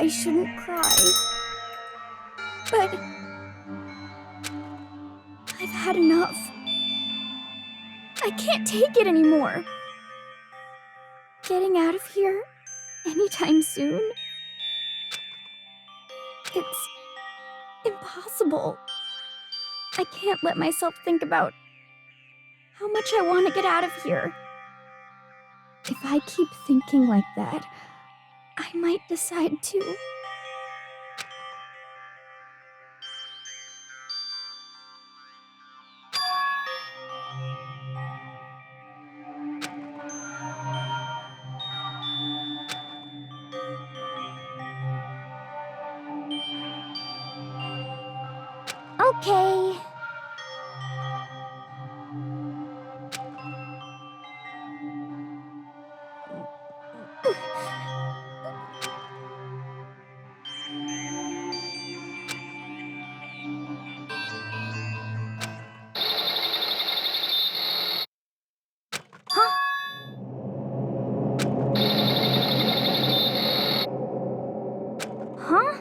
I shouldn't cry. But I've had enough. I can't take it anymore. Getting out of here anytime soon? It's impossible. I can't let myself think about how much I want to get out of here. If I keep thinking like that, I might decide to. Okay. Huh?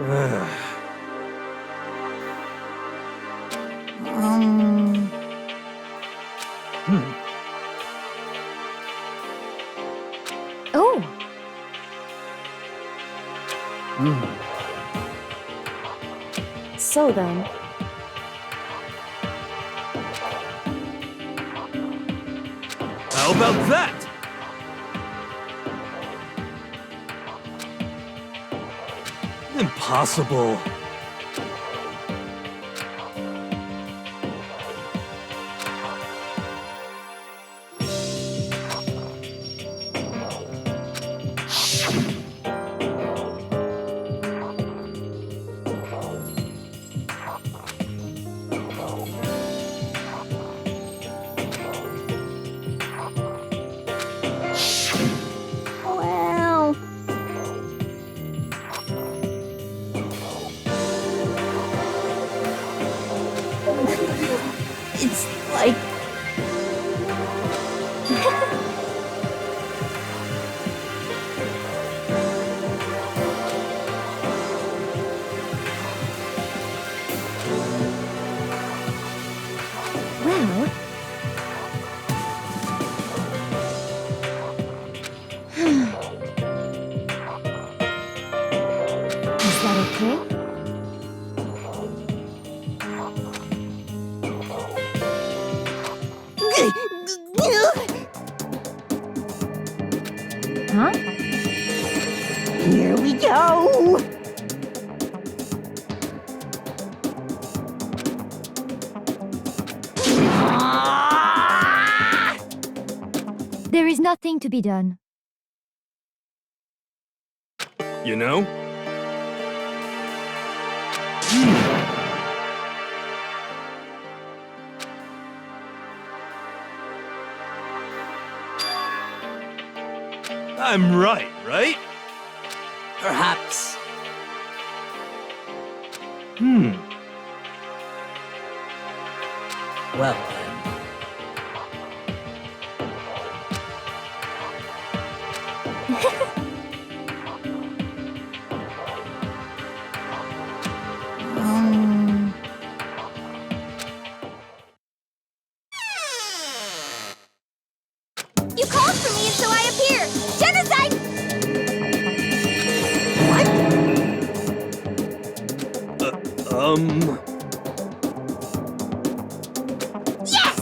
But... Oh. So then. How about that? Impossible. Well... It's like... Well... Is that okay? Huh? Here we go! There is nothing to be done. You know? I'm right? Perhaps. Well then. You called for me and so I appear! Genocide! What? Yes!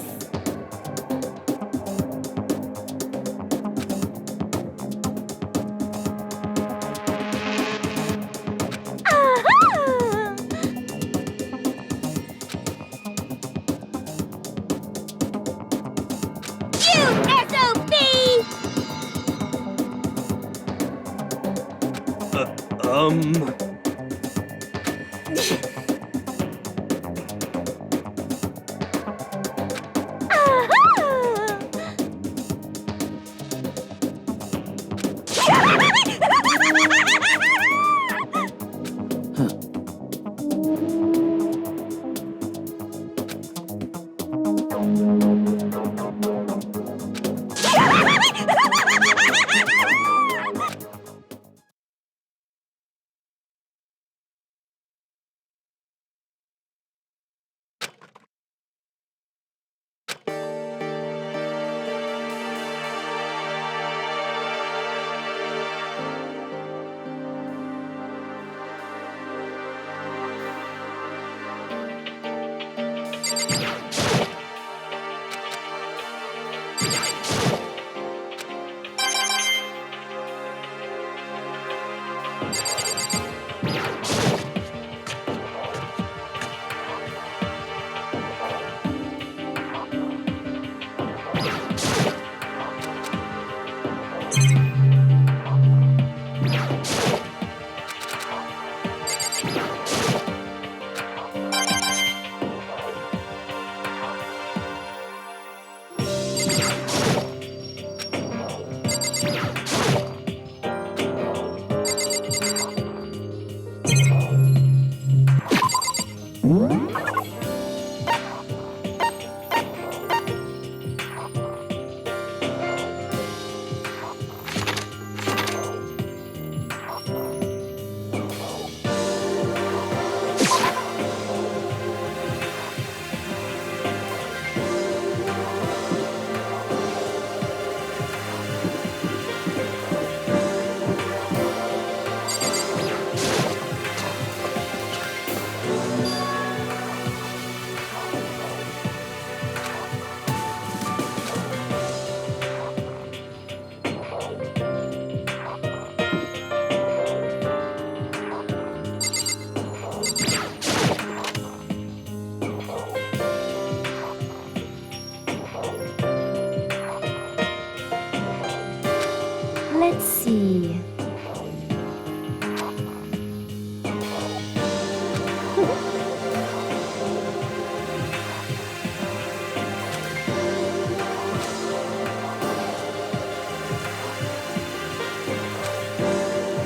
Let's see.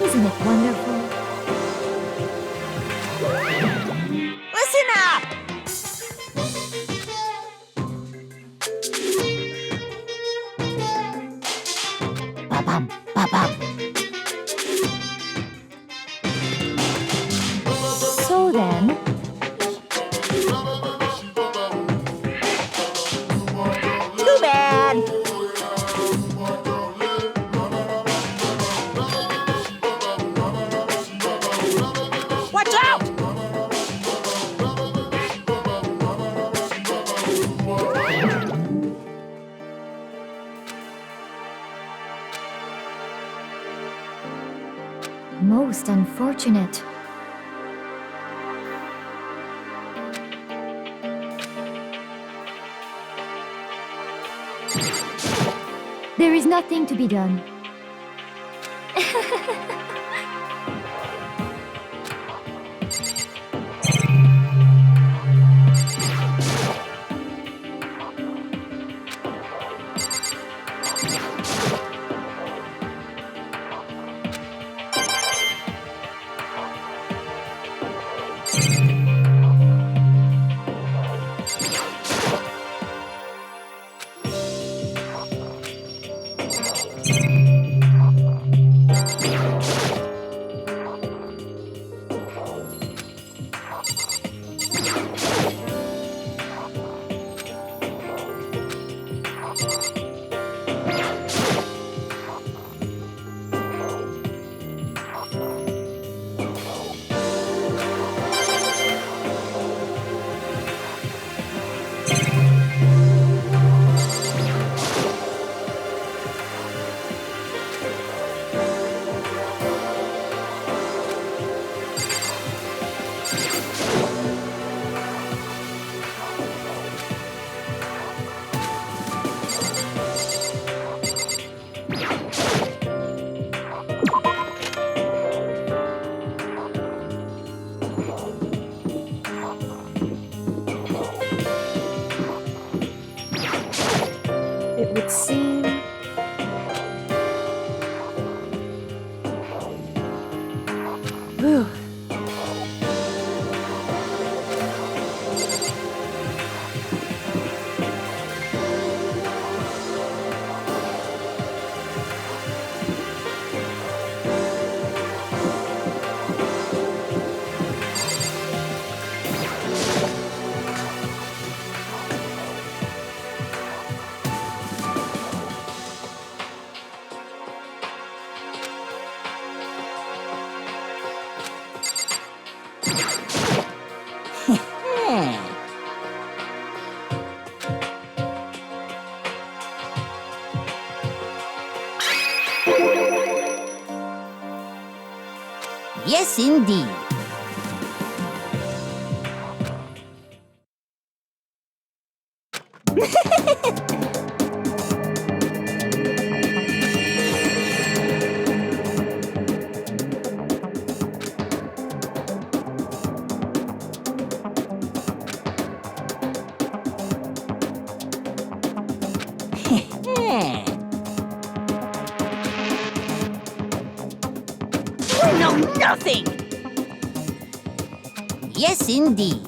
Isn't it wonderful? Listen up! Ba-bum, ba-bum. So then, Too bad! Watch out! most unfortunate. There is nothing to be done. Whew. Yes, indeed. You know nothing! Yes, indeed.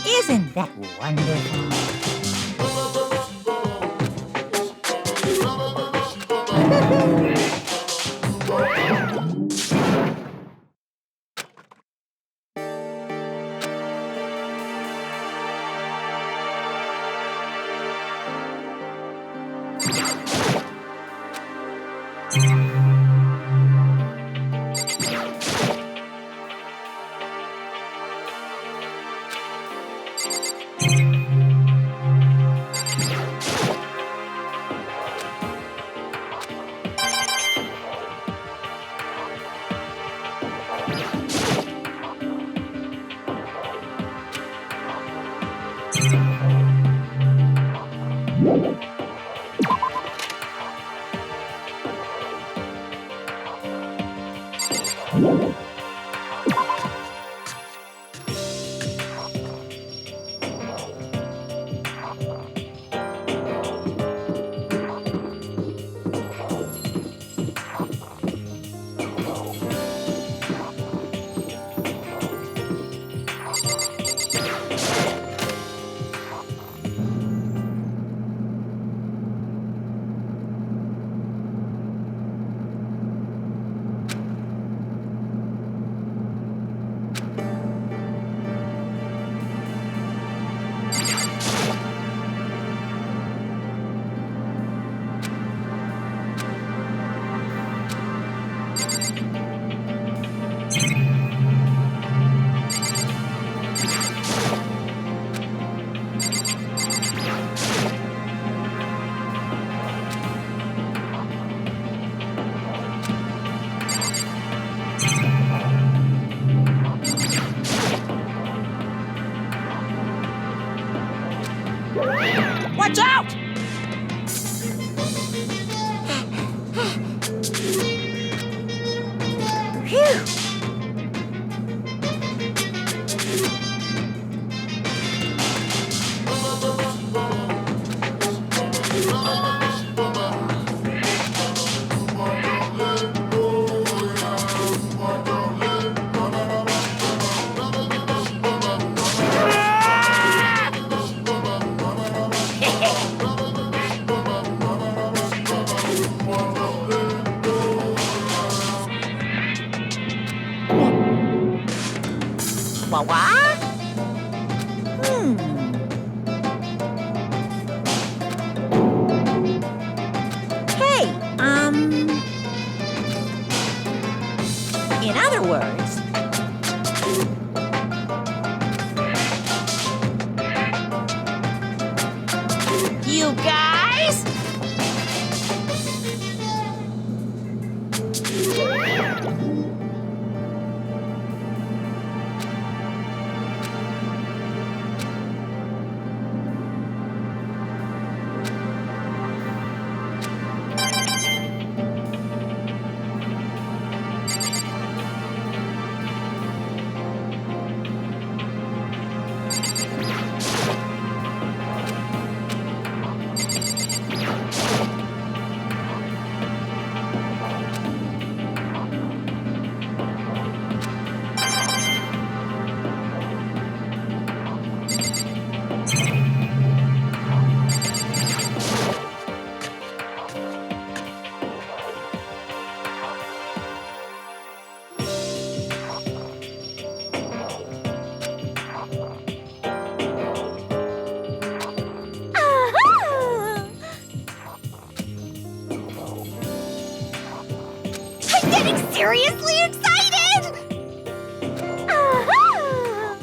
Isn't that wonderful? What? Hey, in other words, you guys? Seriously excited! Aha!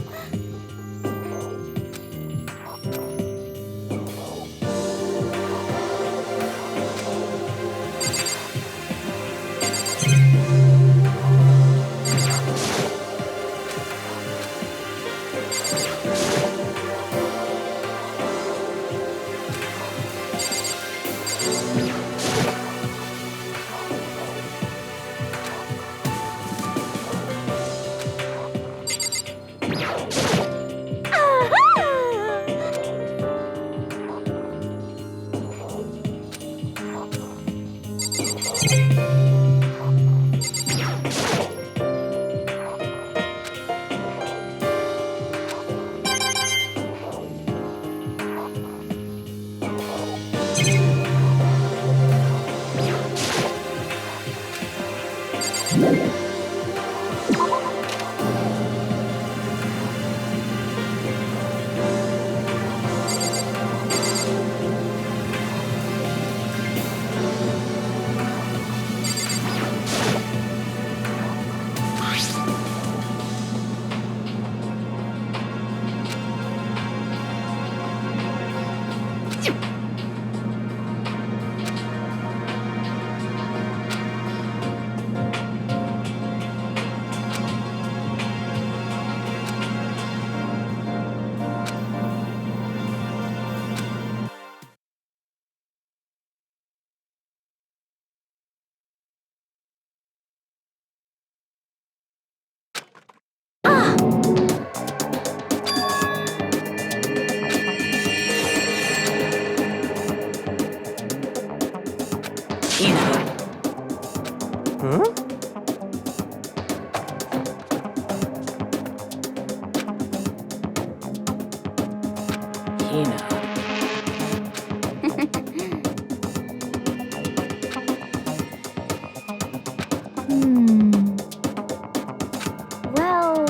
Well...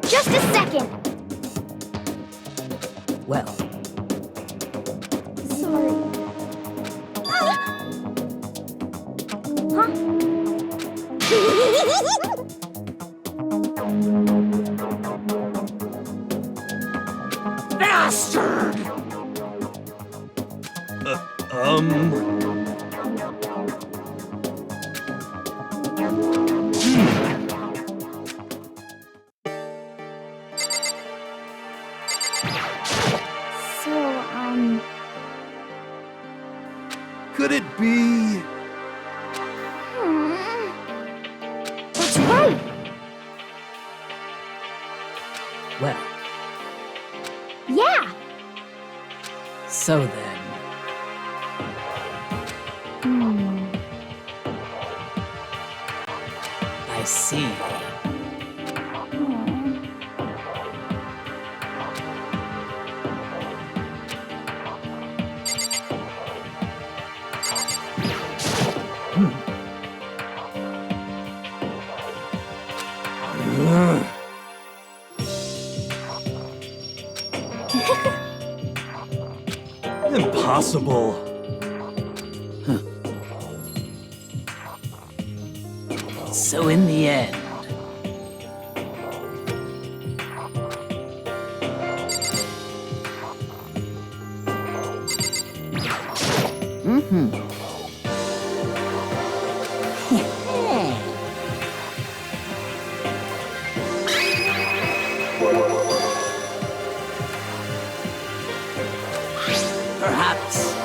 Just a second! Well, Sorry. Huh? bastard! Could it be? That's right! Well, Yeah! so then. I see. Impossible. So in the end, perhaps.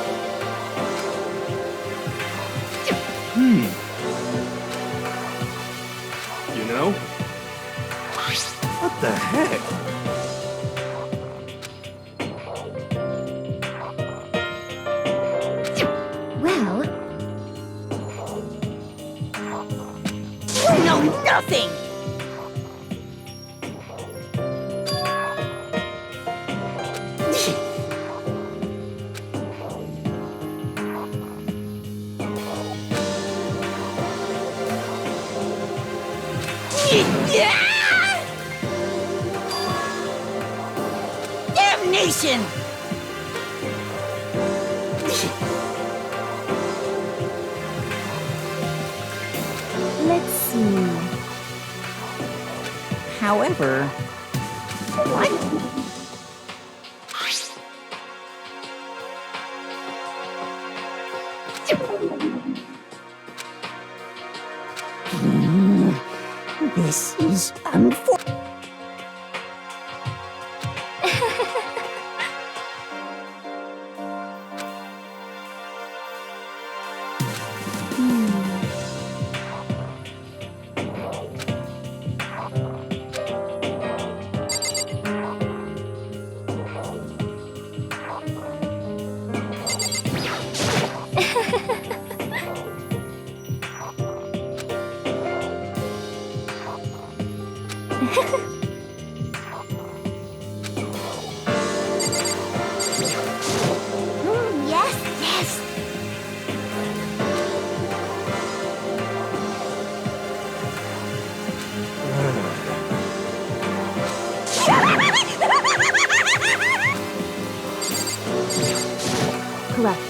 You know? What the heck? Well, You know nothing! Damnation! let's see. However, what? This is unfortunate. Yes, yes. Correct.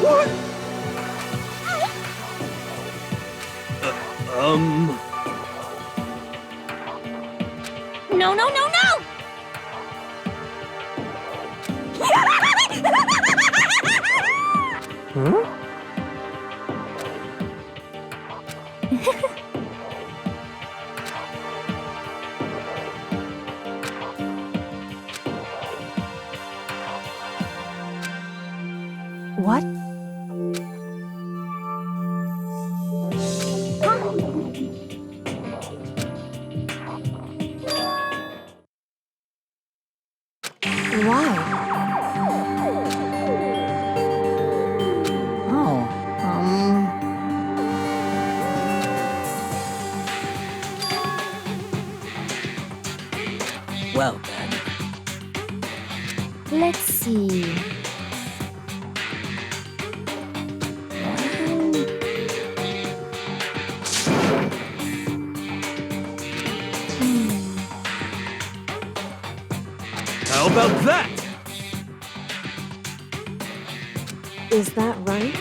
What? No, no, no, no! Huh? What? Why? Oh, well then. Let's see. How about that? Is that right?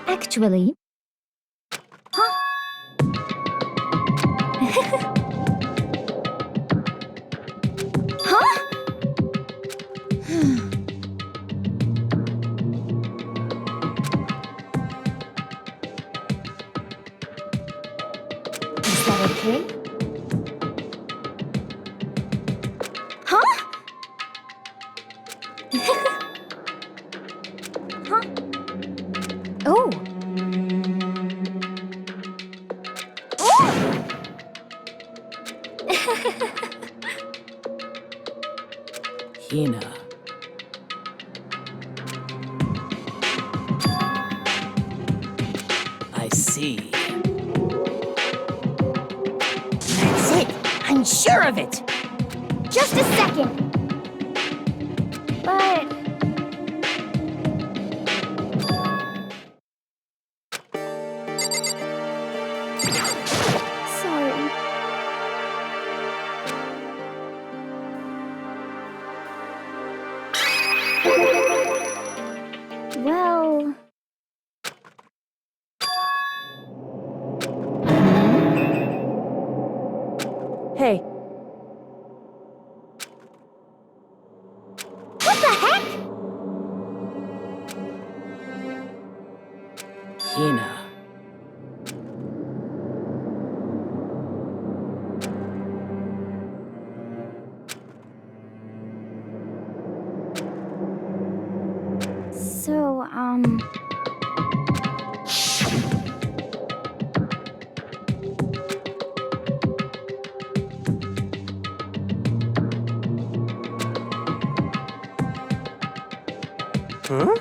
Actually. Huh? Huh? Is that okay? Huh? Huh? Oh. Hina. I see. That's it. I'm sure of it. Just a second. But... Sorry. Well... Hey, What the heck? Hina. So, Huh?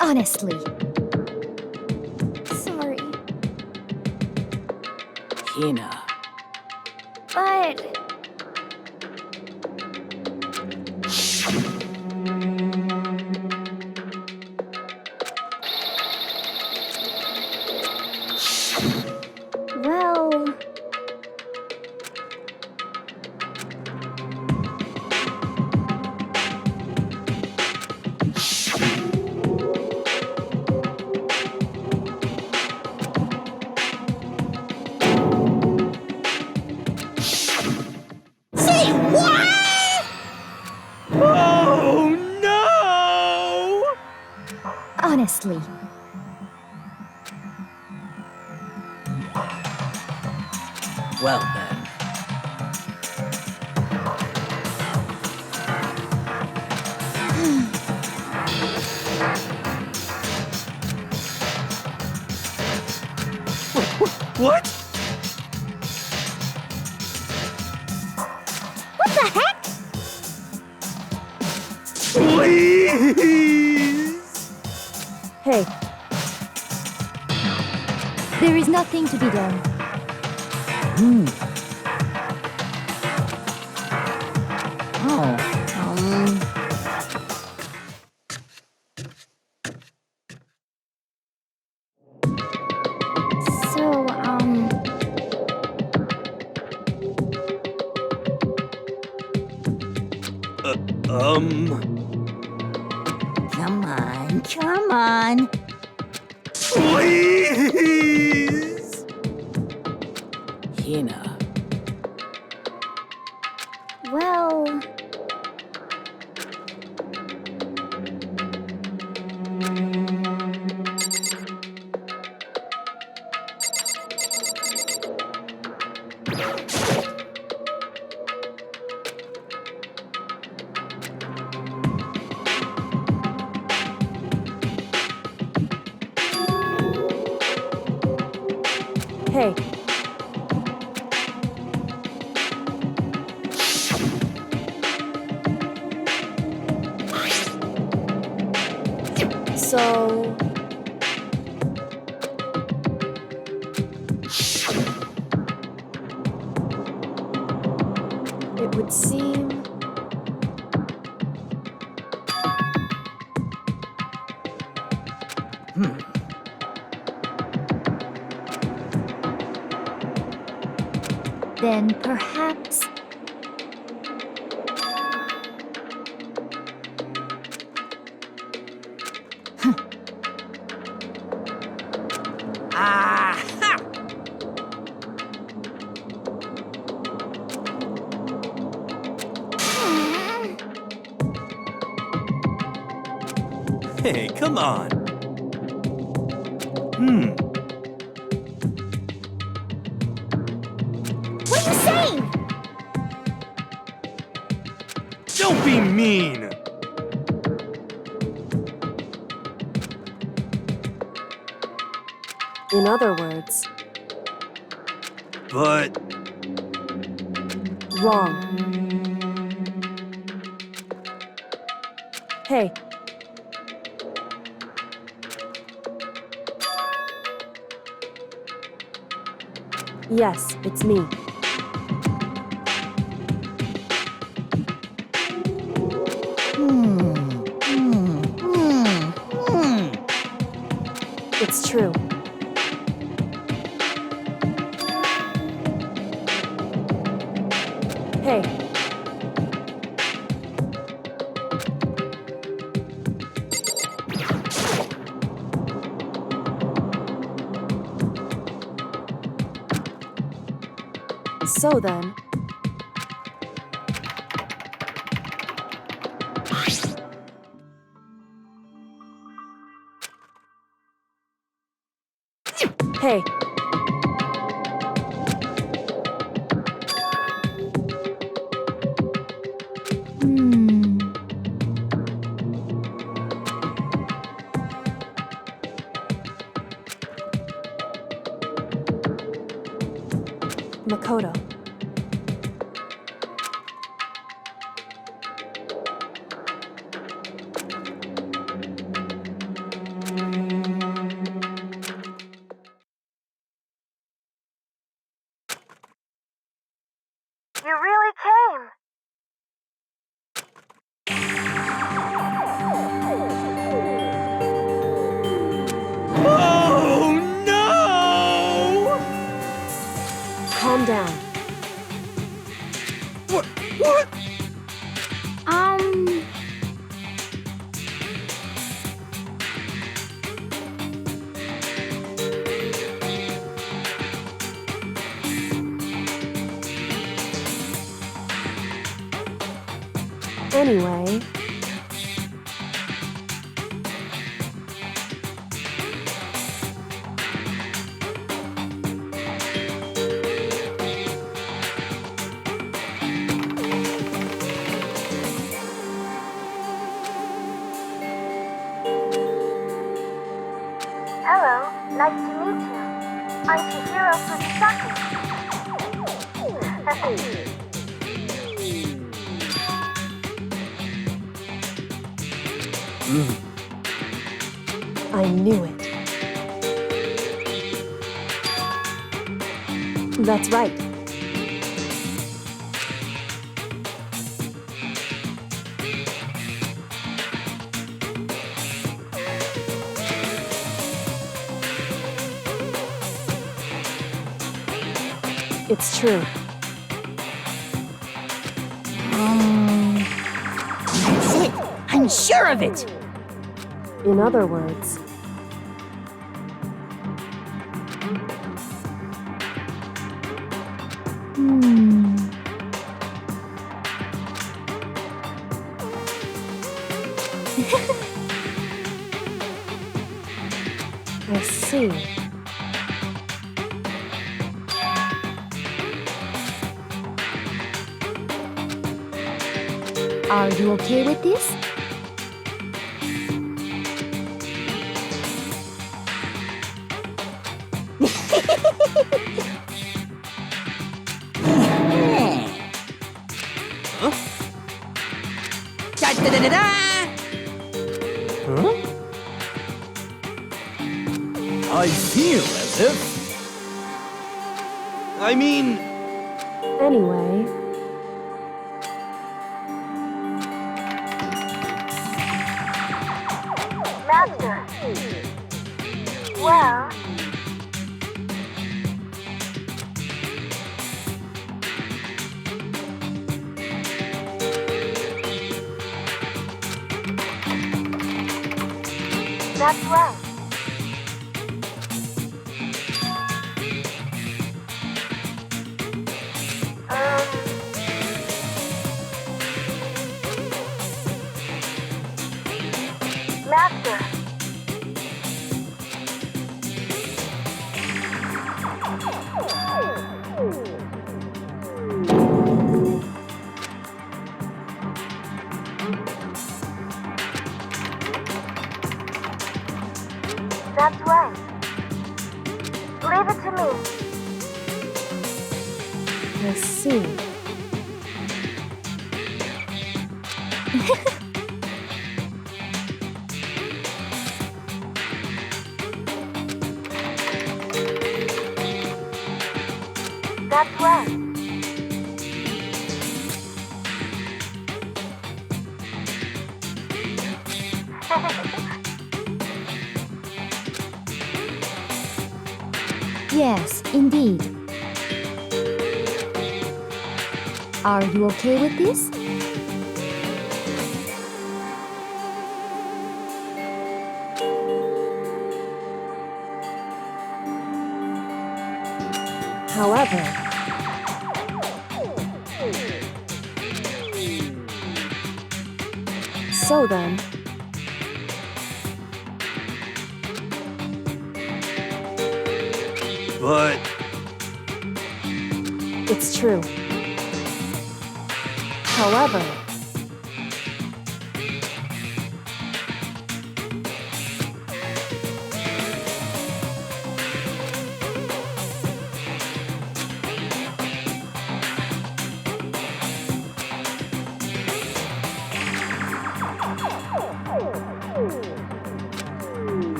honestly. Sorry. Hina. But... Well... Say what? Oh no! Honestly. Well then. What? What the heck? Please! hey. There is nothing to be done. Oh. So, Come on, come on. Please! Hina. well... Hey, so... It would seem... Then perhaps... Aha! Hey, come on. What are you saying? Don't be mean. In other words, But wrong. Hey. Yes, it's me. It's true. Hey. So then... Hey. Makoto. You really came. oh no! Calm down. What? What? Anyway... Hello, nice to meet you. I'm Chihiro Fujisaki. I knew it. That's right. It's true. That's it! I'm sure of it! In other words... I see. Are you okay with this? Da-da-da-da-da! Huh? I feel as if... I mean... Anyway... Master, Well, that's right. Master. That's right. Leave it to me. I see. That's right. Yes, indeed. Are you okay with this? However, so then, But it's true. However,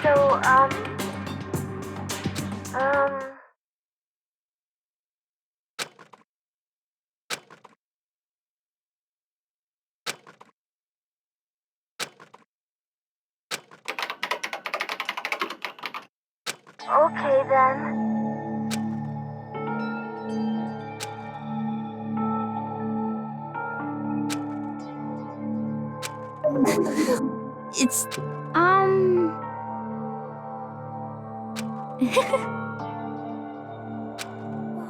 So, okay then. It's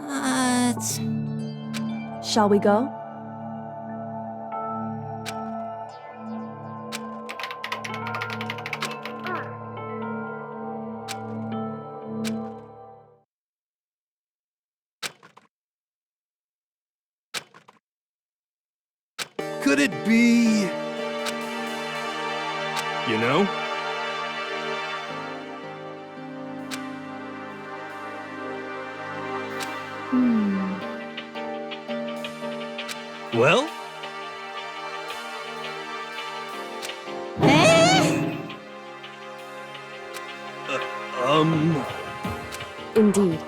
what? shall we go? could it be? You know? Well, Indeed.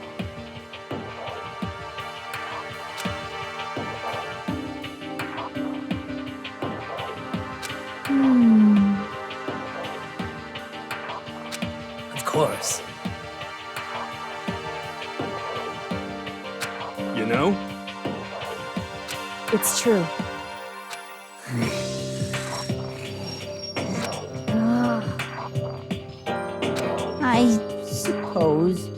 of course. You know? It's true. I suppose.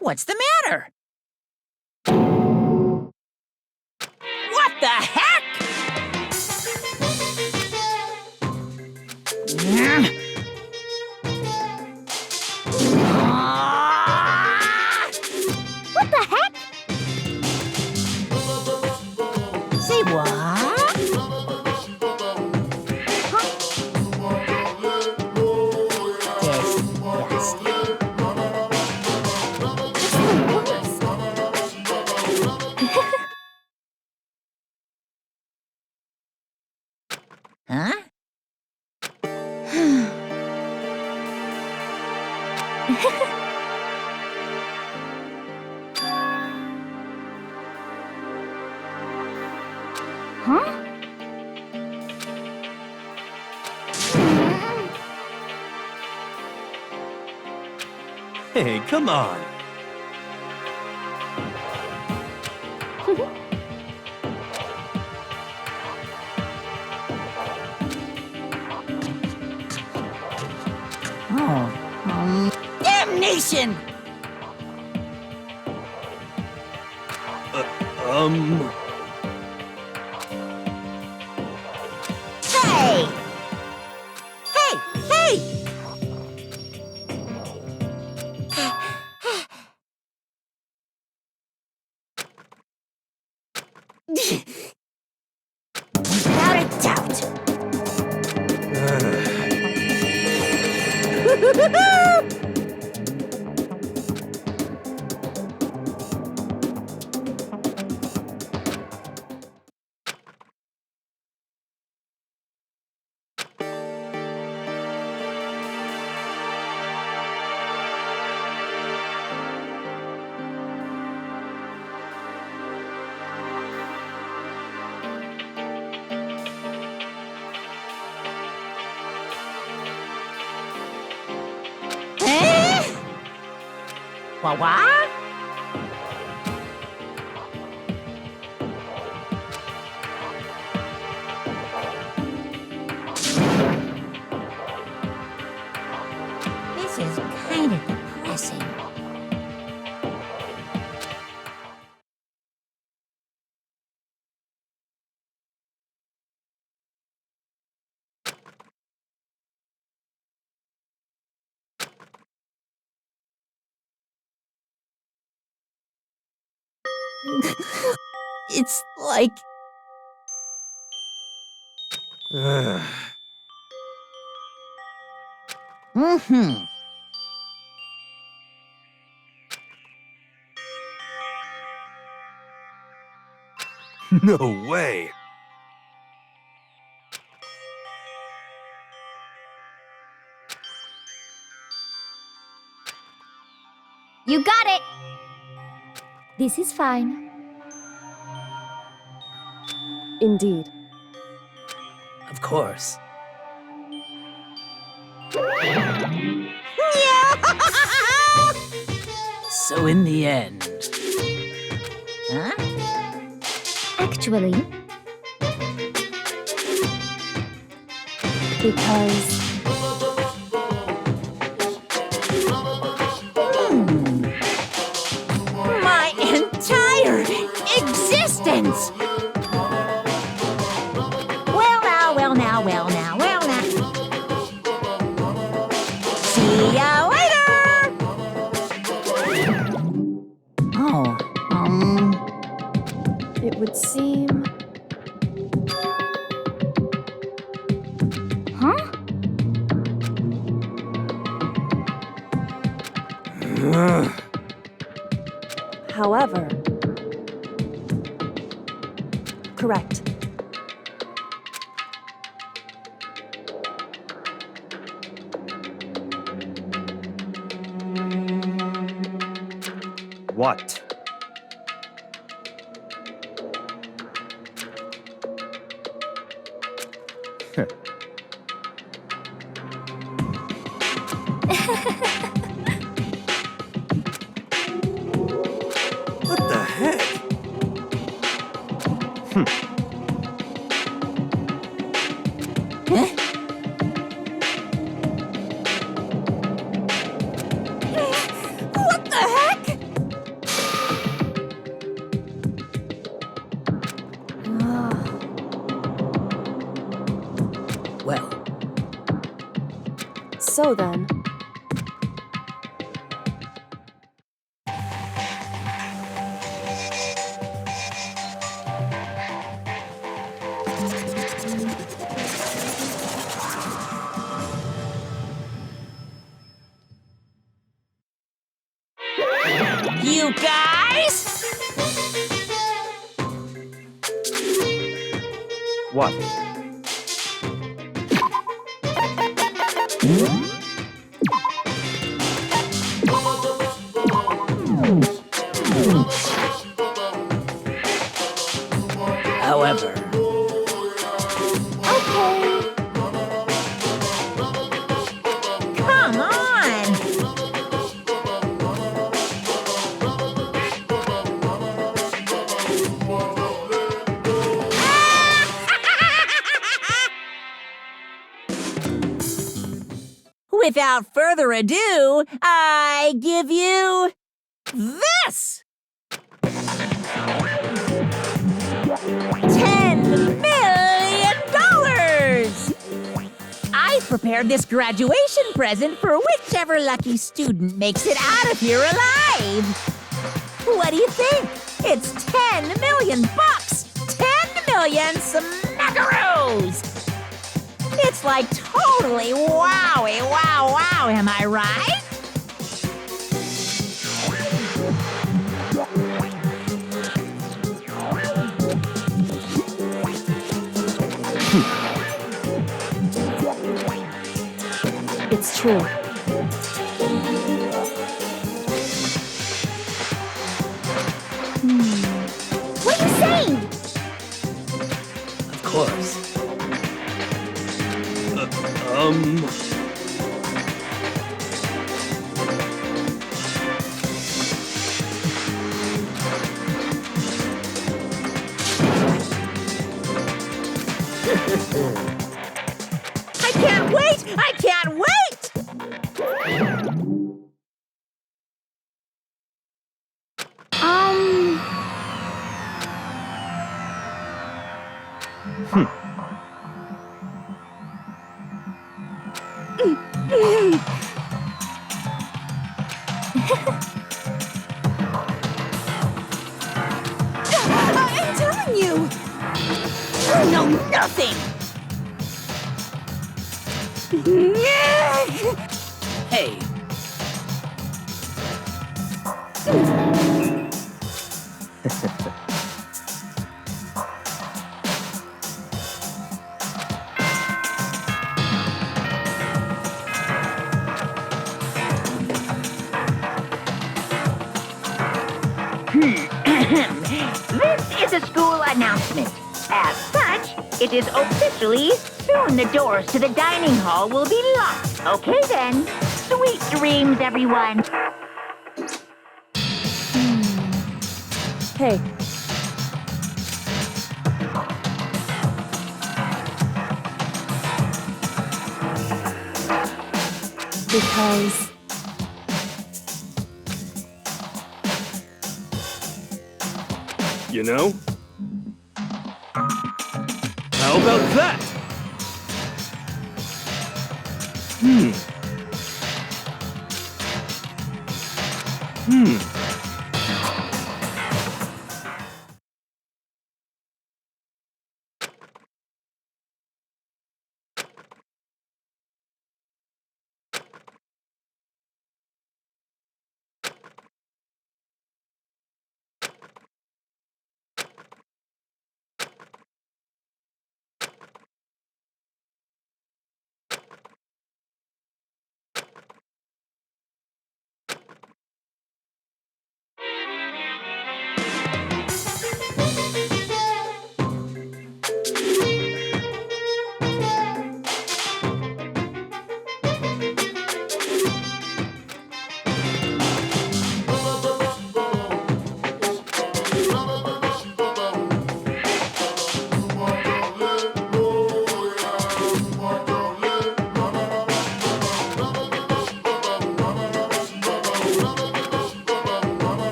What's the matter? What the heck? What the heck? Say what? Disgusting. Huh? Hey, come on. Damnation! Hey! Hey! Hey! Without a doubt. What? This is kind of depressing. It's like... Mm-hmm. No way. You got it! This is fine. Indeed. Of course. So in the end... Huh? Actually, Because My entire existence! Well now. See ya later! Oh, it would seem... huh? However... Correct. What? What the heck? huh? What the heck? Well, So then... you guys? What? Without further ado, I give you this! $10 million! I prepared this graduation present for whichever lucky student makes it out of here alive. What do you think? It's 10 million bucks! 10 million smackaroos! It's like totally wowie, wow, wow, am I right? It's true. What are you saying? Of course. I can't wait! I can't wait! I'm telling you! You know nothing! Hey. This is a school announcement. As such, it is officially soon the doors to the dining hall will be locked. Okay then. Sweet dreams, everyone. Hey. Because You know? How about that?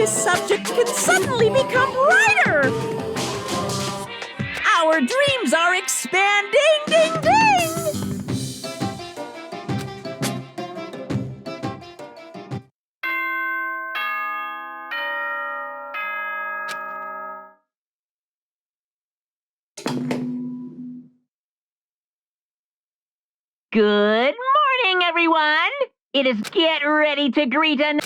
Subject can suddenly become brighter. Our dreams are expanding, ding, ding. Good morning, everyone. It is get ready to greet an...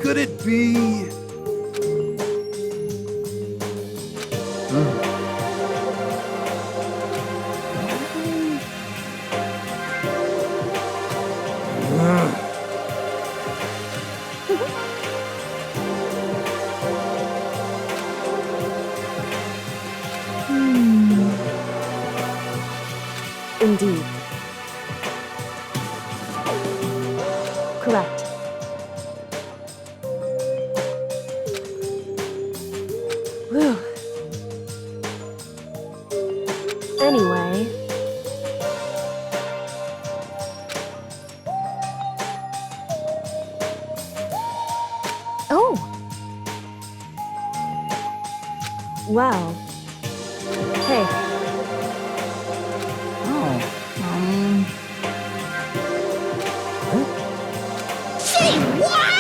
Could it be? Indeed. Correct. Whew. Anyway. Oh, Wow. Hey, Say what?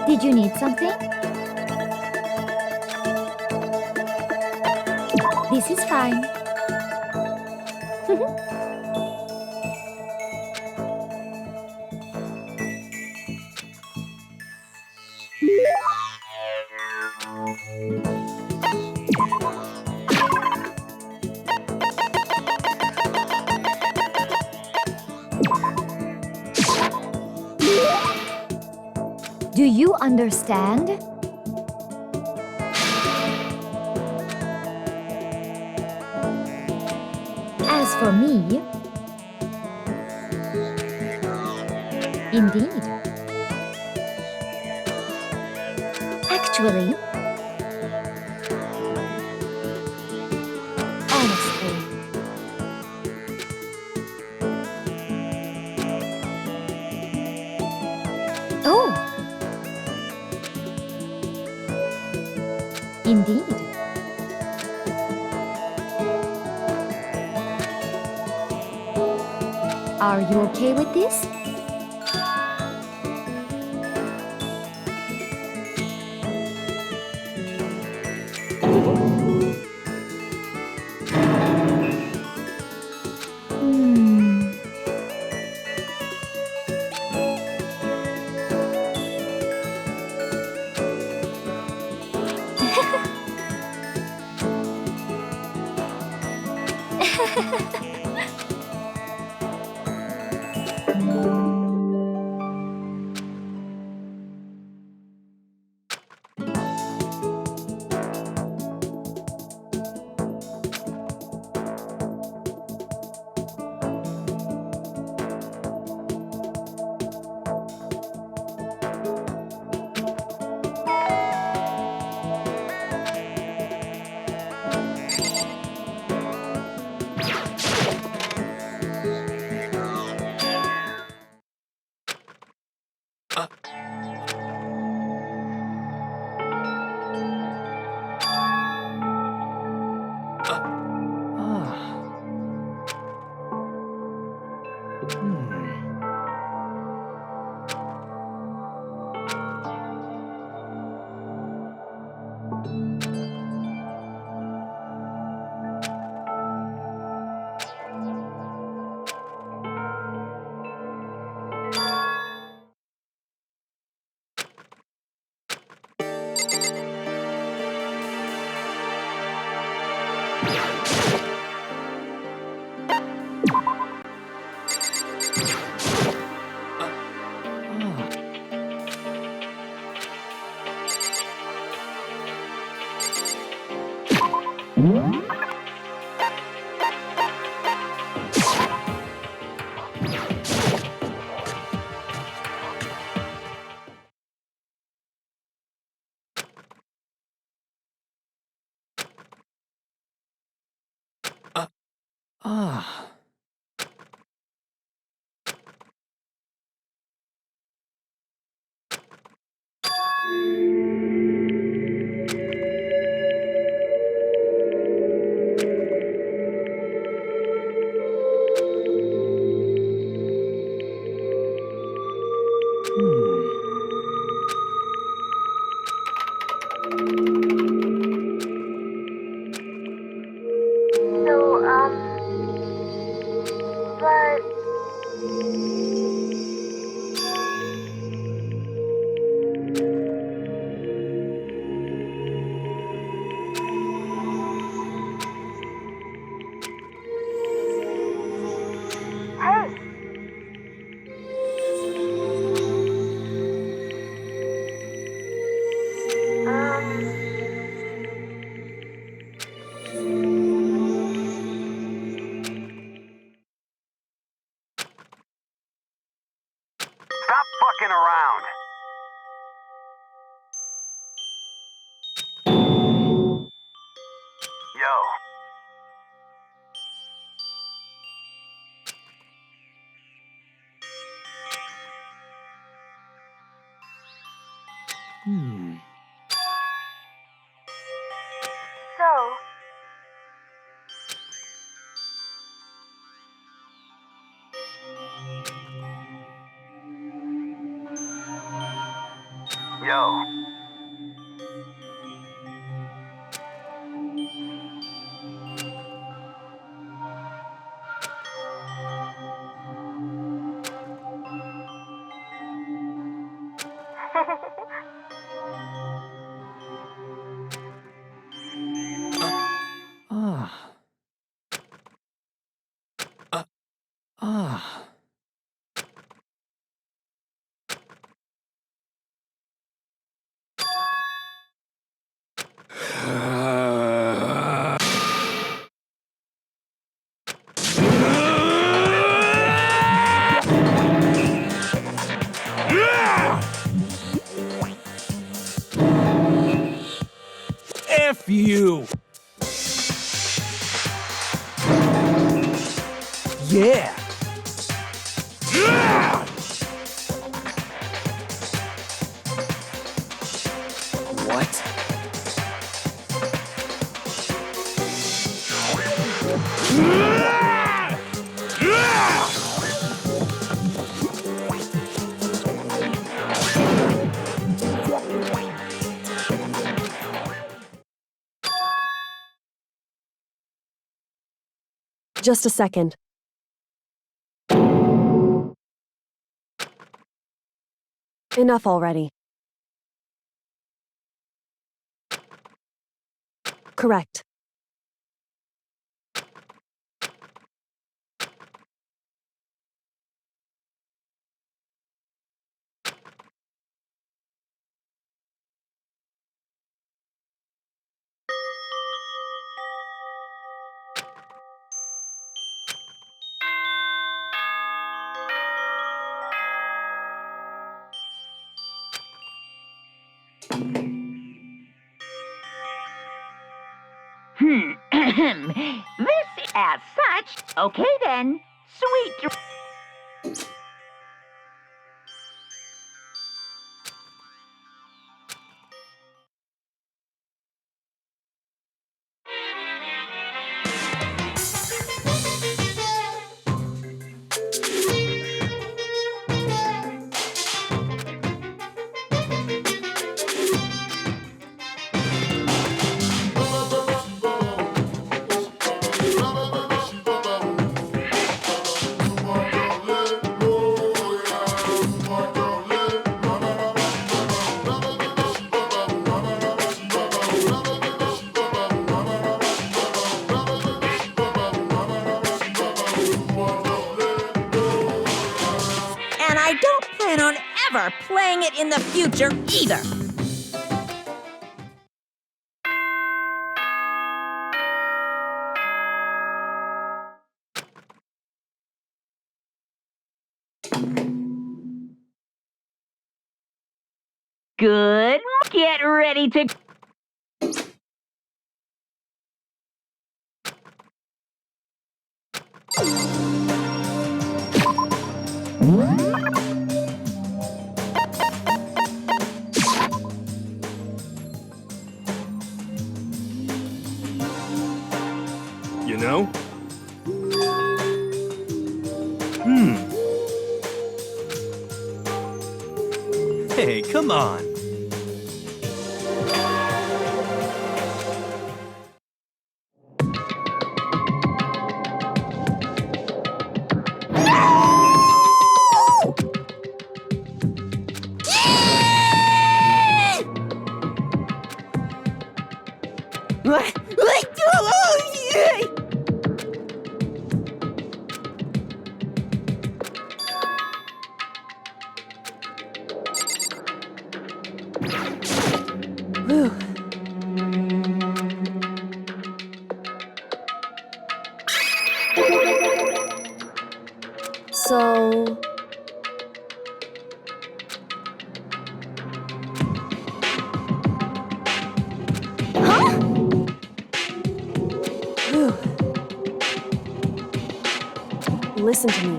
Did you need something? This is fine. Do you understand? As for me, indeed. Actually, honestly. Oh. Indeed. Are you okay with this? Stop fucking around. Yo. So, Yo. you! Yeah! What? Just a second. Enough already. Correct. This as such. Okay then. Sweet. And I don't plan on ever playing it in the future either. Good. Get ready to... You know? Hey, come on. Whew. So... Whew. Listen to me.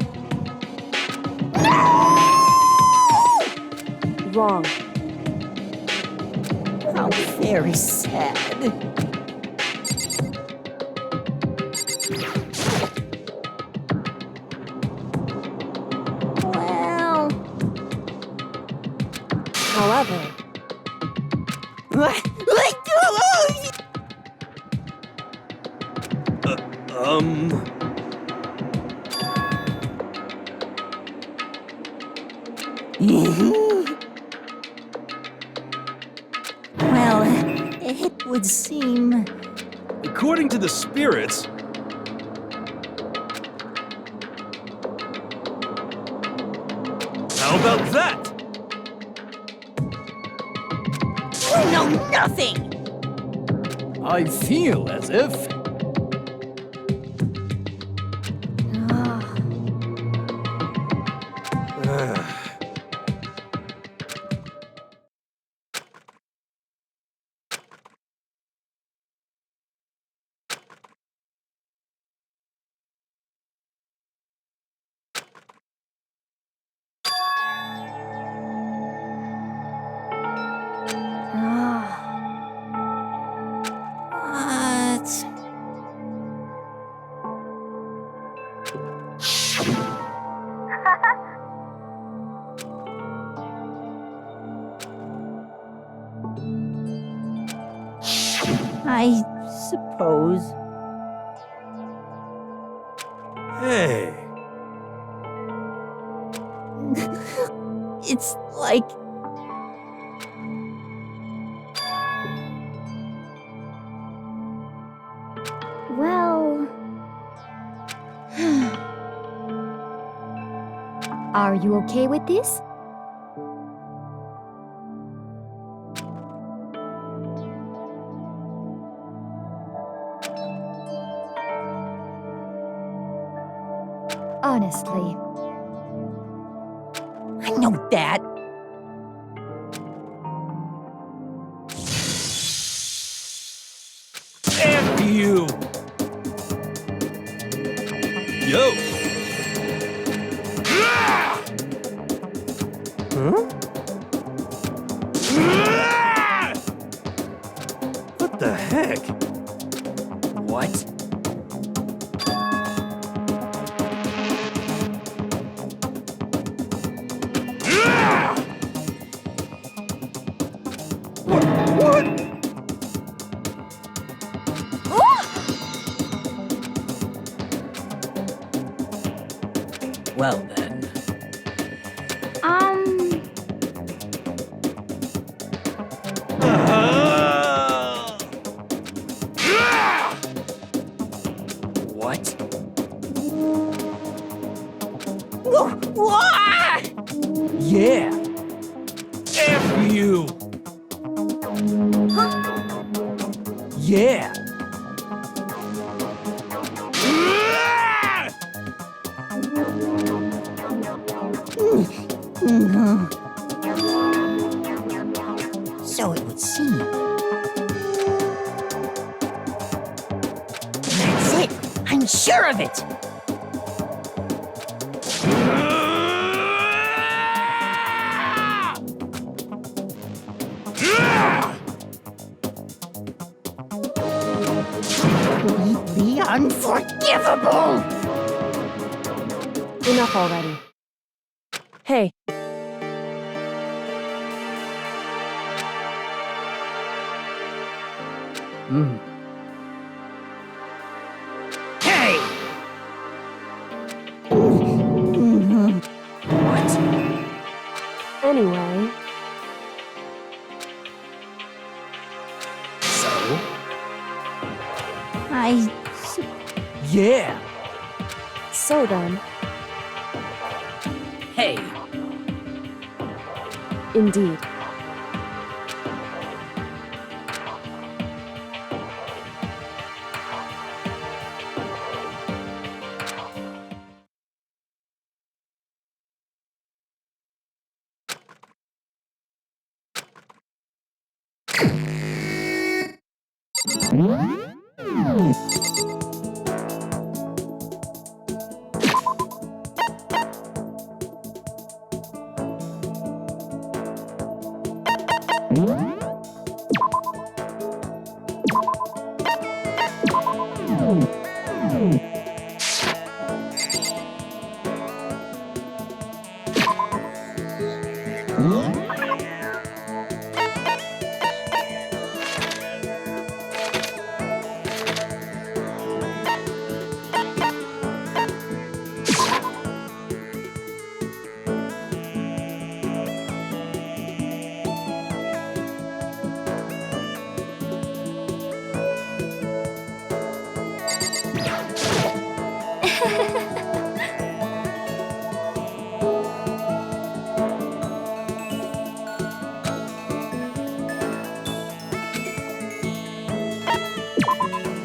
Wrong. How very sad. Well... However... Well, it would seem... According to the spirits... How about that? We know nothing! I feel as if... I suppose. Hey. It's like... Well... Are you okay with this? Honestly. I know that. F you! Yo! Huh? What the heck? What? Well then. What? Yeah. F you! Yeah. So it would seem. That's it. I'm sure of it. Completely unforgivable. Enough already. Hey, Hey! What? anyway, So? Yeah. so then, Hey. indeed.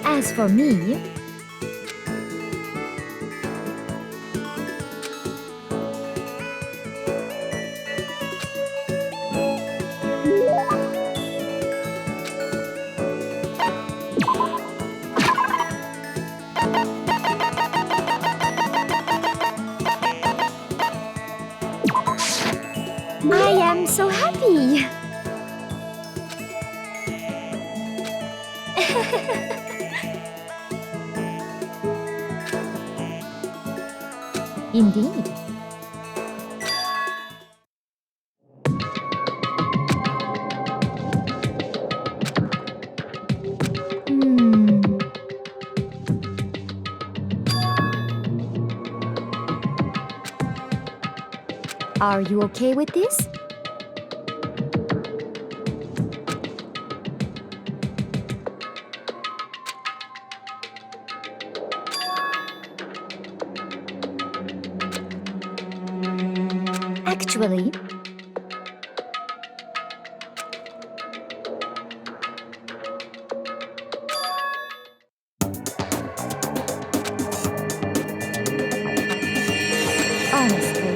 As for me, I am so happy. Indeed. Are you okay with this? Actually, honestly,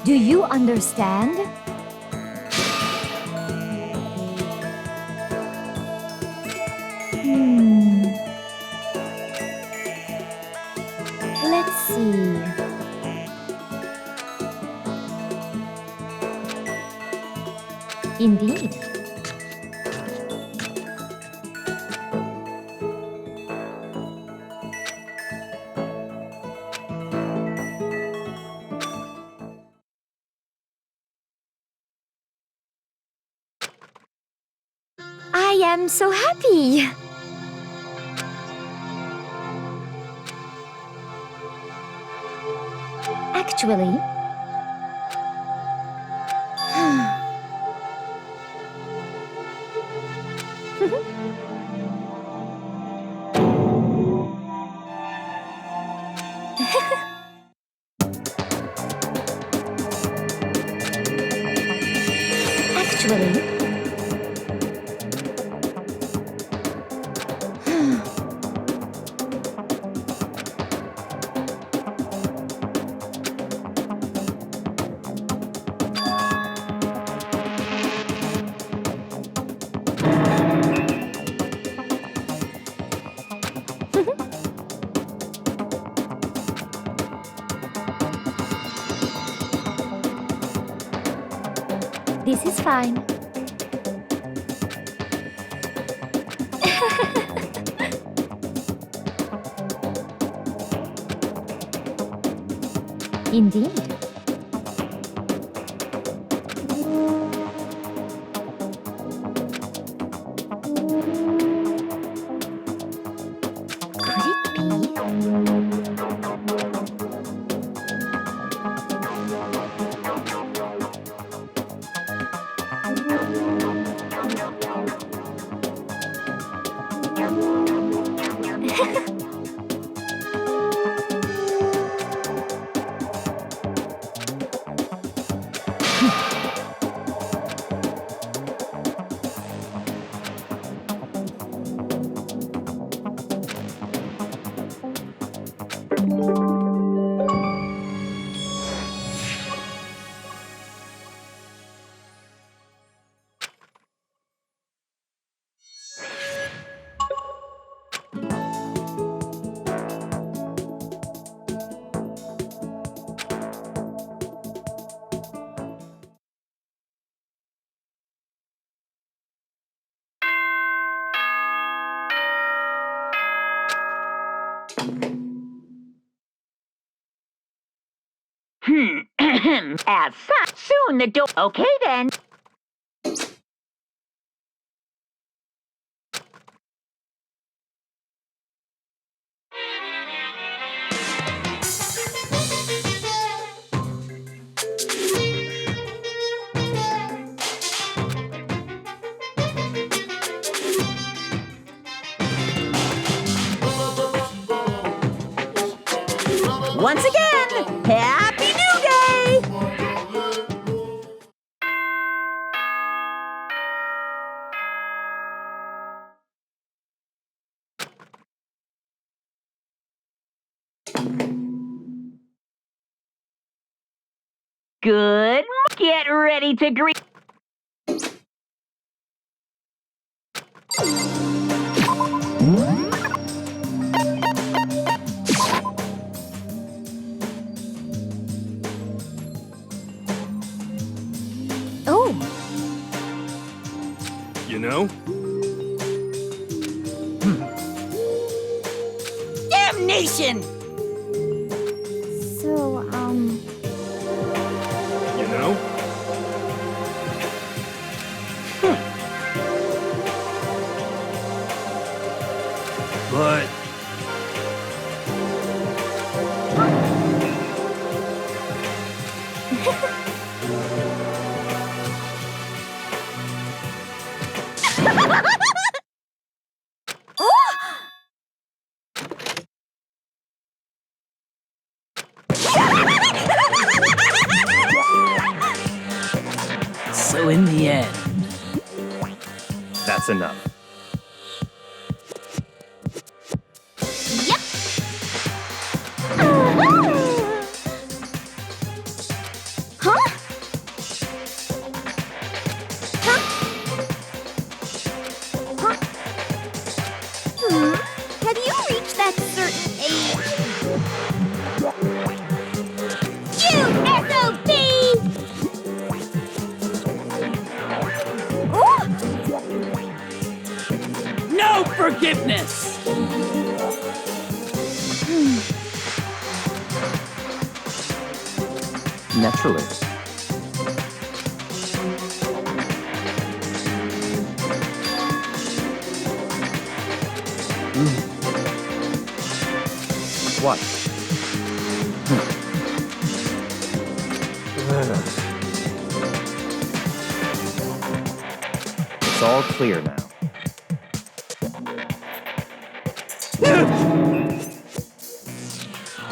do you understand? Let's see. Indeed. I am so happy. Actually, actually, This is fine. Indeed. Could it be? As such, soon the door. Okay then. Once again, Happy New Day! Good. Get ready to greet. Oh, You know? Damnation! so, You know? But So in the end, that's enough. yep. Huh? Huh? Huh? Have you reached that certain age? You SOB! no forgiveness! Naturally. What? It's all clear now.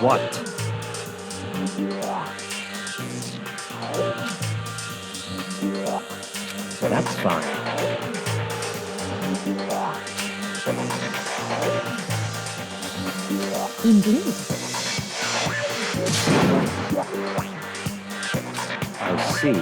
What? That's fine. Indeed. I see.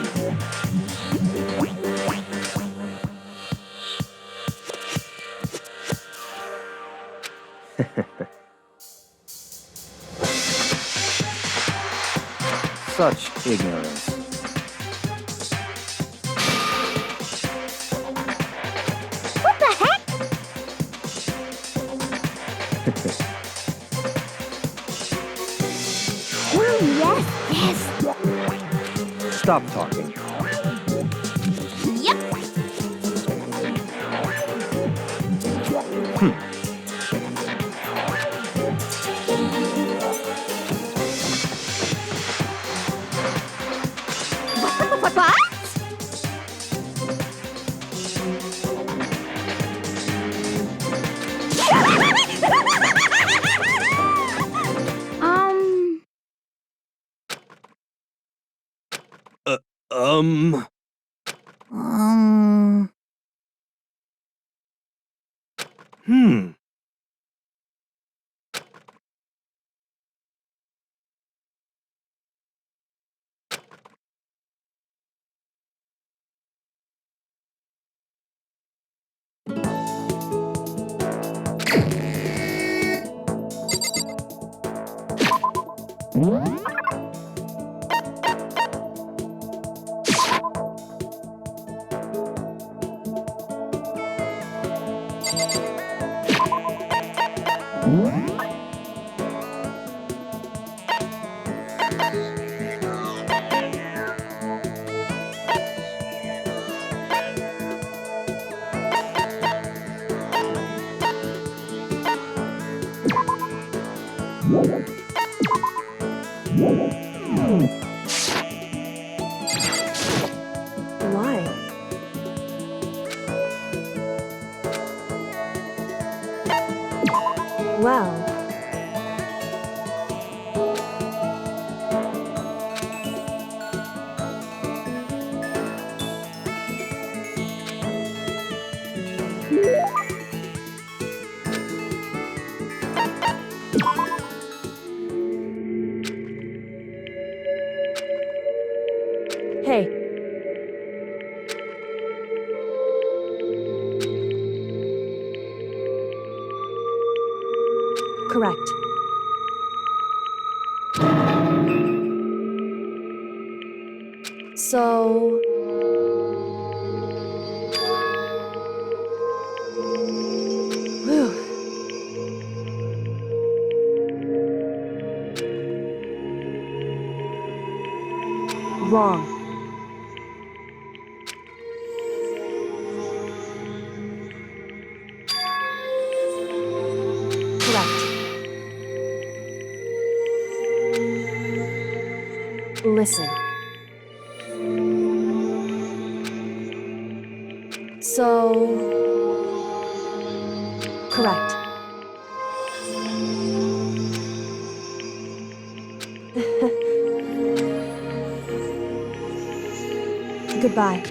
Such ignorance. stop talking. Yep. What? Um. Hmm. Why? Well, hey. Correct. So... Whew. Wrong. Correct. Listen. So... Correct. Goodbye.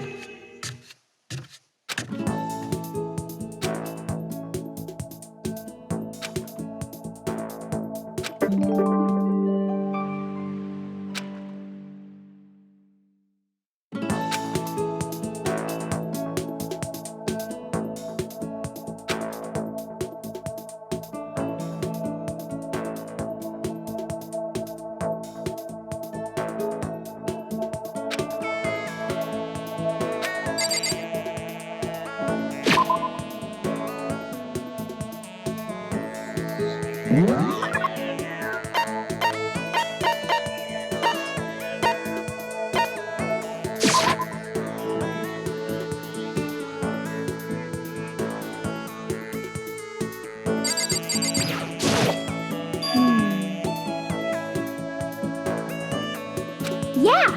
Yeah.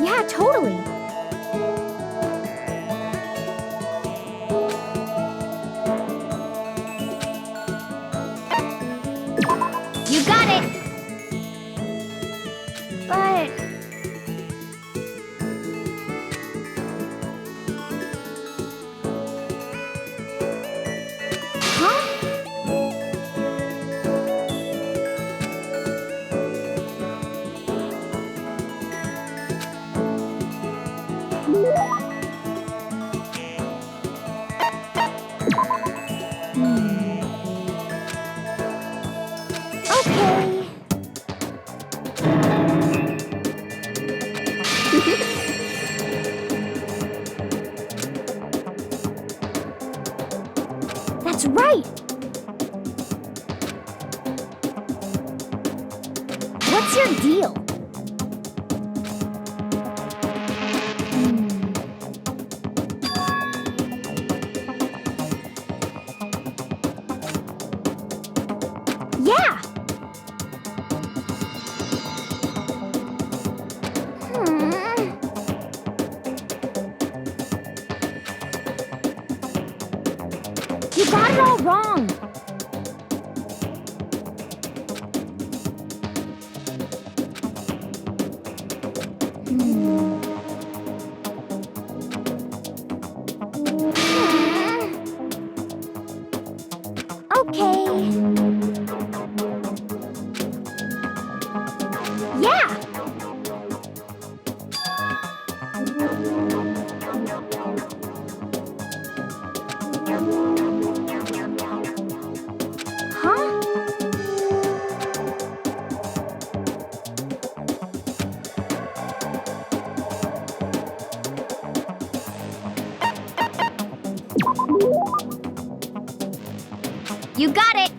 Yeah, totally. You got it. But... Huh? Okay. That's right. What's your deal? Yeah! You got it all wrong! Okay. Yeah! Huh? You got it!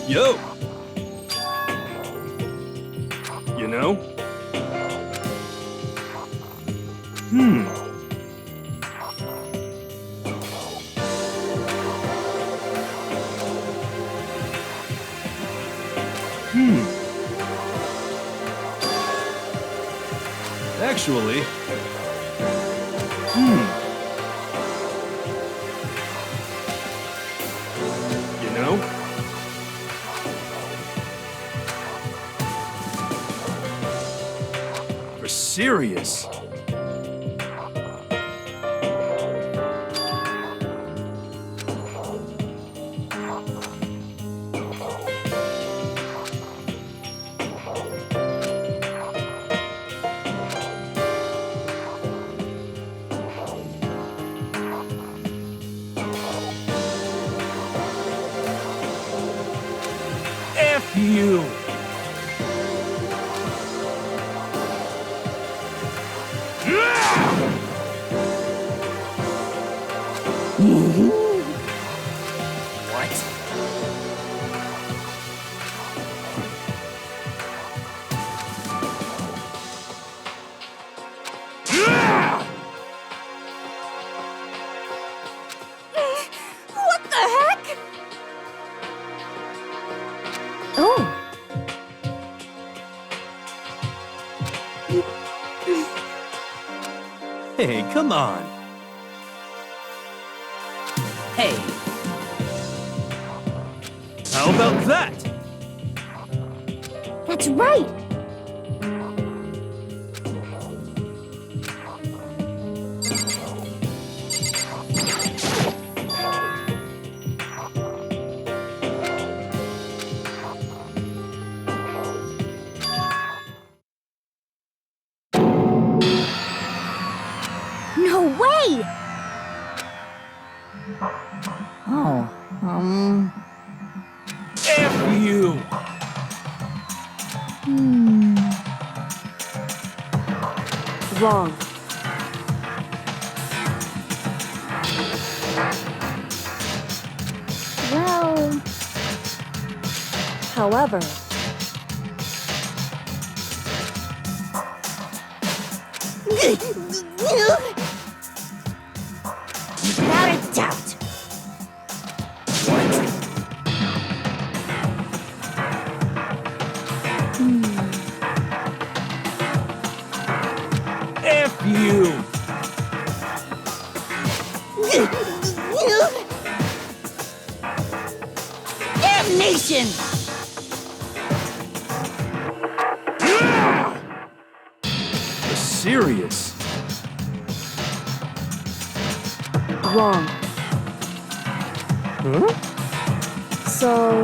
Yo! You know? Actually... You know? For serious. F you! What the heck? Oh. Hey, come on. Hey, How about that? That's right. No way! oh, F you! Wrong. Well, However, Without a doubt. F you! Damnation! Serious? wrong. So,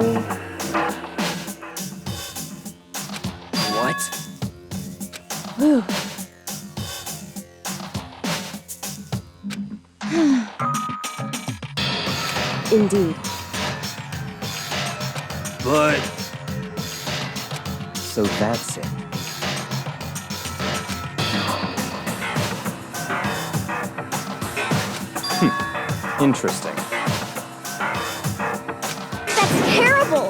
What? whew. Indeed. But So that's it. Interesting. that's terrible!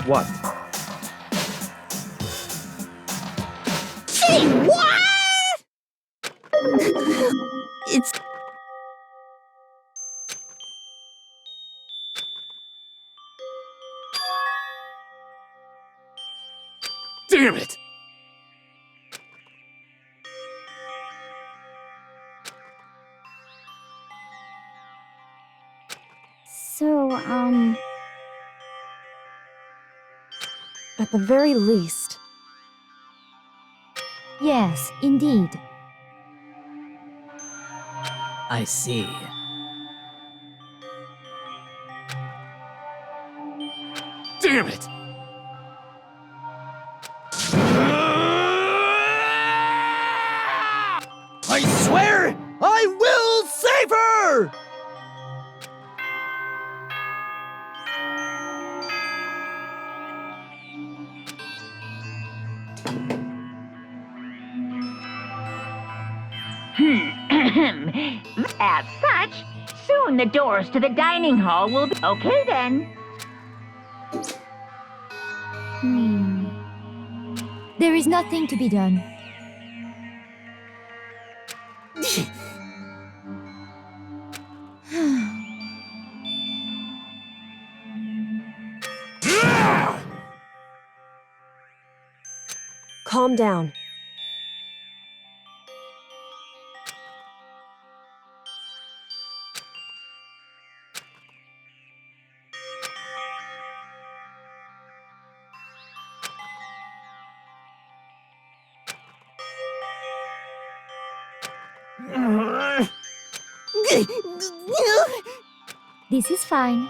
What? Say what? It's damn it! So, At the very least, yes, indeed. I see. Damn it! I swear I will save her! As such, soon the doors to the dining hall will be... Okay, then. There is nothing to be done. calm down. This is fine.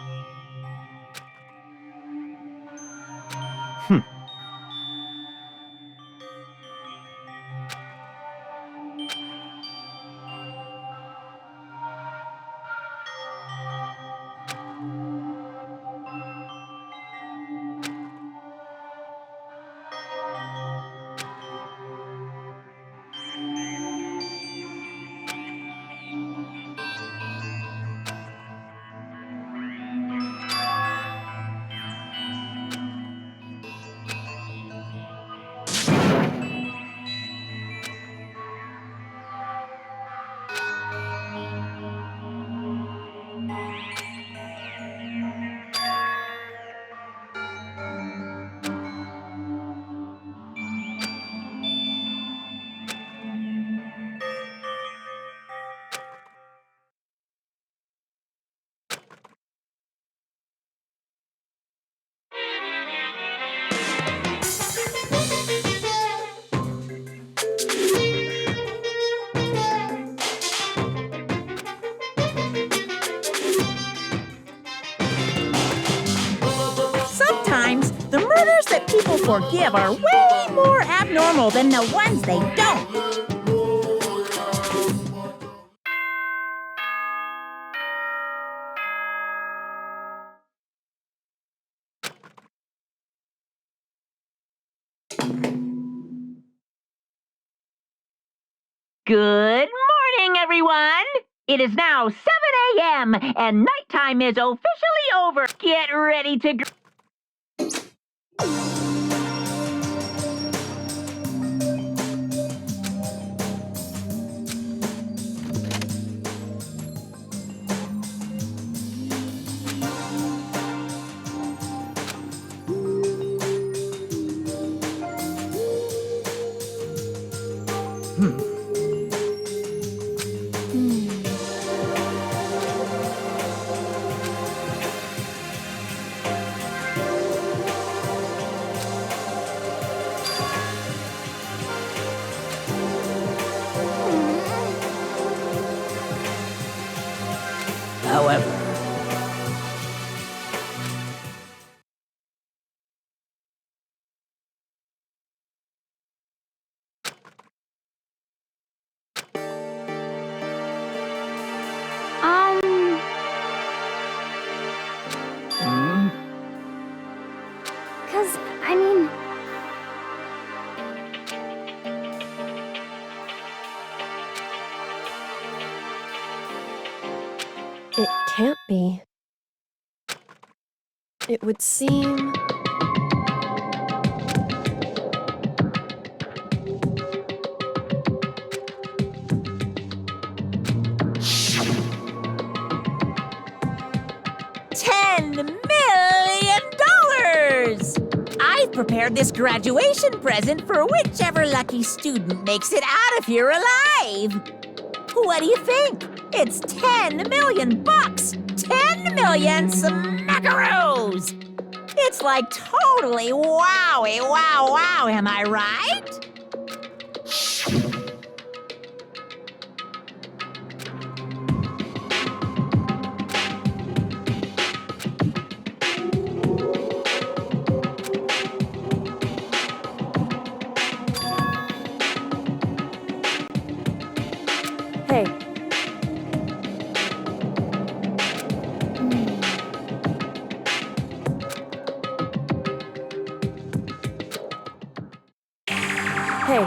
people forgive are way more abnormal than the ones they don't. Good morning, everyone! It is now 7 a.m. and nighttime is officially over. Get ready to... However, Cause, I mean... It can't be. It would seem... $10 million! I've prepared this graduation present for whichever lucky student makes it out of here alive. What do you think? It's 10 million bucks! 10 million smackaroos! It's like totally wowie wow, am I right? Hey. Hey.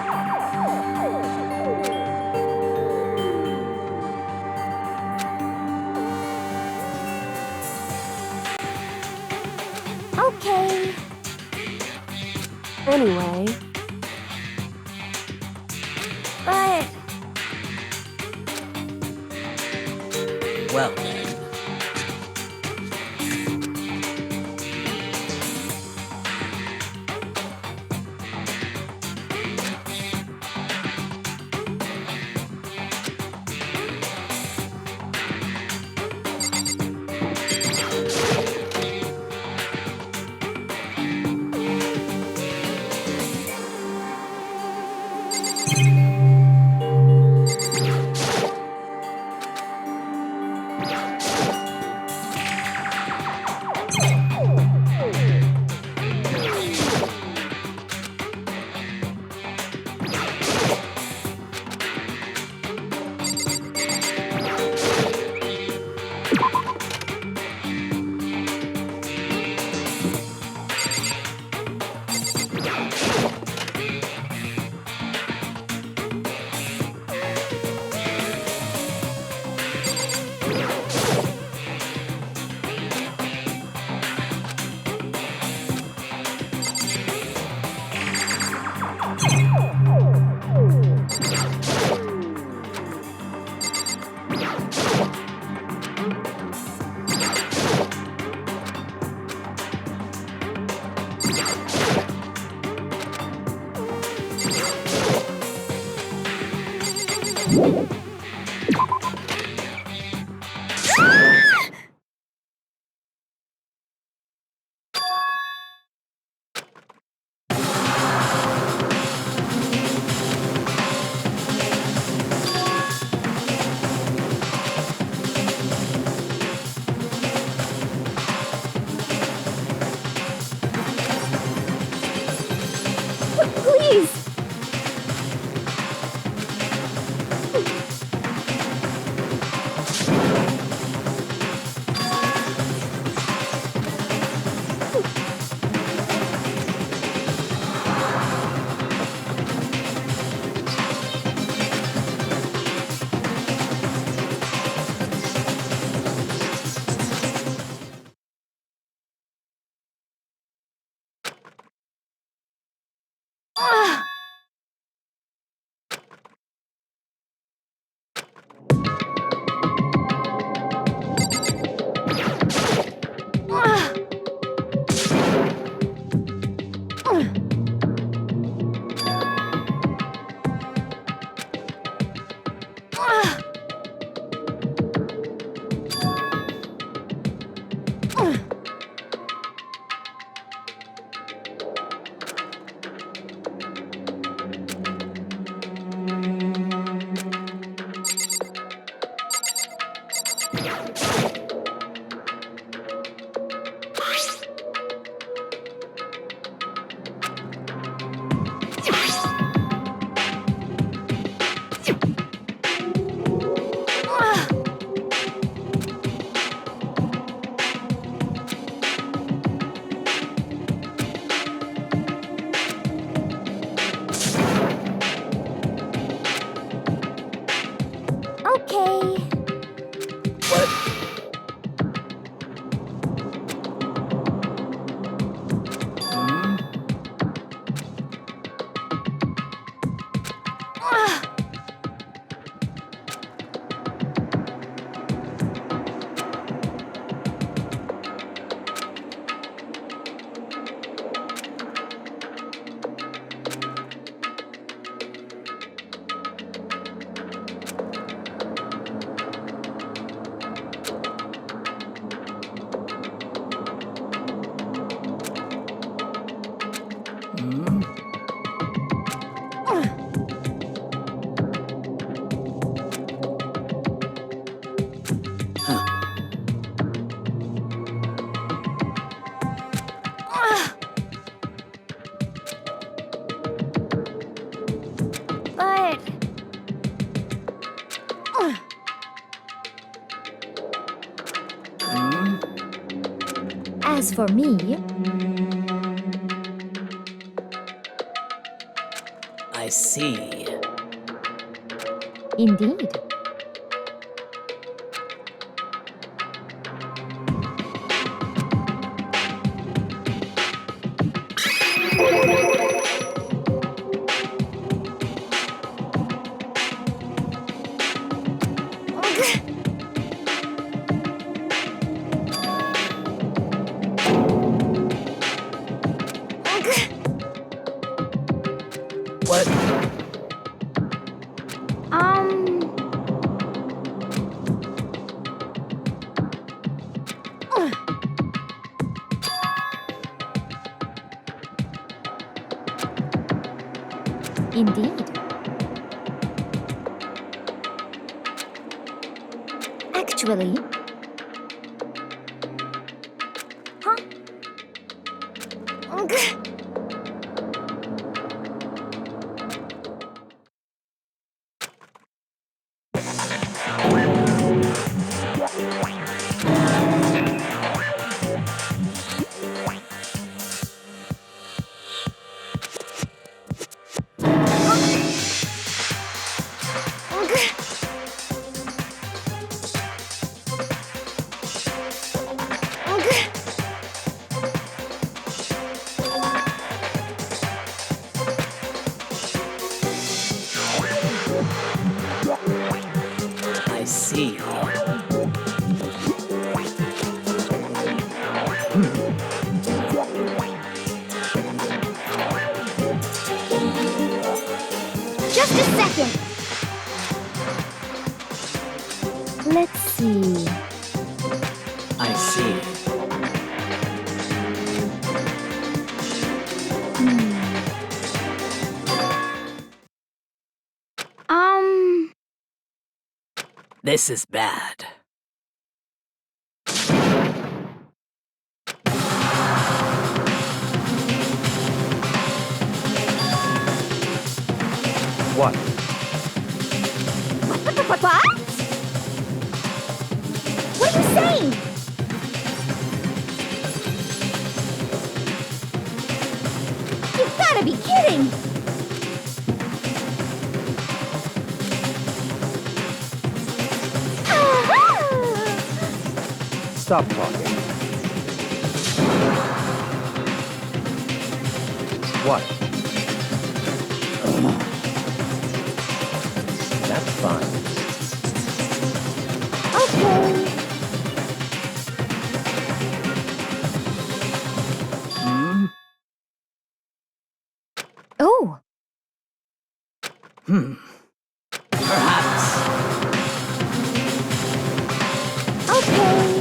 Okay. Anyway, But... well then. As for me, I see. indeed. What? Indeed. Actually. Huh? I see. Just a second. Let's see. I see. This is bad. What? What? What are you saying? You've gotta be kidding! Stop talking. What? That's fine. Okay. Oh. Perhaps. Okay.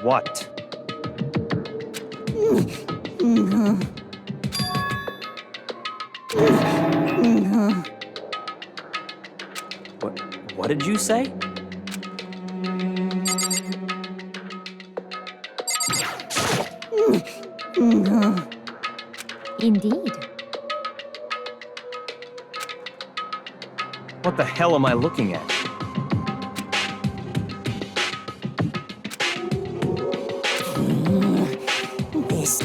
What? What did you say? Indeed. What the hell am I looking at? This.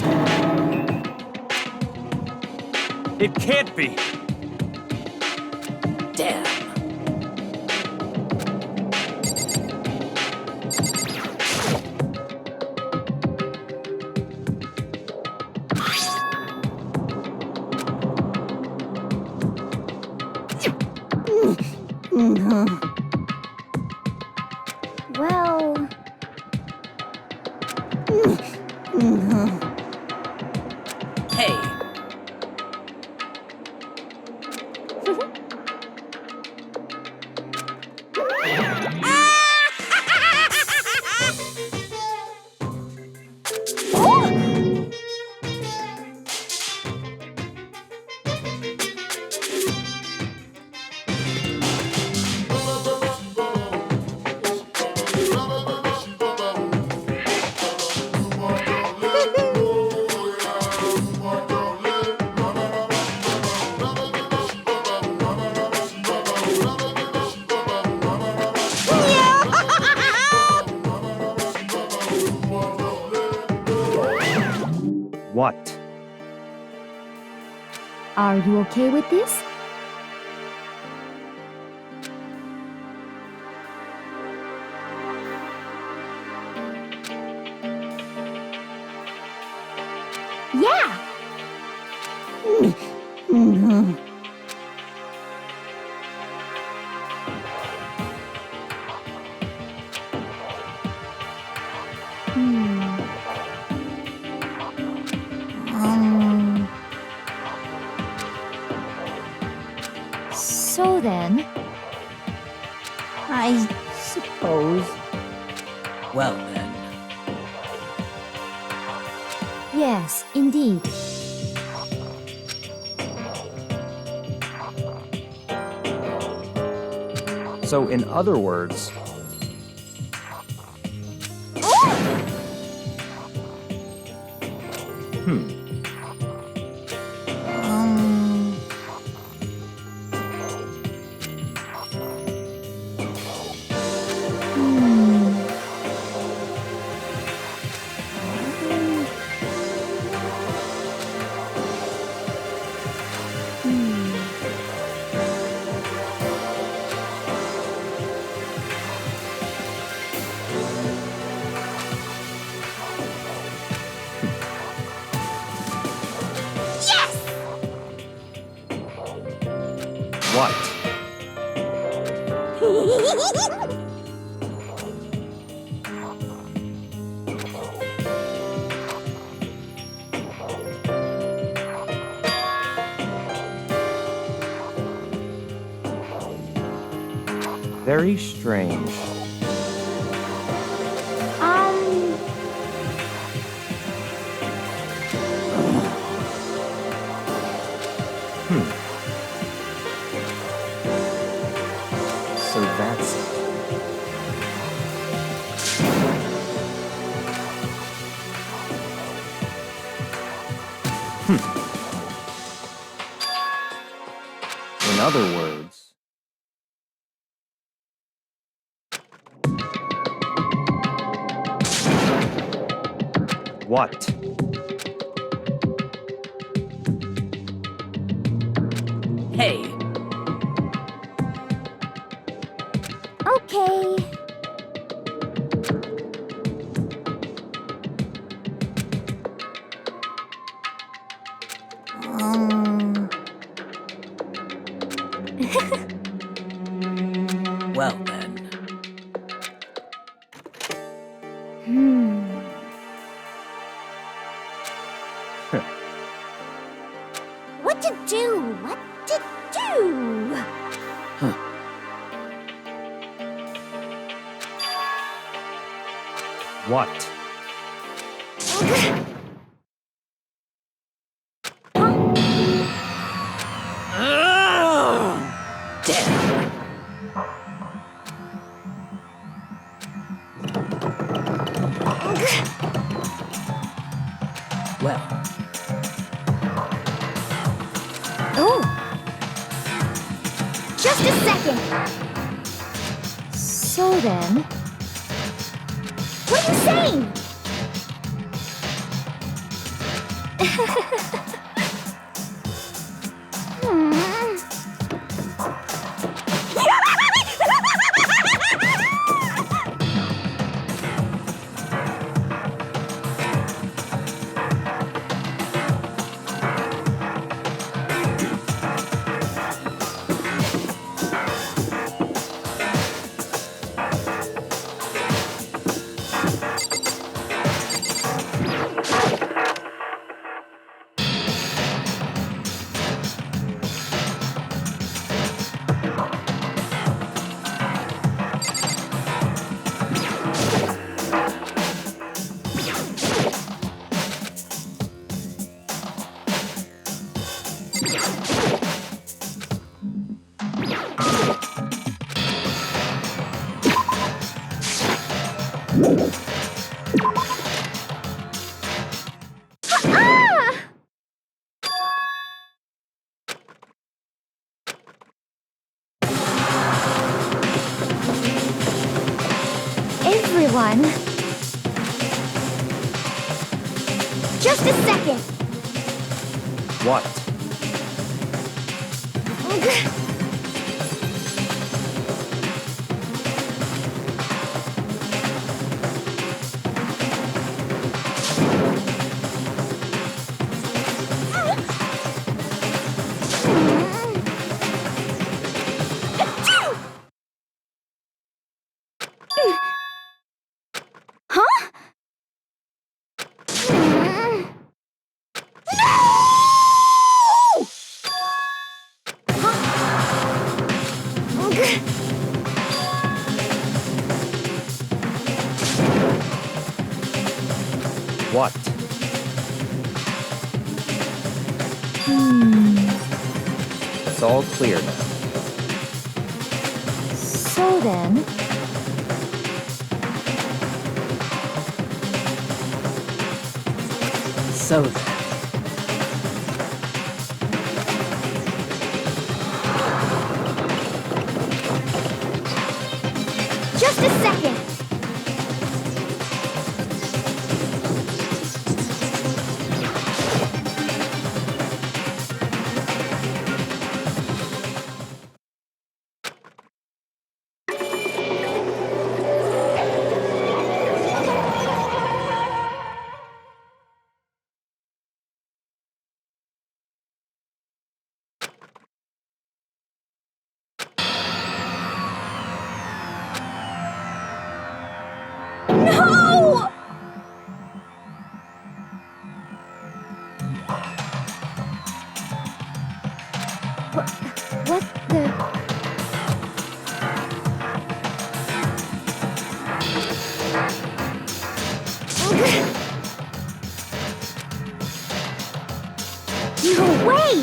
It can't be! Damn. Well... Hey. What? Are you okay with this? Yeah! So then, I suppose. Well then. Yes, indeed. So, in other words, what? Very strange. So that's it. In other words, what? Hey, Okay. well then. What to do? What to do? What? Damn. Well, Oh! Just a second! So then... What are you saying? Everyone, Just a second. What? Huh? What? It's all clear now. So then... So then. Just a second. No! What the... No way!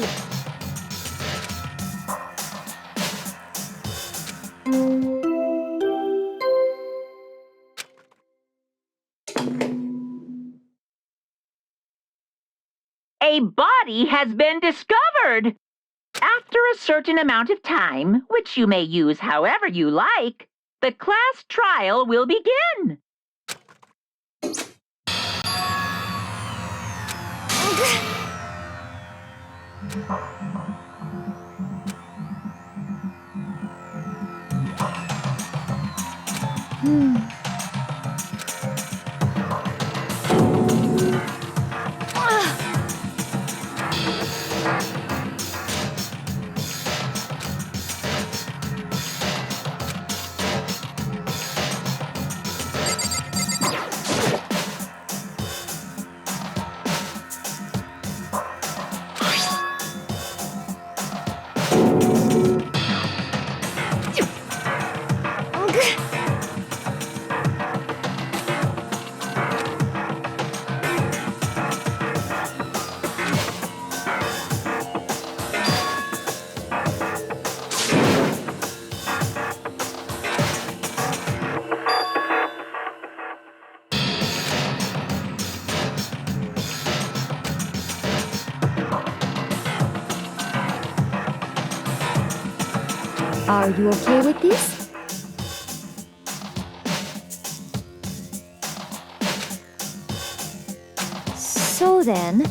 A body has been discovered. After a certain amount of time, which you may use however you like, the class trial will begin. Are you okay with this? So then...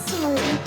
Sorry.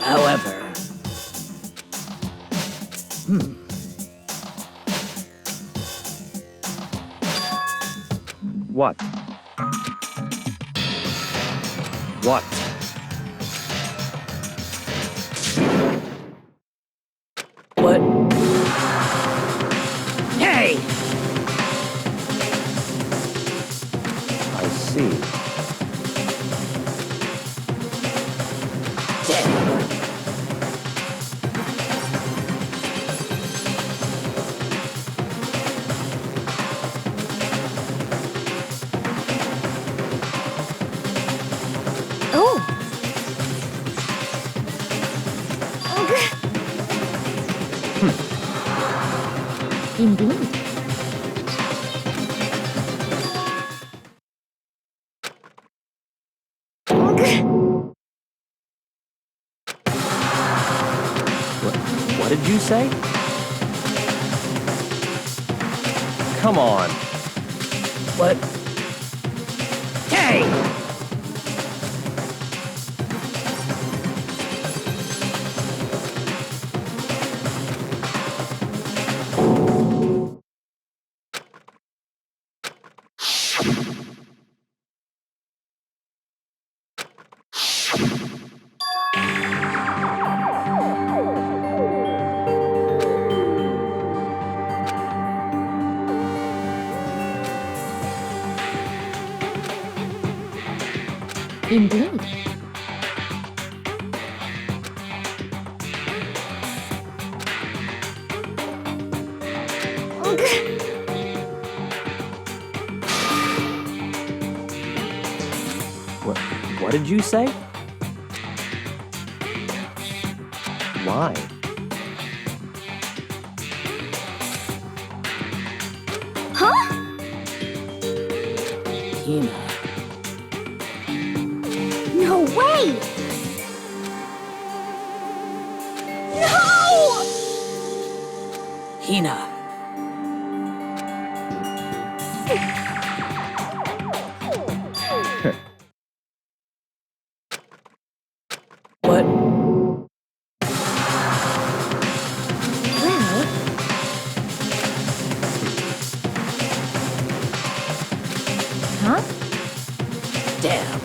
However, What? What? what? Hey! I see. Damn. Oh. Indeed. What did you say? Come on. What? Hey! Indeed. What did you say? Why? Huh? Hina. No way! No! Hina. What? Well, huh? Damn.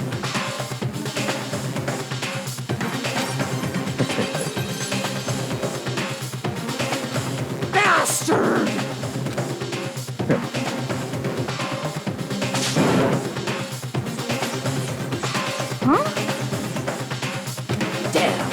Bastard! Huh? Damn.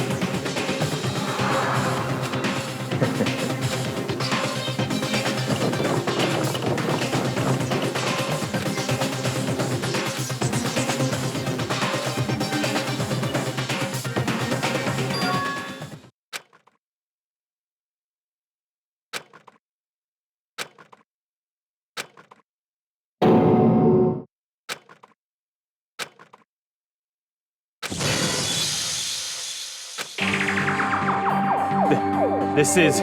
This is...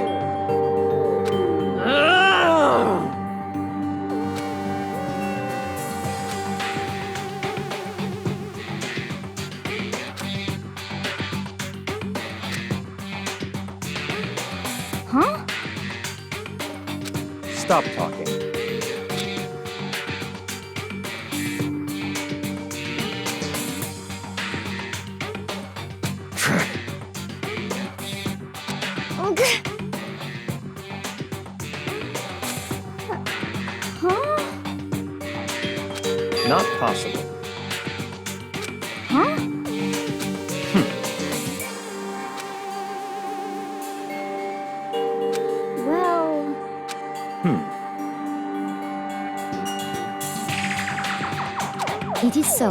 Huh? Stop talking. so.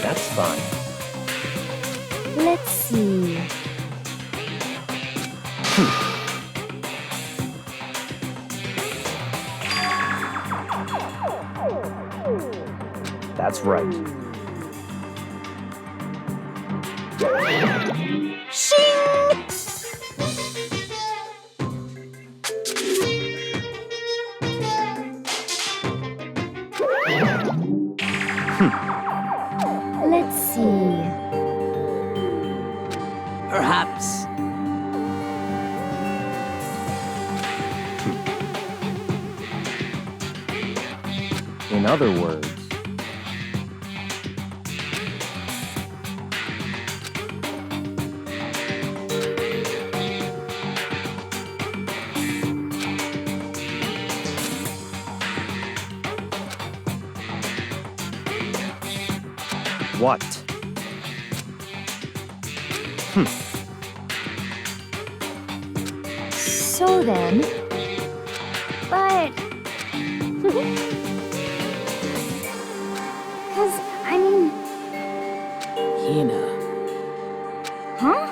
That's fine. Let's see. That's right. Let's see. Perhaps. In other words, what? So then. But. Because, I mean. Hina. Huh?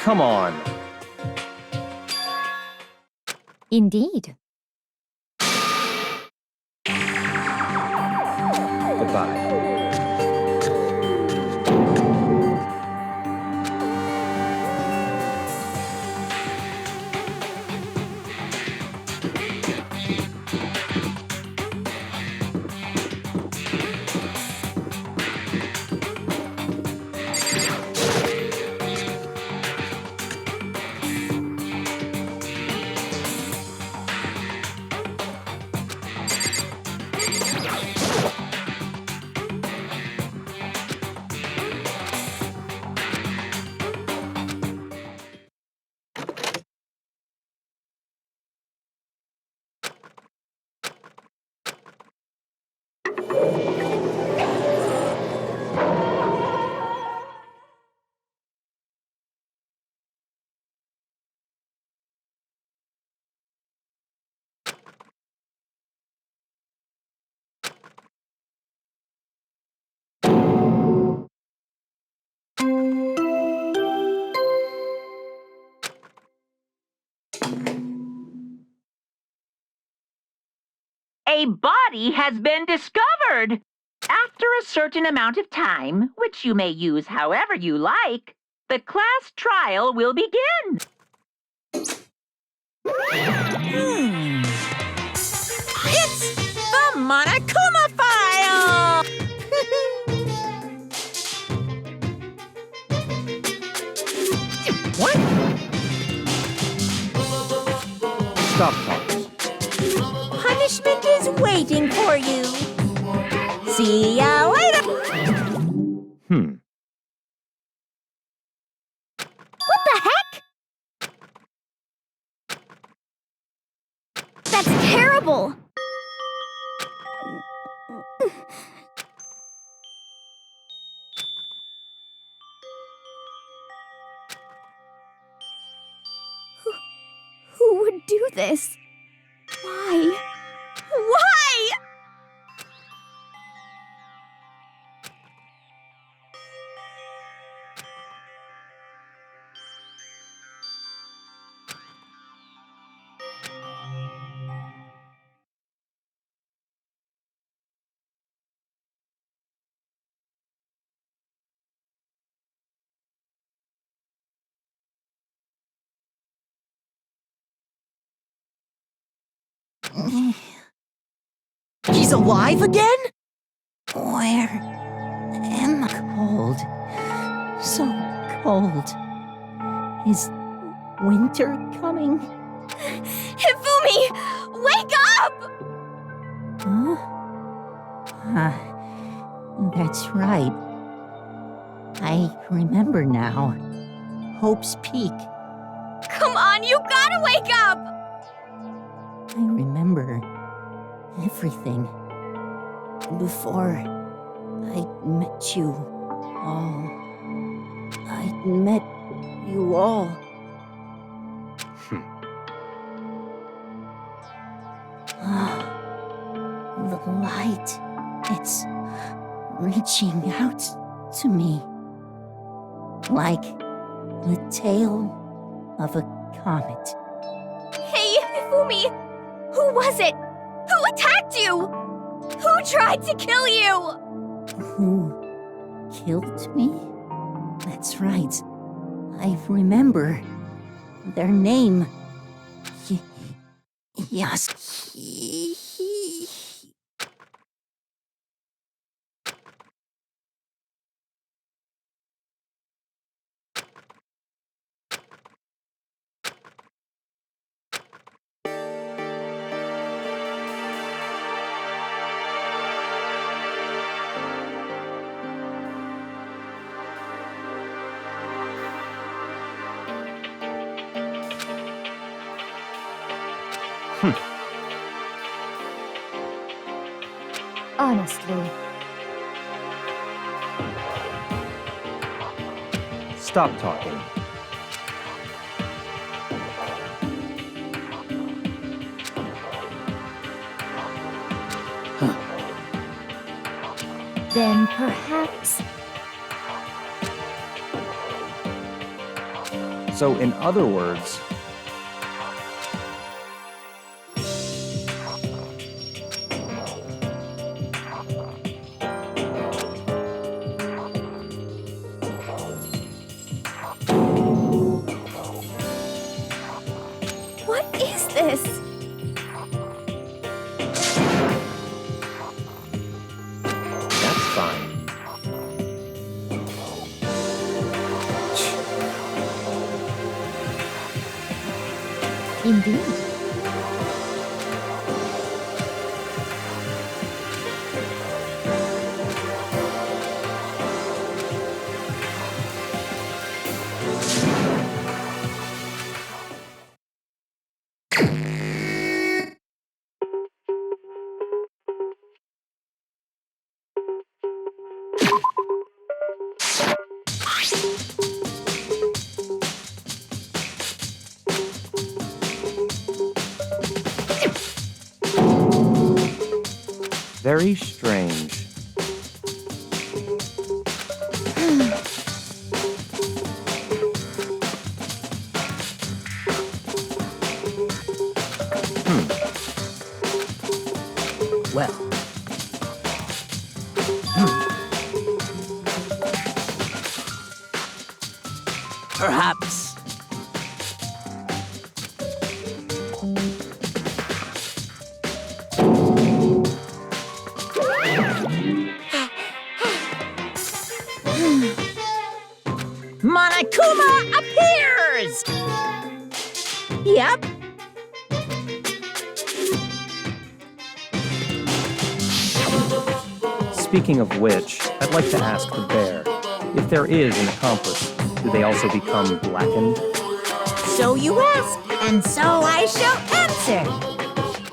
Come on. Indeed. Goodbye. A body has been discovered. After a certain amount of time, which you may use however you like, the class trial will begin. It's the Monokuma file! What? Stop talking. Punishment is waiting for you. See ya later! What the heck? That's terrible! Who would do this? Why? Why? He's alive again? Where am I? Cold. So cold. Is winter coming? Hifumi! Wake up! Huh? That's right. I remember now. Hope's Peak. Come on, you gotta wake up! I remember everything. Before I met you all. I met you all. The light. It's reaching out to me. Like the tail of a comet. Hey, Hifumi! Who was it? Who attacked you? Who tried to kill you? Who killed me? That's right. I remember their name. Yes. Honestly. Stop talking. Then perhaps... So, in other words, What is this? that's fine. Indeed. Very strange. Perhaps. Monokuma appears! Yep. Speaking of which, I'd like to ask the bear, if there is an accomplice, do they also become blackened? So you ask, and so I shall answer.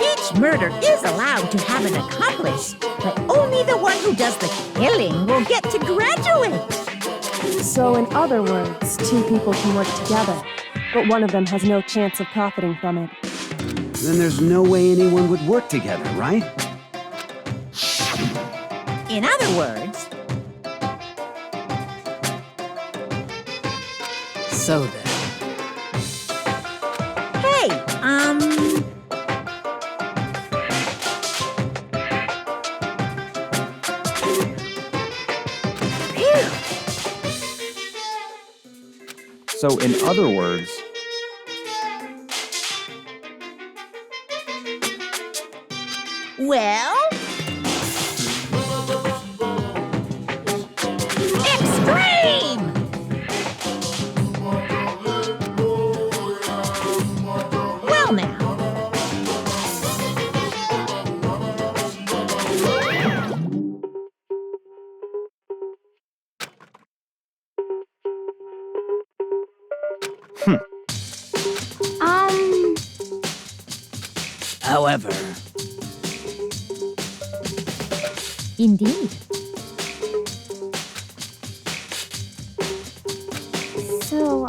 Each murder is allowed to have an accomplice, but only the one who does the killing will get to graduate. So in other words, two people can work together, but one of them has no chance of profiting from it. Then there's no way anyone would work together, right? In other words, So then. hey, So in other words, well, extreme! Well now. However, Indeed. So,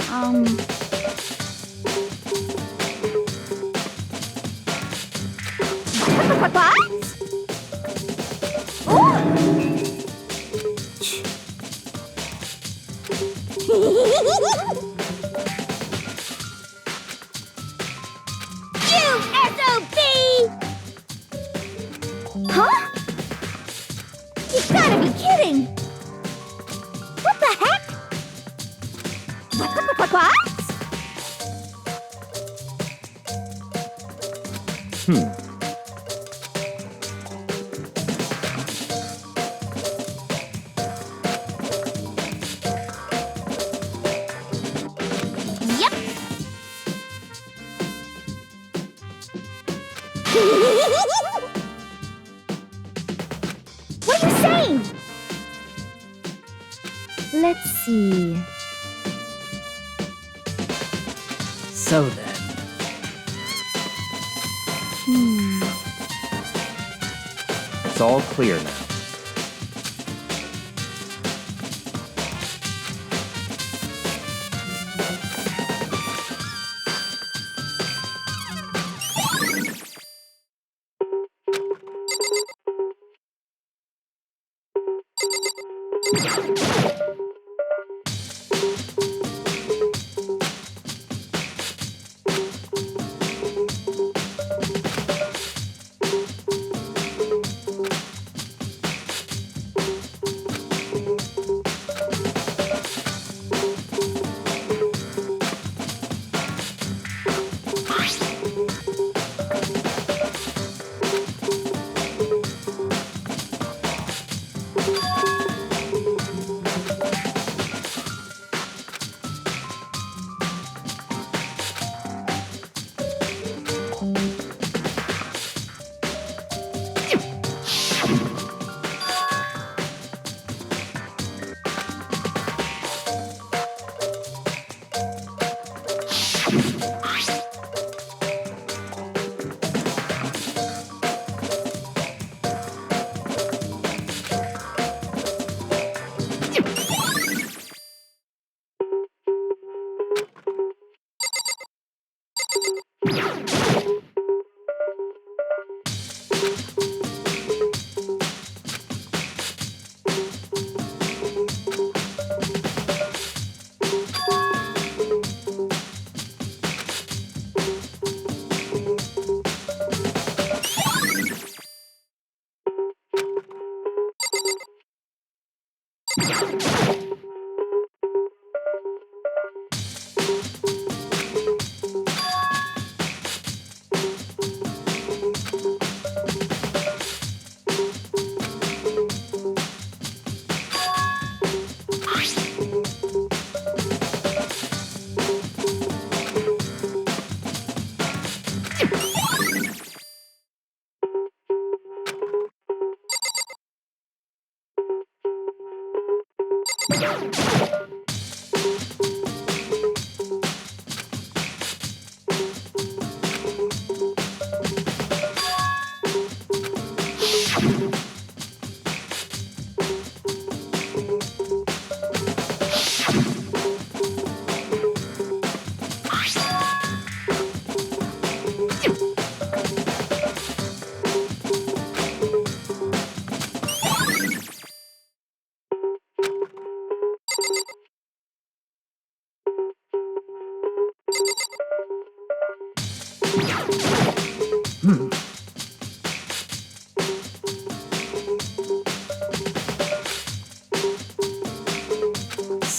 Huh? You've gotta be kidding! What the heck? What? Yep. What are you saying? Let's see. so then. it's all clear now.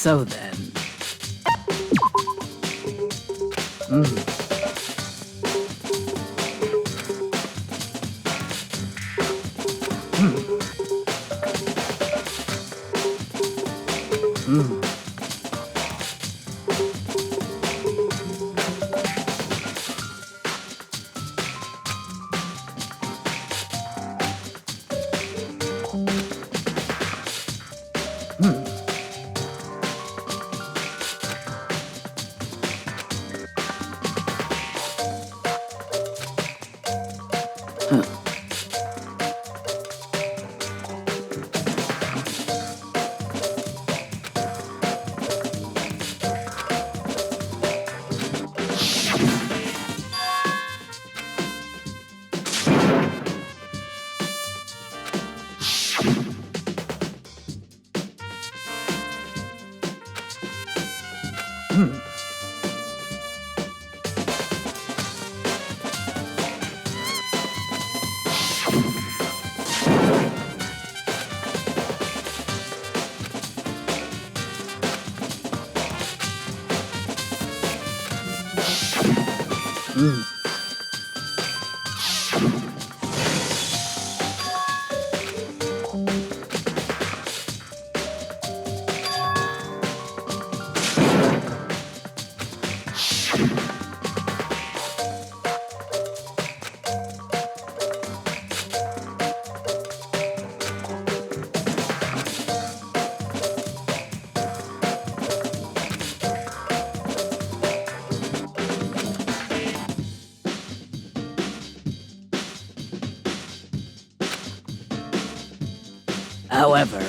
So then. However,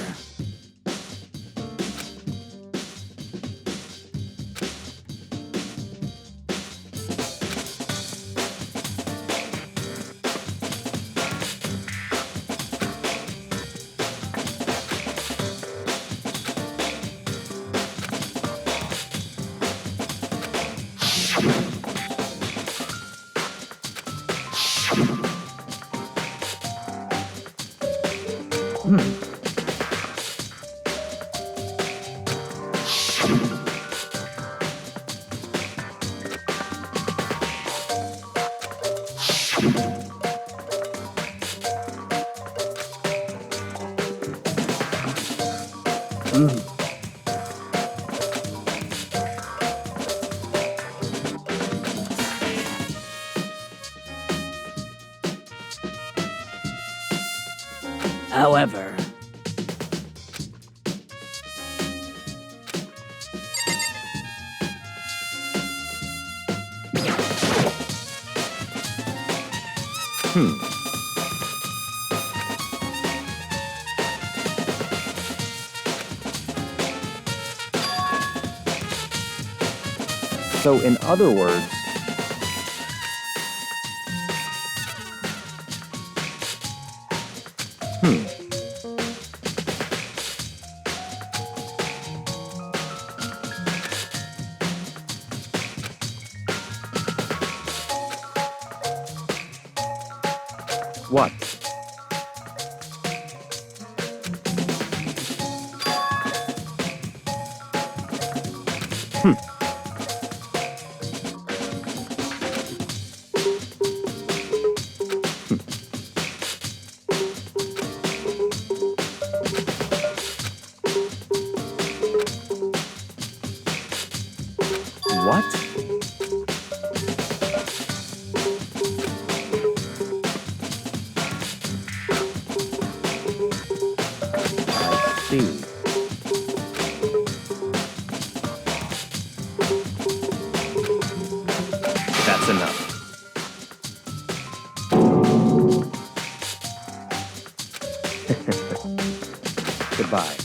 however, So, in other words, what? What? I see. Goodbye.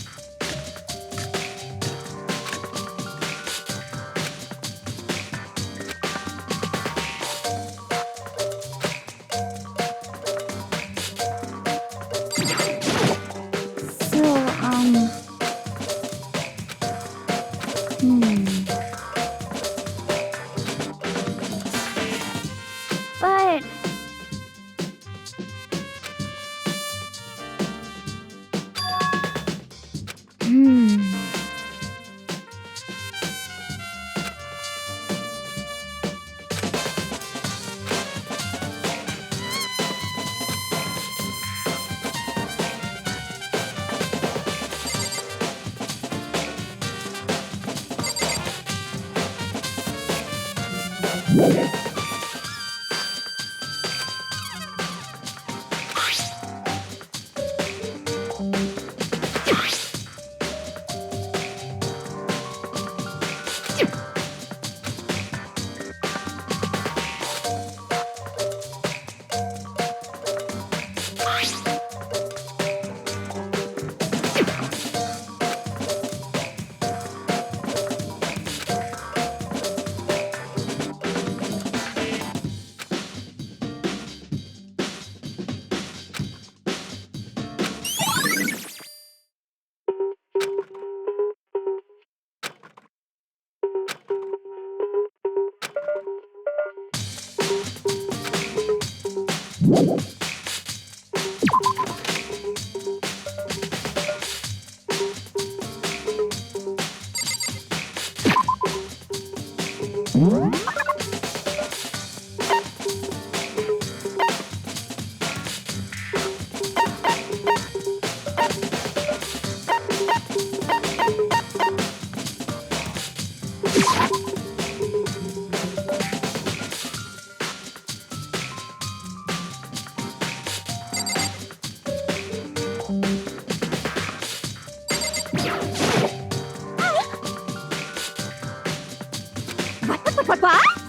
But... What?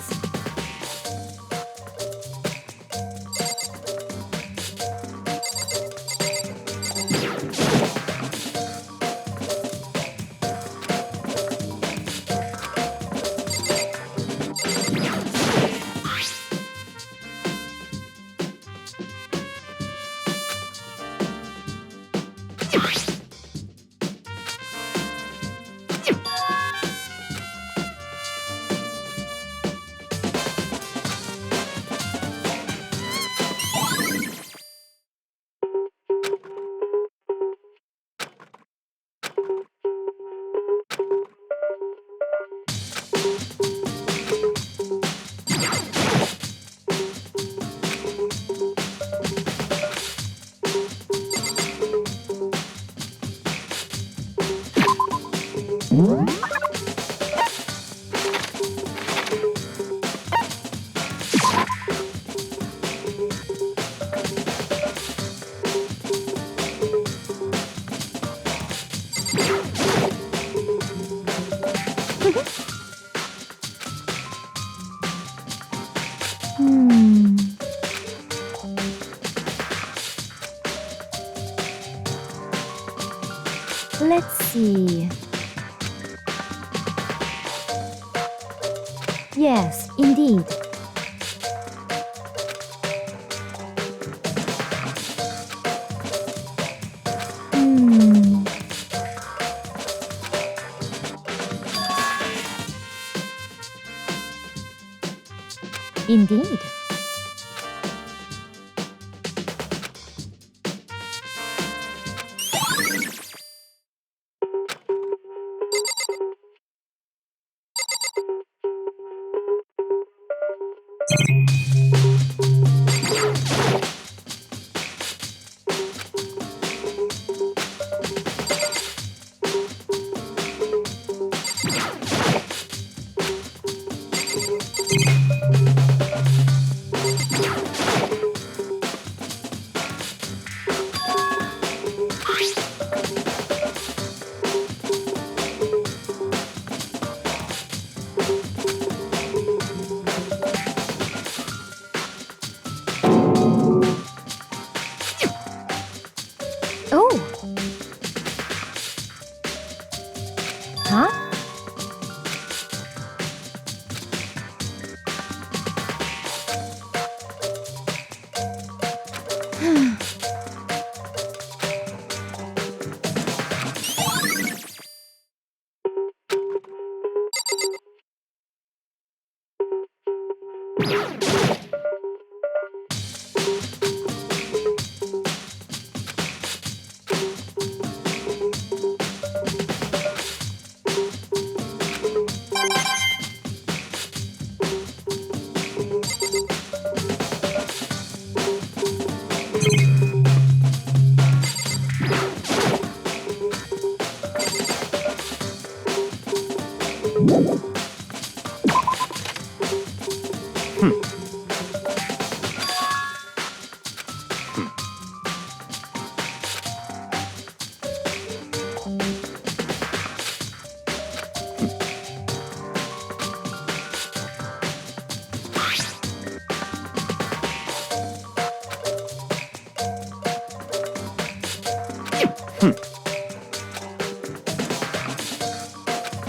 Let's see. Yes, indeed. Indeed.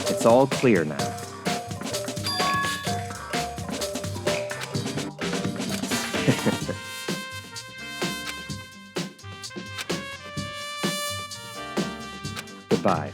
It's all clear now. Goodbye.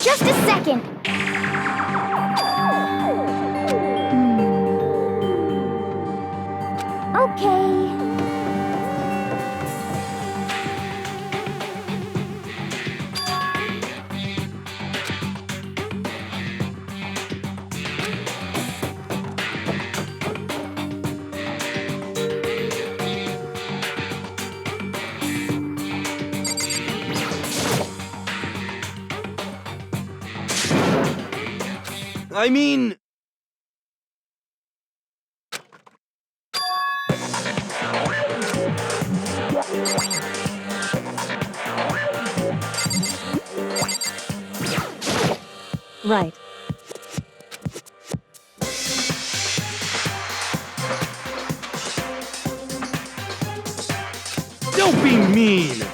Just a second. Okay. I mean... Right. Don't be mean!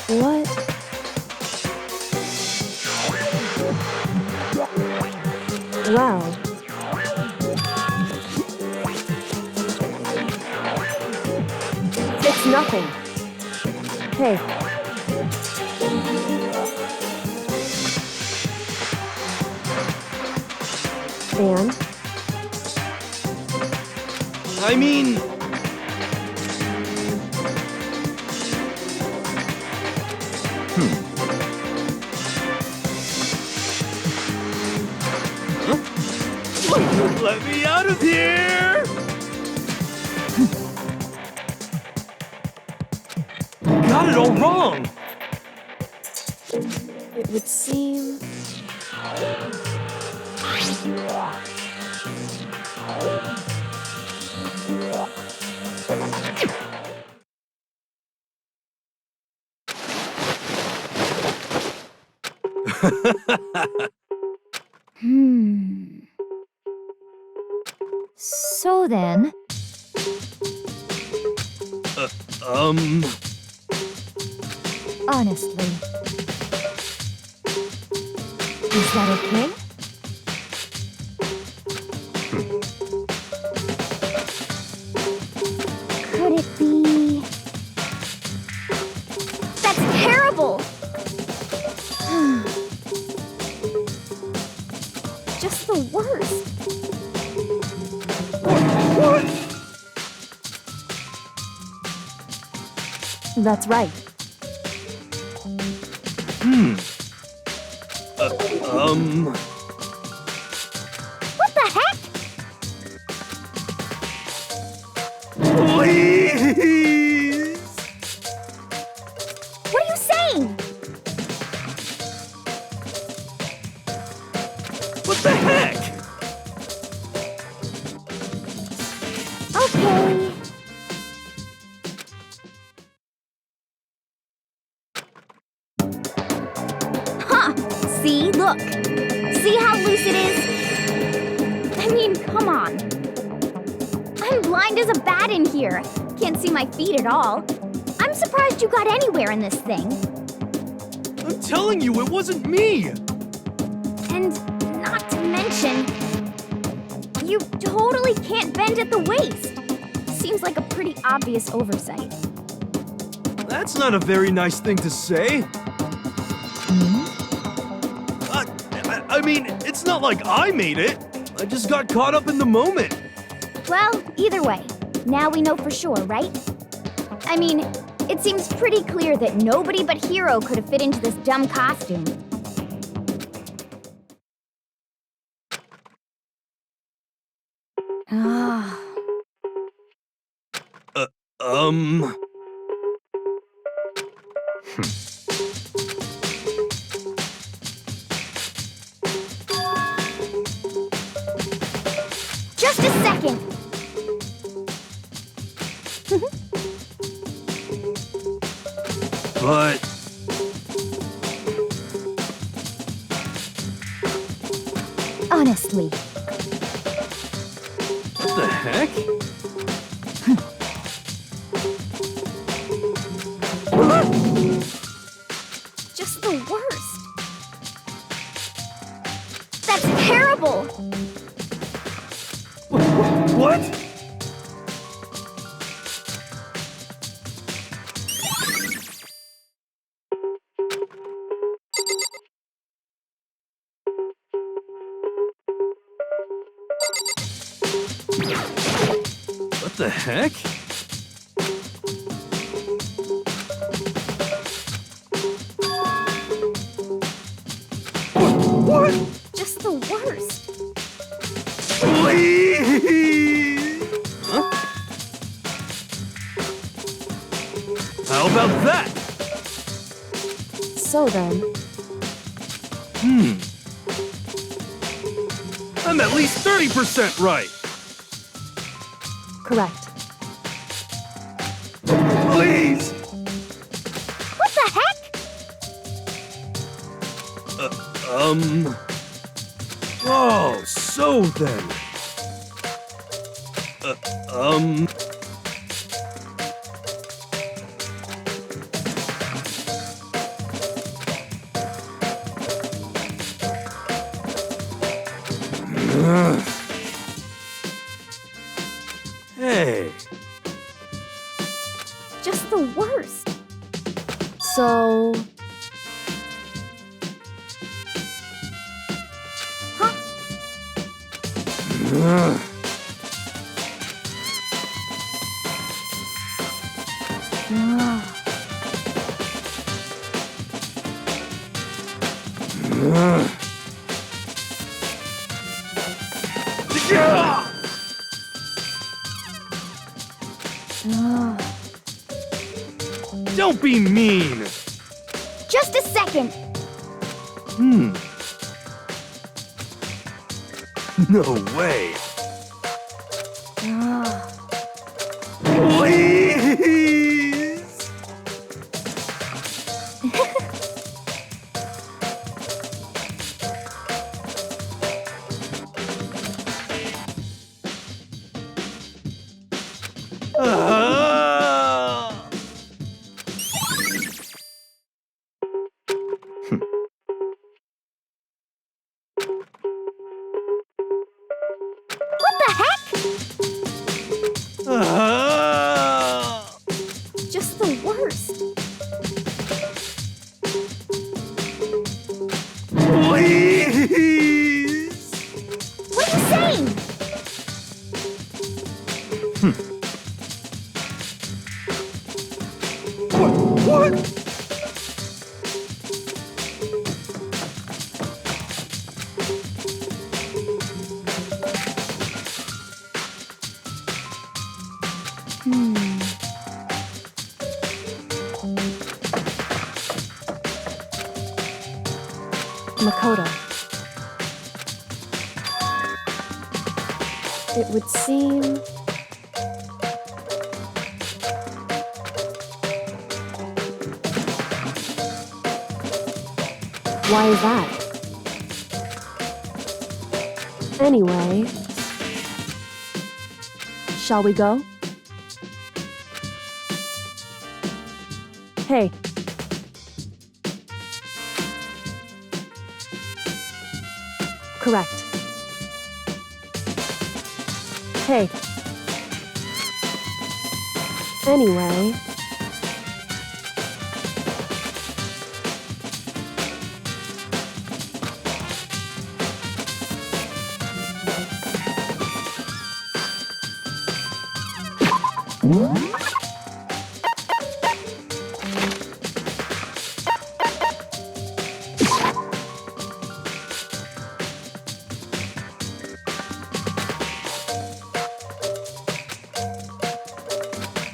What? Wow. It's nothing. Hey. And? I mean... Let me out of here! You got it all wrong! It would seem... So then... Honestly. Is that okay? Could it be... That's terrible! Just the worst. That's right. What the heck? Please! What are you saying? What the heck? Okay. Huh! See? Look. See how loose it is? I mean, come on. I'm blind as a bat in here. Can't see my feet at all. I'm surprised you got anywhere in this thing. I'm telling you, it wasn't me! And not to mention, you totally can't bend at the waist. Seems like a pretty obvious oversight. That's not a very nice thing to say. I mean, it's not like I made it. I just got caught up in the moment. Well, either way, now we know for sure, right? I mean, it seems pretty clear that nobody but Hiro could have fit into this dumb costume. Ah. Just a second. But... Honestly. what the heck? Just the worst. That's terrible. What? What the heck? What? Just the worst. Please! Huh? How about that? So then, I'm at least 30% right. correct. Please! What the heck? Oh, so then. Hey. Just the worst. So, Huh? Don't be mean. Just a second. No way. Ah. Please. What the heck? Just the worst. Please. What are you saying? What? Makoto. It would seem... Why is that? Anyway... Shall we go? Hey. Correct. Hey. Anyway...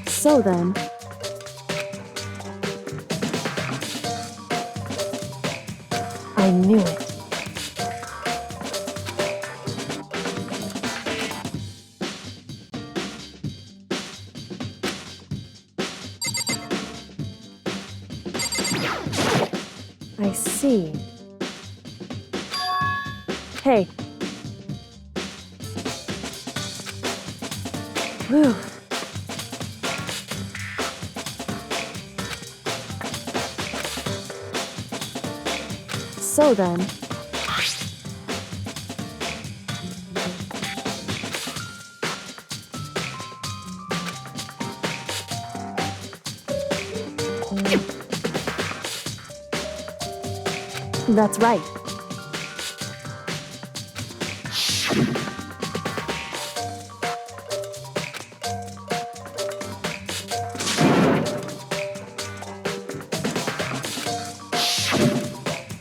So then... I knew it. I see. Hey. Whew. So then... That's right.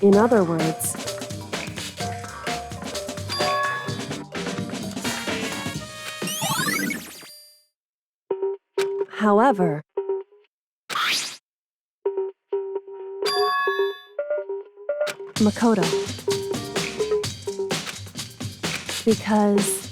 In other words... However... Makoto. Because...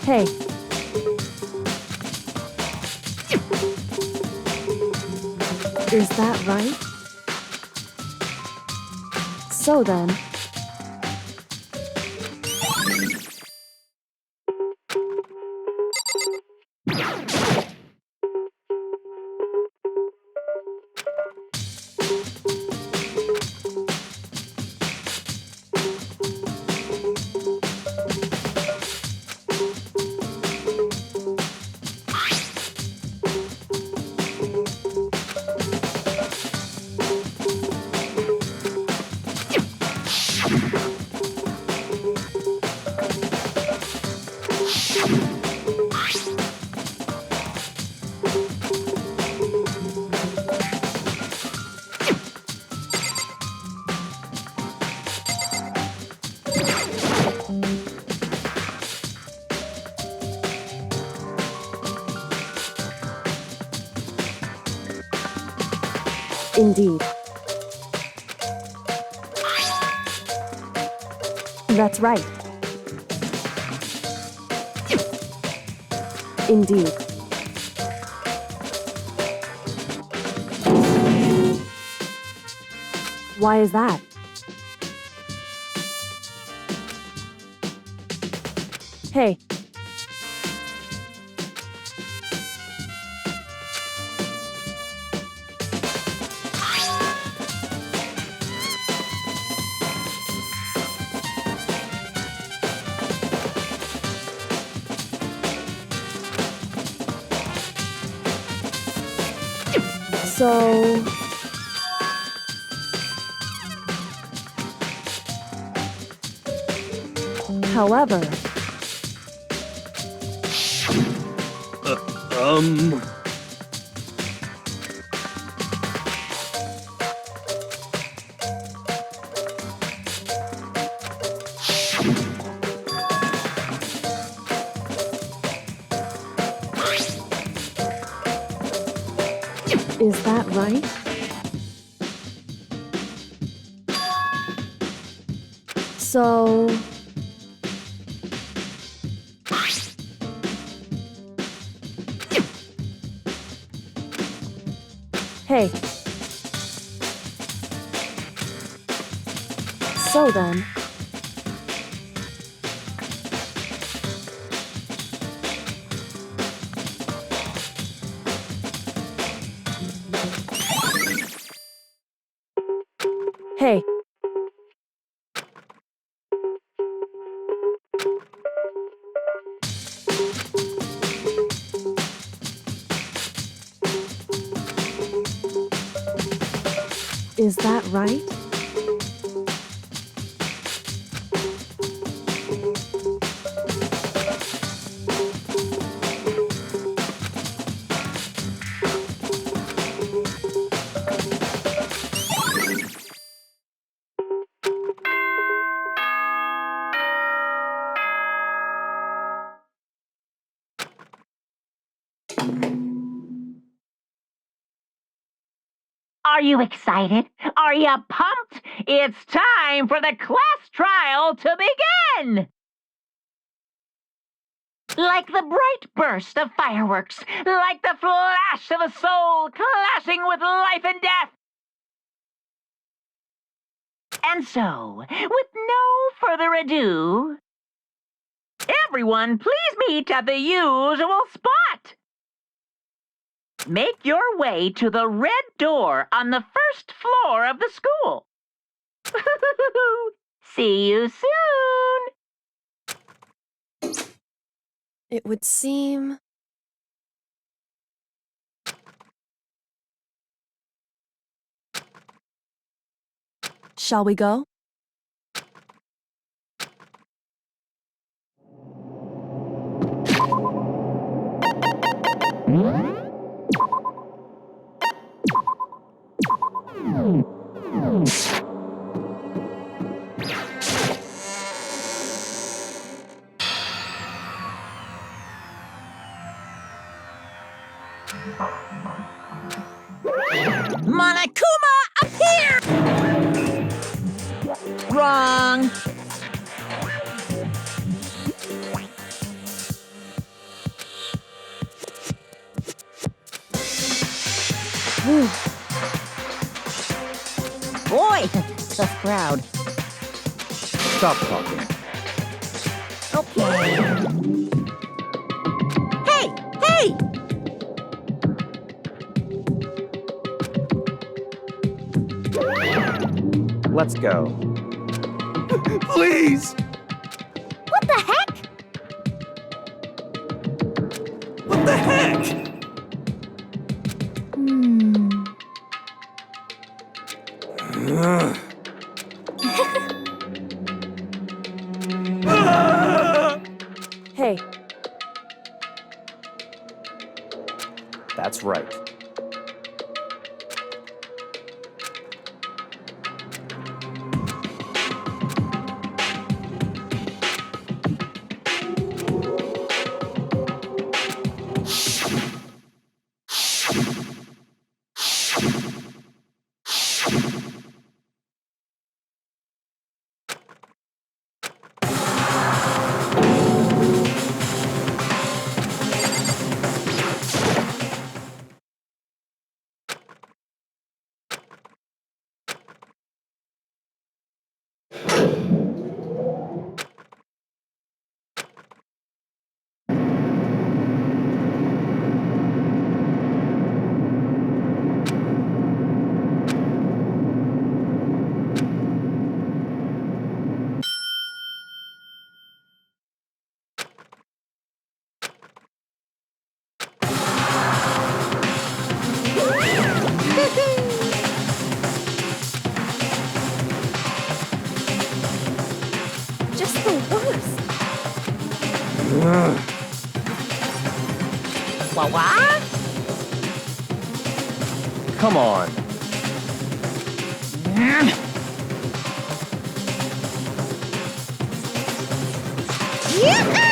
Hey. Is that right? So then... Indeed. That's right. Indeed. Why is that? Hey. So... However... Is that right? So... Hey. So then... Hey. Is that right? Are you excited? Are you pumped? It's time for the class trial to begin! Like the bright burst of fireworks, like the flash of a soul clashing with life and death. And so, with no further ado, everyone please meet at the usual spot. Make your way to the red door on the first floor of the school. See you soon! It would seem... Shall we go? Monokuma, appear! Wrong. Boy, tough crowd. Stop talking. Okay. Hey! Hey! Let's go. Please! What the heck? What the heck? Hey. That's right. What? Come on. Yoo-hoo!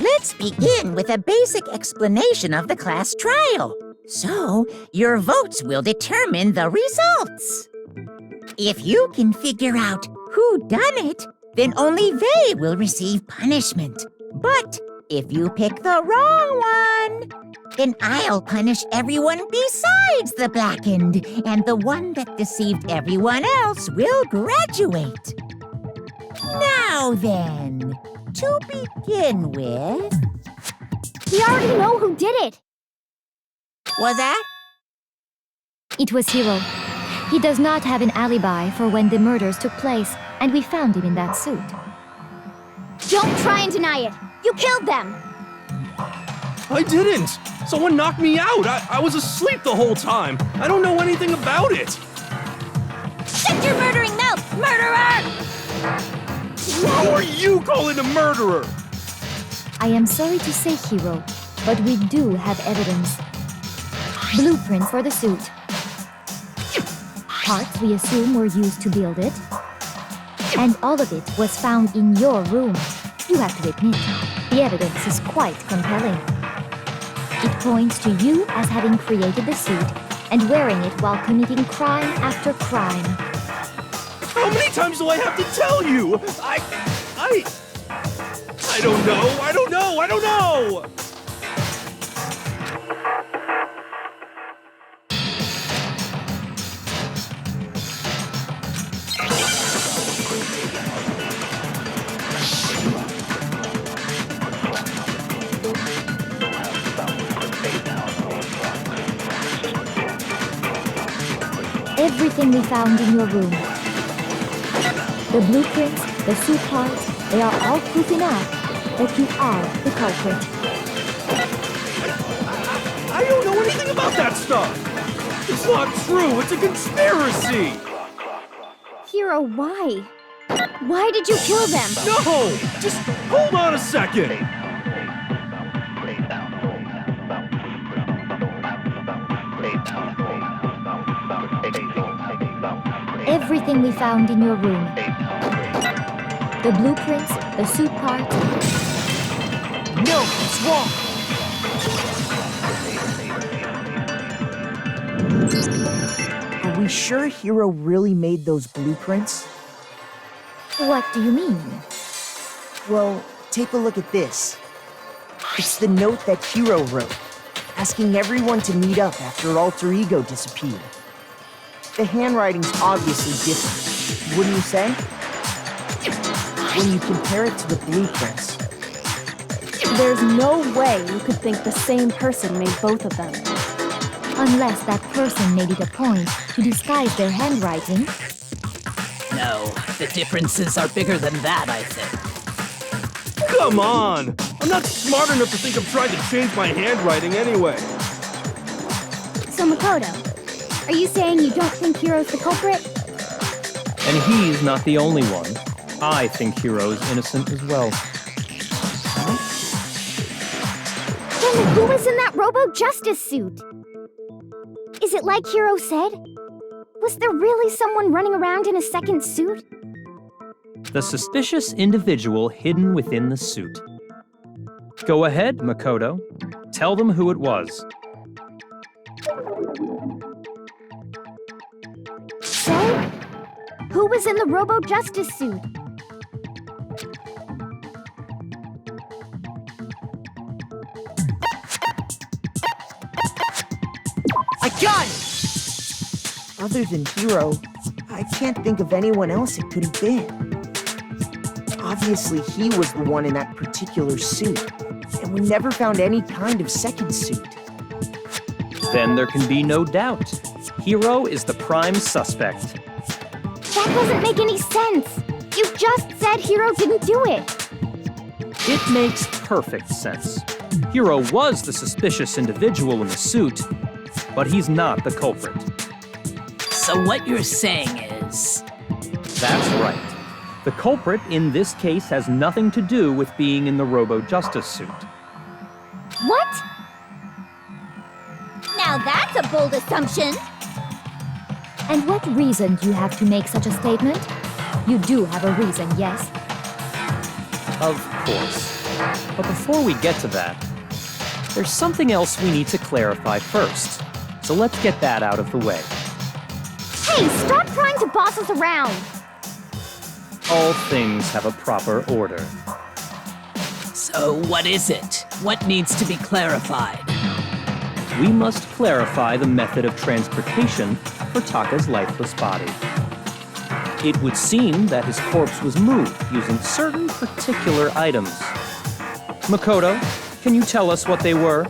Let's begin with a basic explanation of the class trial. So, your votes will determine the results. If you can figure out who done it, then only they will receive punishment. But if you pick the wrong one, then I'll punish everyone besides the blackened, and the one that deceived everyone else will graduate. Now then, to begin with... We already know who did it. Was that? It was Hiro. He does not have an alibi for when the murders took place, and we found him in that suit. Don't try and deny it. You killed them. I didn't! Someone knocked me out! I was asleep the whole time! I don't know anything about it! Shut your murdering mouth, murderer! Who are you calling a murderer? I am sorry to say, Hiro, but we do have evidence. Blueprints for the suit. Parts we assume were used to build it. And all of it was found in your room. You have to admit, the evidence is quite compelling. It points to you as having created the suit and wearing it while committing crime after crime. How many times do I have to tell you? I don't know. I don't know. Everything we found in your room. The blueprints, the suit parts, they are all proof enough that you are the culprit. I don't know anything about that stuff. It's not true. It's a conspiracy. Hiro, why? Why did you kill them? No! Just hold on a second. Everything we found in your room. The blueprints, the suit parts. No, it's wrong. Are we sure Hiro really made those blueprints? What do you mean? Well, take a look at this. It's the note that Hiro wrote, asking everyone to meet up after Alter Ego disappeared. The handwriting's obviously different, wouldn't you say? When you compare it to the blueprints. There's no way you could think the same person made both of them. Unless that person made it a point to disguise their handwriting. No, the differences are bigger than that, I think. Come on! I'm not smart enough to think of trying to change my handwriting anyway. So Makoto, are you saying you don't think Hiro's the culprit? And he's not the only one. I think Hiro's innocent as well. Then who was in that Robo-Justice suit? Is it like Hiro said? Was there really someone running around in a second suit? The suspicious individual hidden within the suit. Go ahead, Makoto. Tell them who it was. So, who was in the Robo-Justice suit? I got it! Other than Hiro, I can't think of anyone else it could have been. Obviously, he was the one in that particular suit, and we never found any kind of second suit. Then there can be no doubt. Hiro is the prime suspect. That doesn't make any sense. You just said Hiro didn't do it. It makes perfect sense. Hiro was the suspicious individual in the suit, but he's not the culprit. So what you're saying is... That's right. The culprit in this case has nothing to do with being in the Robo-Justice suit. What? Now that's a bold assumption. And what reason do you have to make such a statement? You do have a reason, yes? Of course. But before we get to that, there's something else we need to clarify first. So let's get that out of the way. Hey, stop trying to boss us around. All things have a proper order. So what is it? What needs to be clarified? We must clarify the method of transportation for Taka's lifeless body. It would seem that his corpse was moved using certain particular items. Makoto, can you tell us what they were?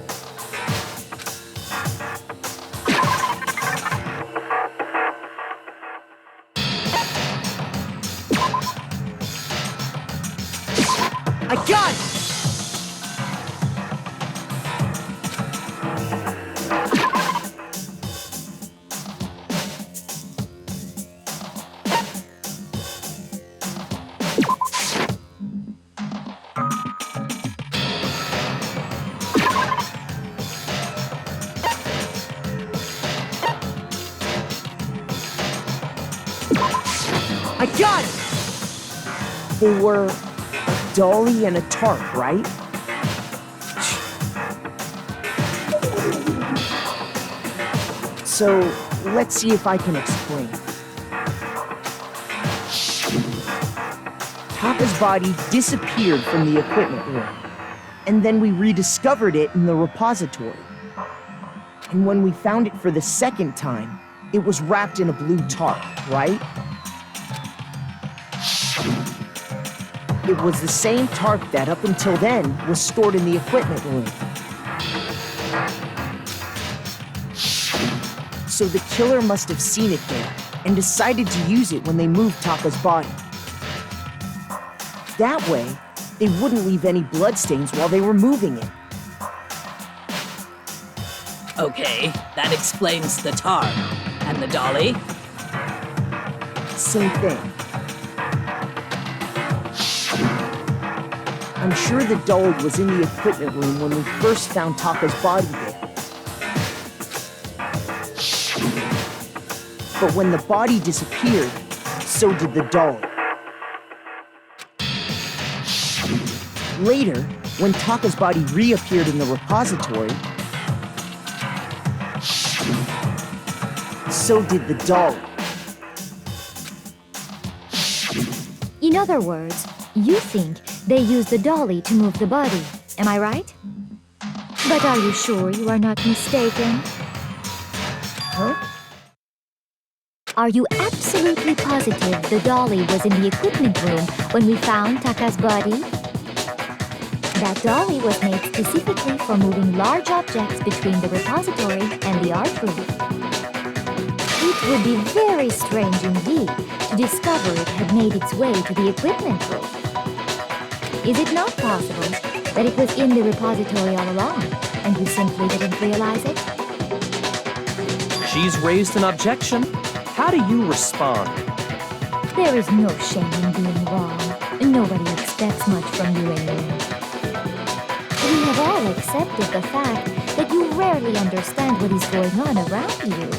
I got it! I got it! They were a dolly and a tarp, right? So, let's see if I can explain. Taka's body disappeared from the equipment room, and then we rediscovered it in the repository. And when we found it for the second time, it was wrapped in a blue tarp, right? It was the same tarp that, up until then, was stored in the equipment room. So the killer must have seen it there, and decided to use it when they moved Taka's body. That way, they wouldn't leave any bloodstains while they were moving it. Okay, that explains the tarp. And the dolly? Same thing. I'm sure the dolly was in the equipment room when we first found Taka's body there. But when the body disappeared, so did the dolly. Later, when Taka's body reappeared in the repository, so did the dolly. In other words, you think they used the dolly to move the body, am I right? But are you sure you are not mistaken? Huh? Are you absolutely positive the dolly was in the equipment room when we found Taka's body? That dolly was made specifically for moving large objects between the repository and the art room. It would be very strange indeed to discover it had made its way to the equipment room. Is it not possible that it was in the repository all along, and you simply didn't realize it? She's raised an objection. How do you respond? There is no shame in being wrong. Nobody expects much from you anyway. We have all accepted the fact that you rarely understand what is going on around you.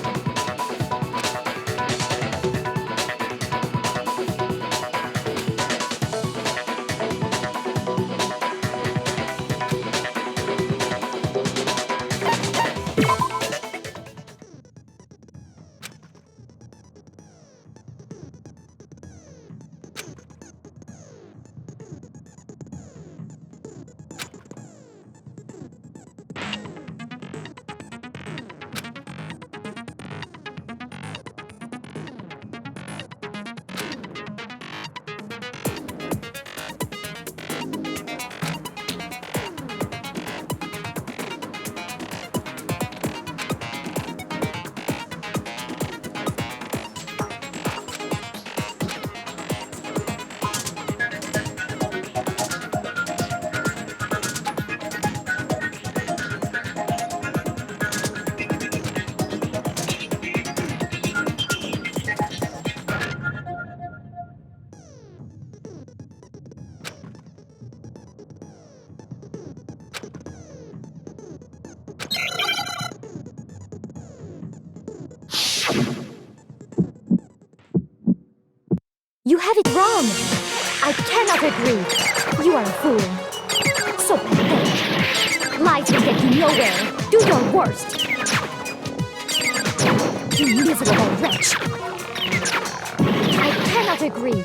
You have it wrong! I cannot agree! You are a fool! So pathetic! Lies will get you nowhere! Do your worst! You miserable wretch! I cannot agree!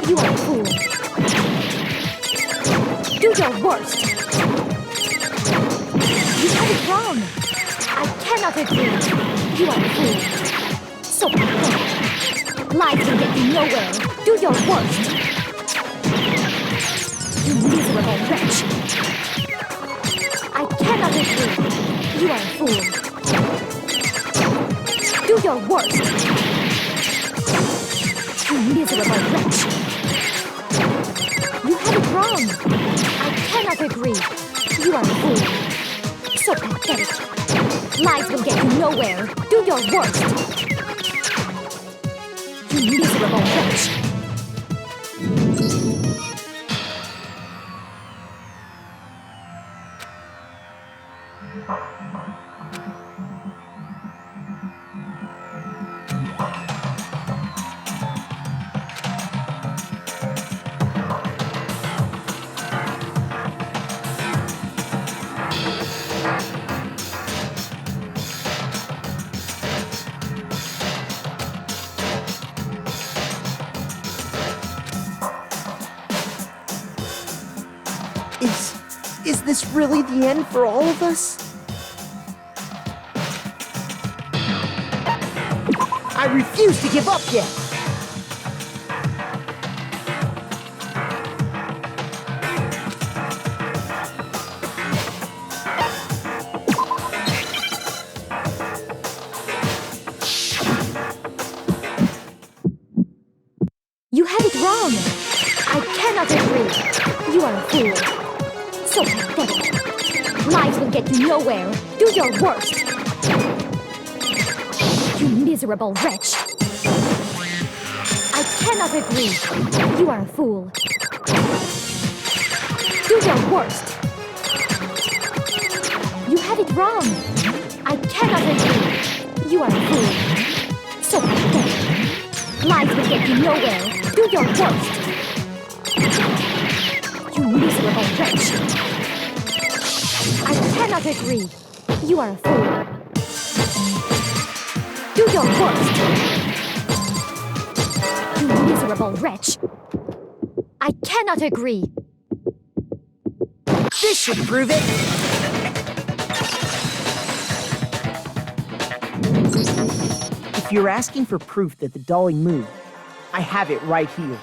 You are a fool! Do your worst! You have it wrong! I cannot agree! You are a fool! So pathetic! Lies will get you nowhere! Do your worst! You miserable wretch! I cannot agree! You are a fool! Do your worst! You miserable wretch! You have it wrong! I cannot agree! You are a fool! So pathetic! Lies will get you nowhere! Do your worst! You miserable wretch! this really the end for all of us? I refuse to give up yet! You have it wrong. I cannot agree. You are a fool. So pathetic. Lies will get you nowhere. Do your worst. You miserable wretch. I cannot agree. You are a fool. Do your worst. You have it wrong. I cannot agree. You are a fool. So pathetic. Lies will get you nowhere. Do your worst. You miserable wretch. I cannot agree. You are a fool. Do your worst. You miserable wretch. I cannot agree. This should prove it! If you're asking for proof that the dolly moved, I have it right here.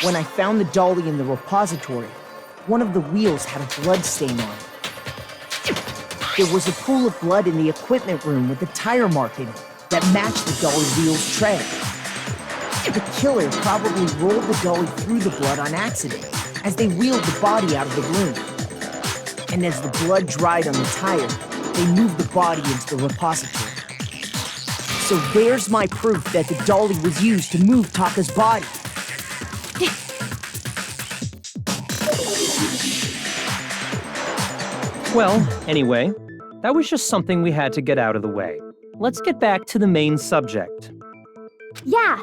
When I found the dolly in the repository, one of the wheels had a blood stain on it. There was a pool of blood in the equipment room with a tire mark in it that matched the dolly wheel's tread. The killer probably rolled the dolly through the blood on accident as they wheeled the body out of the room. And as the blood dried on the tire, they moved the body into the repository. So there's my proof that the dolly was used to move Taka's body. Well, anyway, that was just something we had to get out of the way. Let's get back to the main subject. Yeah,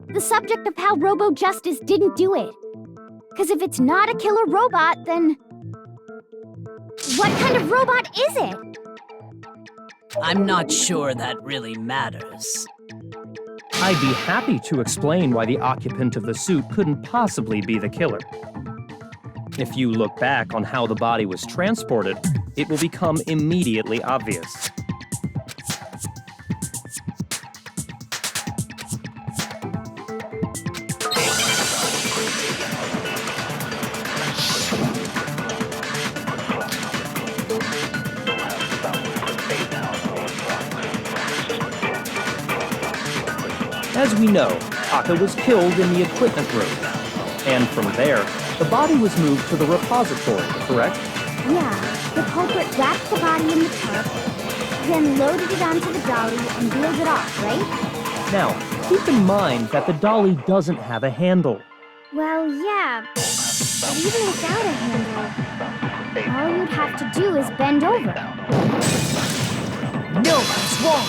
the subject of how Robo Justice didn't do it. Because if it's not a killer robot, then... what kind of robot is it? I'm not sure that really matters. I'd be happy to explain why the occupant of the suit couldn't possibly be the killer. If you look back on how the body was transported, it will become immediately obvious. As we know, Taka was killed in the equipment room. And from there, the body was moved to the repository, correct? Yeah, the culprit wrapped the body in the tarp, then loaded it onto the dolly and wheeled it off, right? Now, keep in mind that the dolly doesn't have a handle. Well, yeah, but even without a handle, all you'd have to do is bend over. No, it's wrong!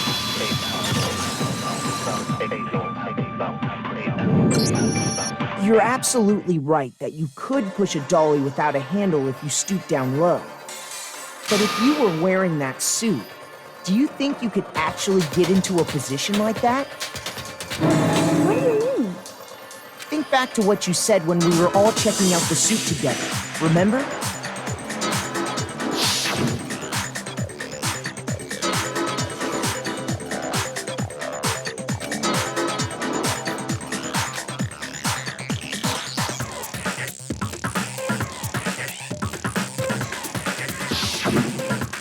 You're absolutely right that you could push a dolly without a handle if you stoop down low. But if you were wearing that suit, do you think you could actually get into a position like that? What do you mean? Think back to what you said when we were all checking out the suit together, remember?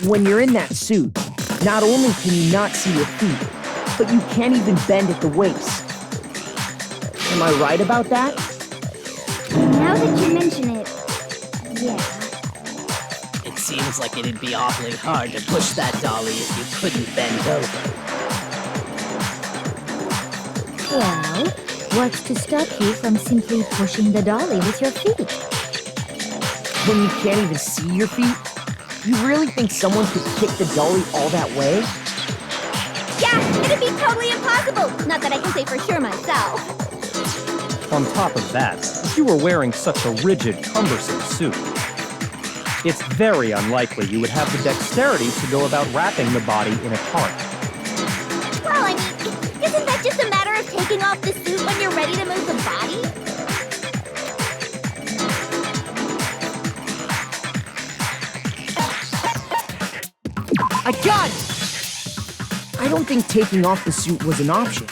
When you're in that suit, not only can you not see your feet, but you can't even bend at the waist. Am I right about that? Now that you mention it, yeah. It seems like it'd be awfully hard to push that dolly if you couldn't bend over. Well, what's to stop you from simply pushing the dolly with your feet? When you can't even see your feet? You really think someone could kick the dolly all that way? Yeah, it'd be totally impossible. Not that I can say for sure myself. On top of that, if you were wearing such a rigid, cumbersome suit, it's very unlikely you would have the dexterity to go about wrapping the body in a tarp. Well, I mean, isn't that just a matter of taking off the suit when you're ready to move the body? I got it! I don't think taking off the suit was an option.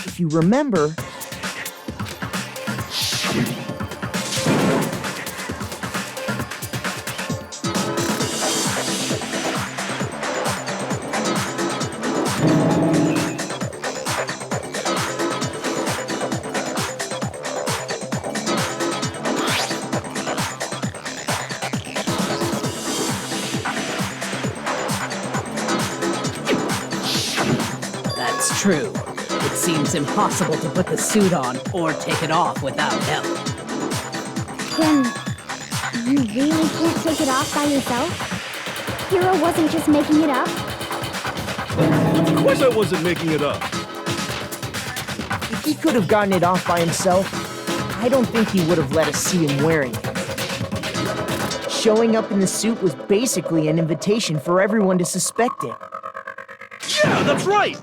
If you remember... True. It seems impossible to put the suit on or take it off without help. Then, you really can't take it off by yourself? Hiro wasn't just making it up? Of course I wasn't making it up. If he could have gotten it off by himself, I don't think he would have let us see him wearing it. Showing up in the suit was basically an invitation for everyone to suspect it. Yeah, that's right!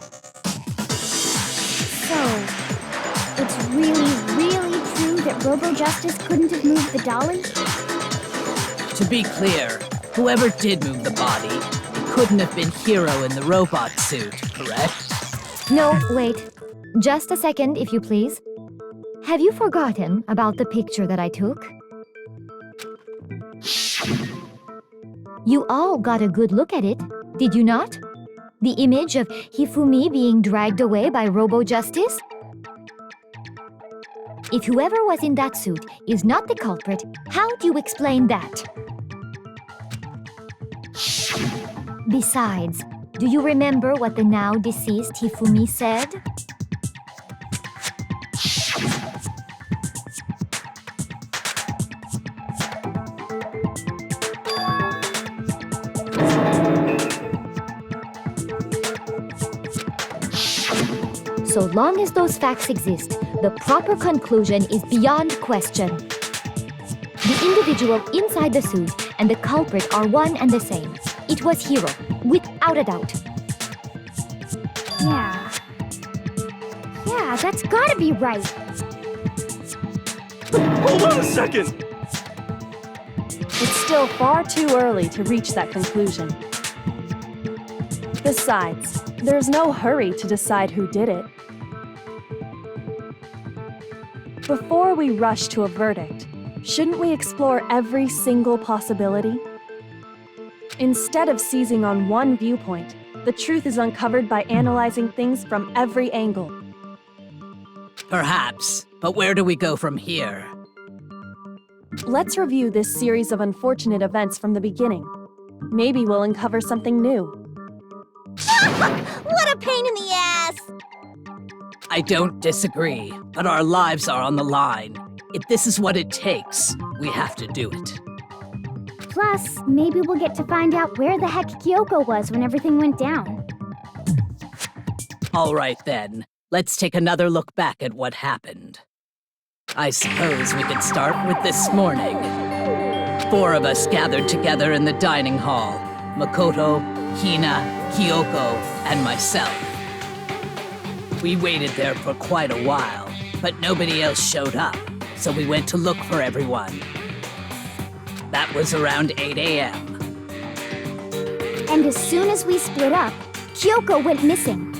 So, it's really, really true that Robo-Justice couldn't have moved the dolly? To be clear, whoever did move the body, it couldn't have been Hiro in the robot suit, correct? No, wait. Just a second, if you please. Have you forgotten about the picture that I took? You all got a good look at it, did you not? The image of Hifumi being dragged away by Robo-Justice? If whoever was in that suit is not the culprit, how do you explain that? Besides, do you remember what the now deceased Hifumi said? So long as those facts exist, the proper conclusion is beyond question. The individual inside the suit and the culprit are one and the same. It was Hiro, without a doubt. Yeah, that's gotta be right. Hold on a second! It's still far too early to reach that conclusion. Besides, there's no hurry to decide who did it. Before we rush to a verdict, shouldn't we explore every single possibility? Instead of seizing on one viewpoint, the truth is uncovered by analyzing things from every angle. Perhaps, but where do we go from here? Let's review this series of unfortunate events from the beginning. Maybe we'll uncover something new. What a pain in the ass! I don't disagree, but our lives are on the line. If this is what it takes, we have to do it. Plus, maybe we'll get to find out where the heck Kyoko was when everything went down. All right then, let's take another look back at what happened. I suppose we could start with this morning. 4 of us gathered together in the dining hall. Makoto, Hina, Kyoko, and myself. We waited there for quite a while, but nobody else showed up, so we went to look for everyone. That was around 8 a.m. And as soon as we split up, Kyoko went missing.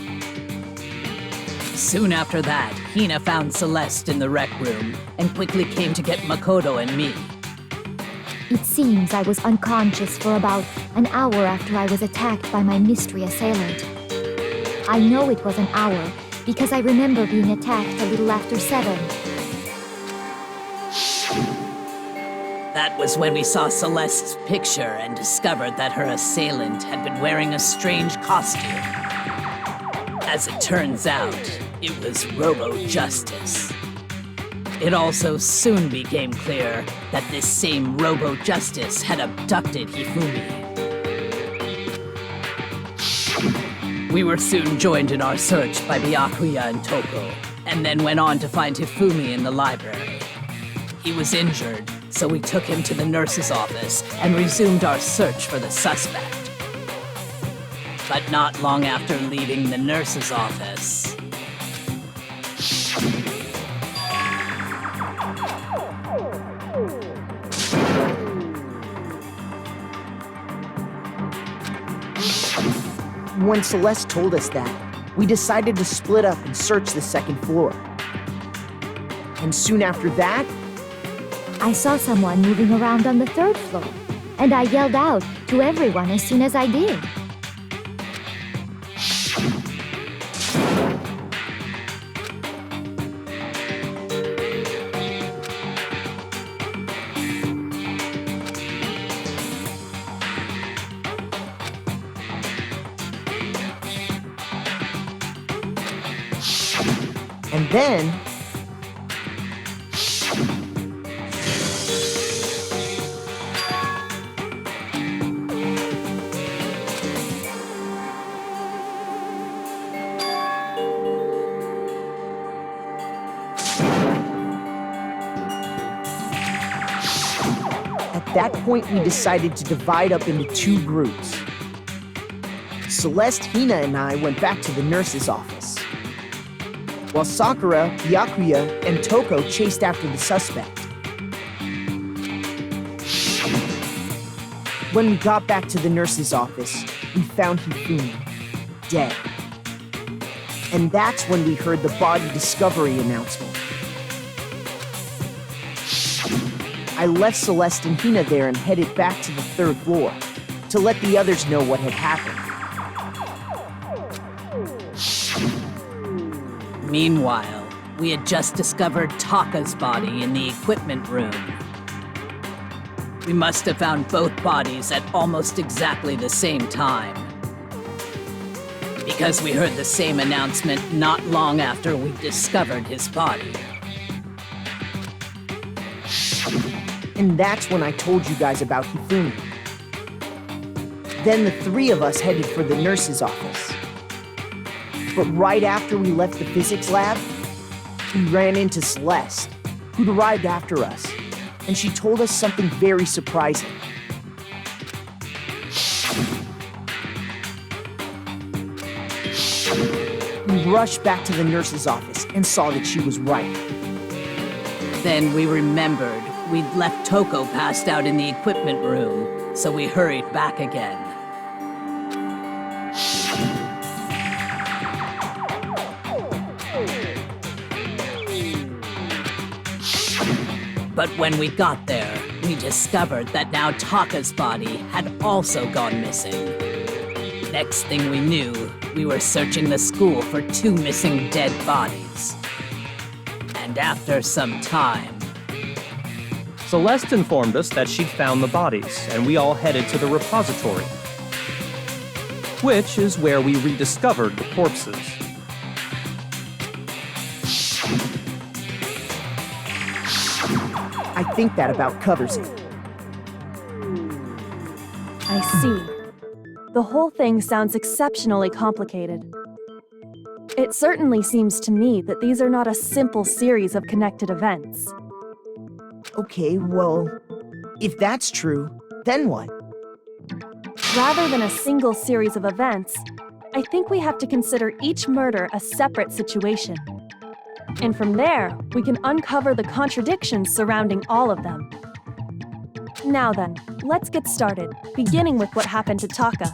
Soon after that, Hina found Celeste in the rec room and quickly came to get Makoto and me. It seems I was unconscious for about an hour after I was attacked by my mystery assailant. I know it was an hour because I remember being attacked a little after 7. That was when we saw Celeste's picture and discovered that her assailant had been wearing a strange costume. As it turns out, it was Robo-Justice. It also soon became clear that this same Robo-Justice had abducted Hifumi. We were soon joined in our search by Byakuya and Toko, and then went on to find Hifumi in the library. He was injured, so we took him to the nurse's office and resumed our search for the suspect. But not long after leaving the nurse's office... When Celeste told us that, we decided to split up and search the second floor. And soon after that, I saw someone moving around on the third floor, and I yelled out to everyone as soon as I did. And then, at that point, we decided to divide up into two groups. Celeste, Hina, and I went back to the nurse's office, while Sakura, Byakuya, and Toko chased after the suspect. When we got back to the nurse's office, we found Hifumi dead. And that's when we heard the body discovery announcement. I left Celeste and Hina there and headed back to the third floor to let the others know what had happened. Meanwhile, we had just discovered Taka's body in the equipment room. We must have found both bodies at almost exactly the same time, because we heard the same announcement not long after we discovered his body. And that's when I told you guys about Hifumi. Then the three of us headed for the nurse's office. But right after we left the physics lab, we ran into Celeste, who'd arrived after us, and she told us something very surprising. We rushed back to the nurse's office and saw that she was right. Then we remembered we'd left Toko passed out in the equipment room, so we hurried back again. But when we got there, we discovered that now Taka's body had also gone missing. Next thing we knew, we were searching the school for two missing dead bodies. And after some time, Celeste informed us that she'd found the bodies, and we all headed to the repository, which is where we rediscovered the corpses. I think that about covers it. I see. The whole thing sounds exceptionally complicated. It certainly seems to me that these are not a simple series of connected events. Okay, well, if that's true, then what? Rather than a single series of events, I think we have to consider each murder a separate situation. And from there, we can uncover the contradictions surrounding all of them. Now then, let's get started, beginning with what happened to Taka.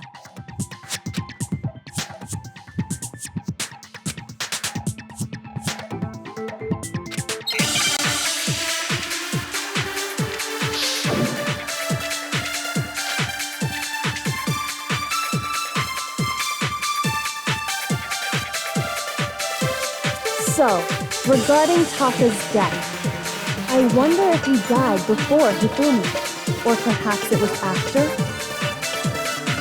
So, regarding Taka's death, I wonder if he died before Hifumi, or perhaps it was after?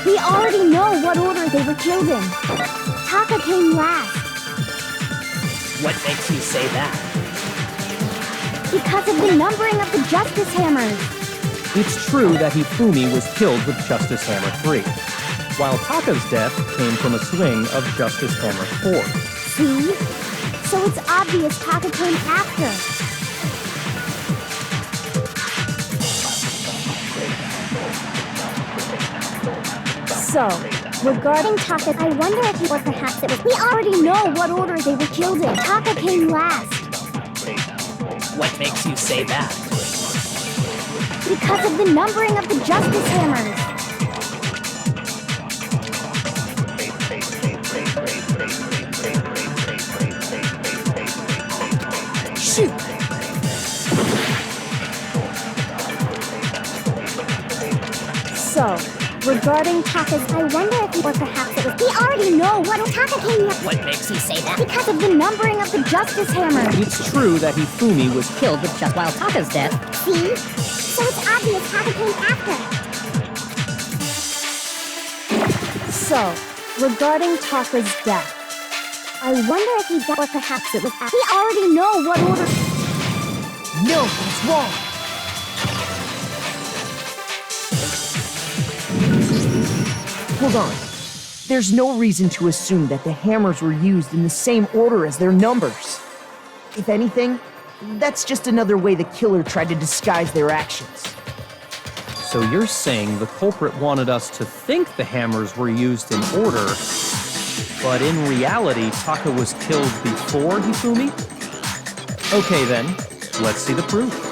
We already know what order they were killed in. Taka came last. what makes you say that? Because of the numbering of the Justice Hammers. It's true that Hifumi was killed with Justice Hammer 3, while Taka's death came from a swing of Justice Hammer 4. See? So it's obvious Taka came after. So, regarding Taka, I wonder if he, or perhaps it was. We already know what order they were killed in. Taka came last. What makes you say that? Because of the numbering of the Justice Hammers. regarding Taka's... I wonder if he, or perhaps it was... We already know what Taka came here What makes you say that? because of the numbering of the Justice Hammer. It's true that Hifumi was Killed with just while Taka's death. See? So it's obvious Taka came after. So, regarding Taka's death, I wonder if he died, or perhaps it was... We already know what order... No, it's wrong. Hold on. There's no reason to assume that the hammers were used in the same order as their numbers. If anything, that's just another way the killer tried to disguise their actions. So you're saying the culprit wanted us to think the hammers were used in order, but in reality, Taka was killed before Hifumi? Okay then, let's see the proof.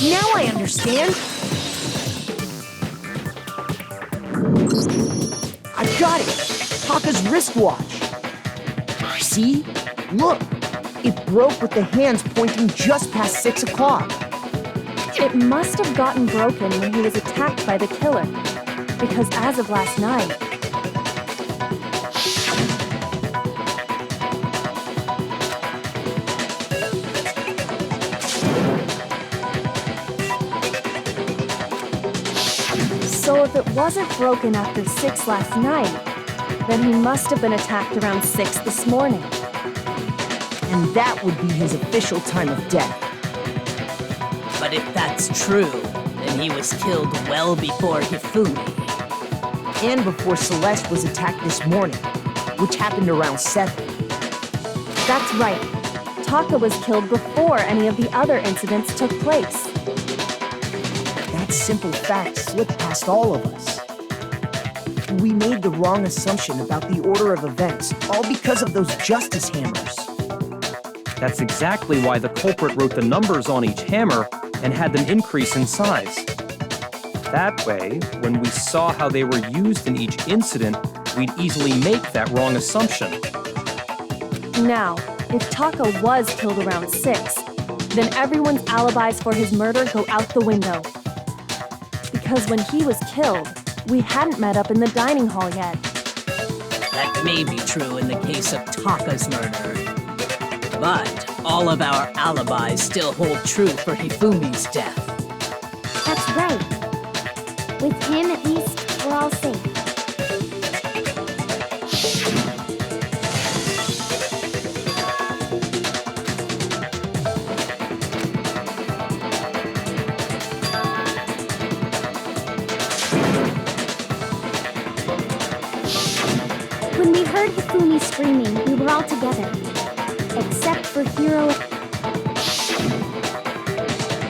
Now I understand. I've got it. Taka's wristwatch. See? Look. It broke with the hands pointing just past 6 o'clock. it must have gotten broken when he was attacked by the killer. Because as of last night, so if it wasn't broken after 6 last night, then he must have been attacked around 6 this morning. And that would be his official time of death. But if that's true, then he was killed well before Hifumi. And before Celeste was attacked this morning, which happened around 7. That's right. Taka was killed before any of the other incidents took place. That simple fact slipped past all of us. We made the wrong assumption about the order of events, all because of those justice hammers. That's exactly why the culprit wrote the numbers on each hammer and had them increase in size. That way, when we saw how they were used in each incident, we'd easily make that wrong assumption. Now, if Taka was killed around 6, then everyone's alibis for his murder go out the window. Because when he was killed, we hadn't met up in the dining hall yet. That may be true in the case of Taka's murder. But all of our alibis still hold true for Hifumi's death. That's right. With him, at least, we're all safe. When we heard Hifumi screaming, we were all together. Except for Hiro.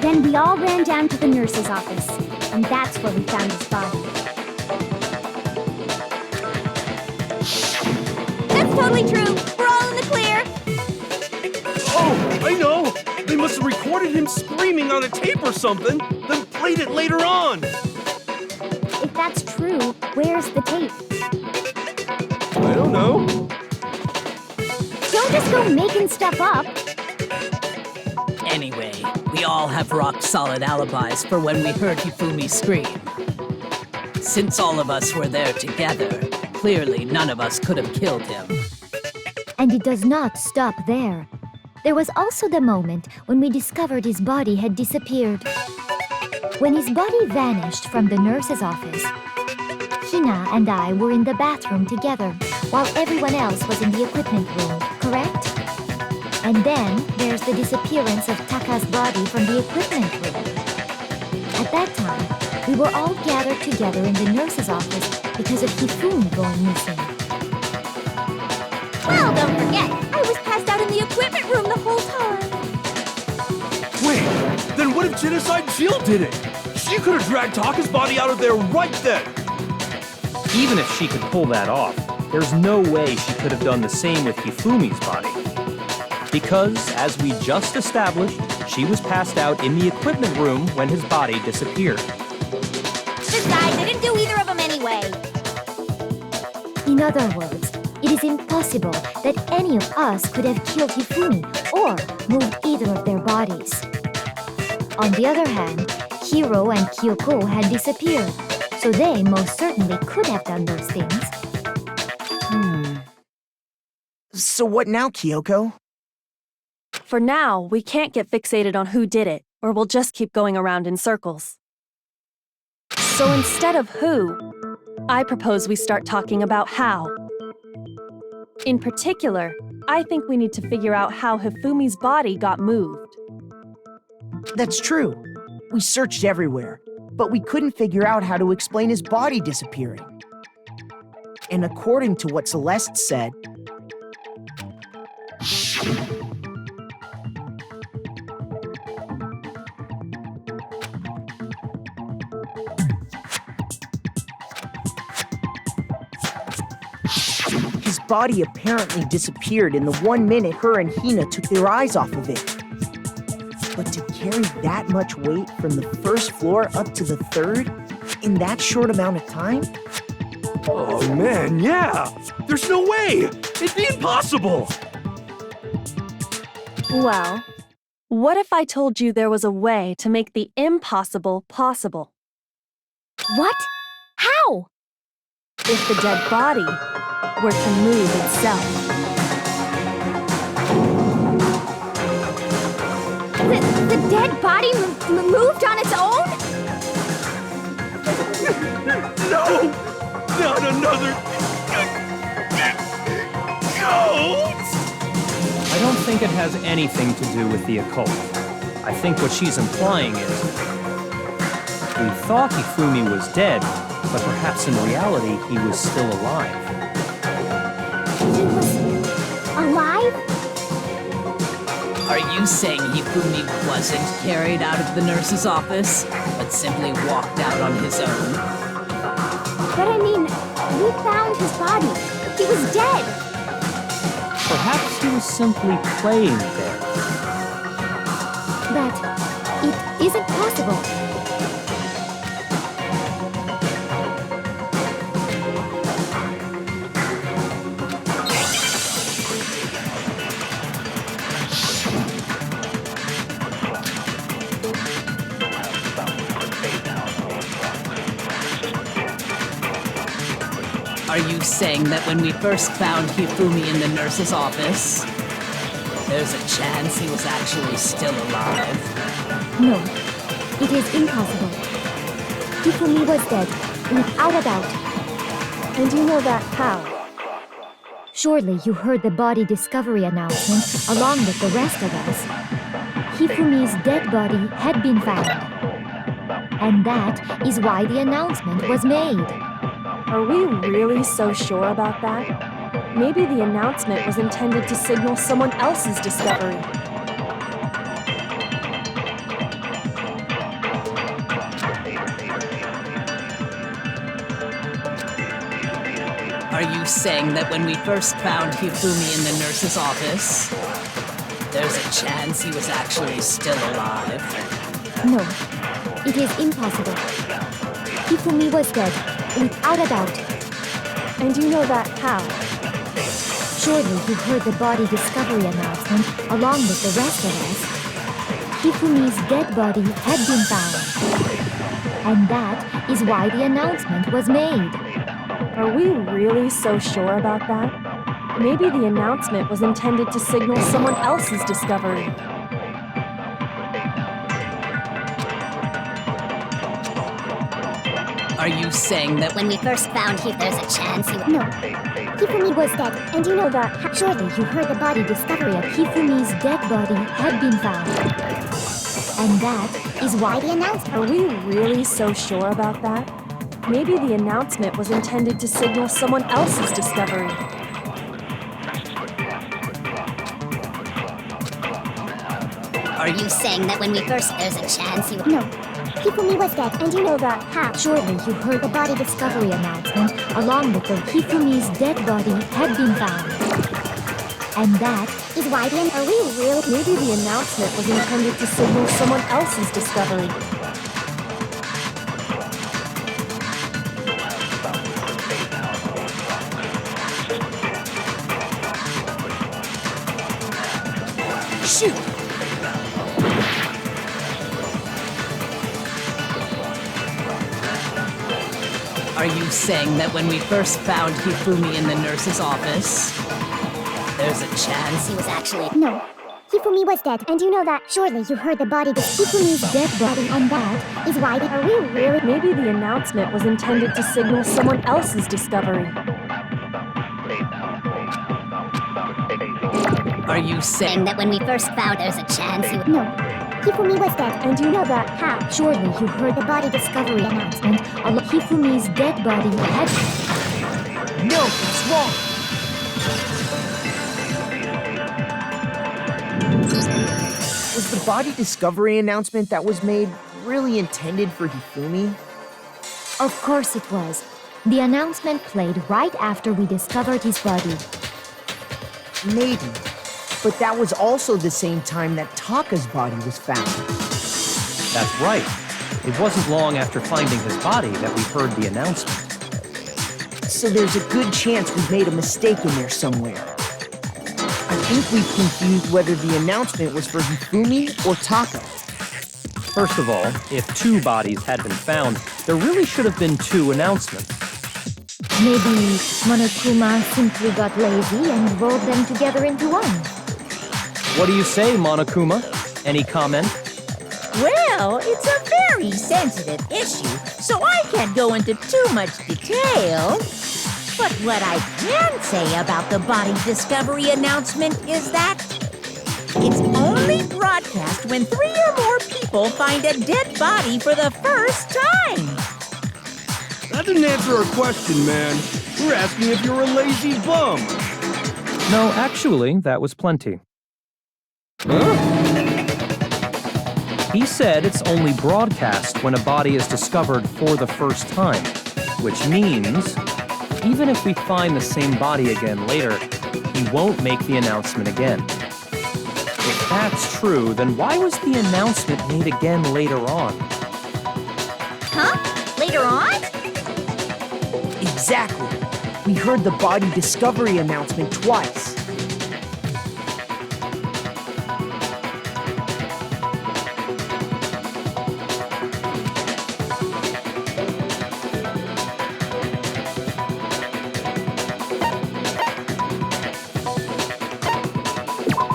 Then we all ran down to the nurse's office, and that's where we found his body. That's totally true. We're all in the clear. Oh, I know! They must have recorded him screaming on a tape or something, then played it later on! If that's true, where's the tape? I don't know. Don't just go making stuff up. Anyway, we all have rock-solid alibis for when we heard Hifumi scream. Since all of us were there together, clearly none of us could have killed him. And it does not stop there. There was also the moment when we discovered his body had disappeared. When his body vanished from the nurse's office, Hina and I were in the bathroom together, while everyone else was in the equipment room, correct? And then there's the disappearance of Taka's body from the equipment room. At that time, we were all gathered together in the nurse's office because of Hifumi going missing. Well, don't forget, I was passed out in the equipment room the whole time. Wait, then what if Genocide Jill did it? She could have dragged Taka's body out of there right then. Even if she could pull that off, there's no way she could have done the same with Hifumi's body. Because, as we just established, she was passed out in the equipment room when his body disappeared. This guy didn't do either of them anyway. In other words, it is impossible that any of us could have killed Hifumi or moved either of their bodies. On the other hand, Hiro and Kyoko had disappeared, so they most certainly could have done those things. So what now, Kyoko? For now, we can't get fixated on who did it, or we'll just keep going around in circles. So instead of who, I propose we start talking about how. In particular, I think we need to figure out how Hifumi's body got moved. That's true. We searched everywhere, but we couldn't figure out how to explain his body disappearing. And according to what Celeste said, his body apparently disappeared in the 1 minute her and Hina took their eyes off of it. But to carry that much weight from the first floor up to the third in that short amount of time? Oh man, yeah! There's no way! It'd be impossible! Well, what if I told you there was a way to make the impossible possible? What? How? If the dead body were to move itself. The dead body moved on its own? No! Not another... goat! I don't think it has anything to do with the occult. I think what she's implying is... we thought Hifumi was dead, but perhaps in reality he was still alive. He was alive? Are you saying Hifumi wasn't carried out of the nurse's office, but simply walked out on his own? But I mean, we found his body. He was dead. Perhaps he was simply playing dead. That it isn't possible. Are you saying that when we first found Hifumi in the nurse's office, there's a chance he was actually still alive? No, it is impossible. Hifumi was dead, without a doubt. And you know that how? Surely you heard the body discovery announcement along with the rest of us. Hifumi's dead body had been found. And that is why the announcement was made. Are we really so sure about that? Maybe the announcement was intended to signal someone else's discovery. Are you saying that when we first found Hifumi in the nurse's office, there's a chance he was actually still alive? No, it is impossible. Hifumi was dead, without a doubt. And you know that how? Surely you heard the body discovery announcement along with the rest of us. Hifumi's dead body had been found. And that is why the announcement was made. Are we really so sure about that? Maybe the announcement was intended to signal someone else's discovery. Are Are you saying that When we first found him, there's a chance he would... No. Hifumi was dead, and you know that... Surely you heard the body discovery of Hifumi's dead body had been found. And that is why The announcement... Are we really so sure about that? Maybe the announcement was intended to signal someone else's discovery. Are you saying that when we first... There's a chance he would... No. Hifumi was dead, and you know that... How? surely you heard the body discovery announcement along with the Hifumi's dead body had been found. And that Is why the... Are we real? Maybe the announcement was intended to signal someone else's discovery. Shoot! Are you saying that when we first found Hifumi in the nurse's office, there's a chance He was actually... No. Hifumi was dead, and you know that... Surely you heard the body... Hifumi's dead body and that is why the... Are we really... Maybe the announcement was intended to signal someone else's discovery. Are you saying that when we first found... There's a chance he would... No. Hifumi was dead, And you know that... How? surely you heard The body discovery announcement... along Hifumi's dead body had... No, it's wrong. Was the body discovery announcement that was made really intended for Hifumi? Of course it was. The announcement played right after we discovered his body. Maybe. But that was also the same time that Taka's body was found. That's right. It wasn't long after finding his body that we heard the announcement. So there's a good chance we've made a mistake in there somewhere. I think we've confused whether the announcement was for Hifumi or Taka. First of all, if 2 bodies had been found, there really should have been 2 announcements. Maybe Monokuma simply got lazy and rolled them together into one. What do you say, Monokuma? Any comment? Well, it's a very sensitive issue, so I can't go into too much detail. But what I can say about the body discovery announcement is that it's only broadcast when 3 or more people find a dead body for the first time. That didn't answer our question, man. We're asking if you're a lazy bum. No, actually, that was plenty. He said it's only broadcast when a body is discovered for the first time, which means even if we find the same body again later, he won't make the announcement again. If that's true, then why was the announcement made again later on? Huh? Later on? Exactly. We heard the body discovery announcement twice.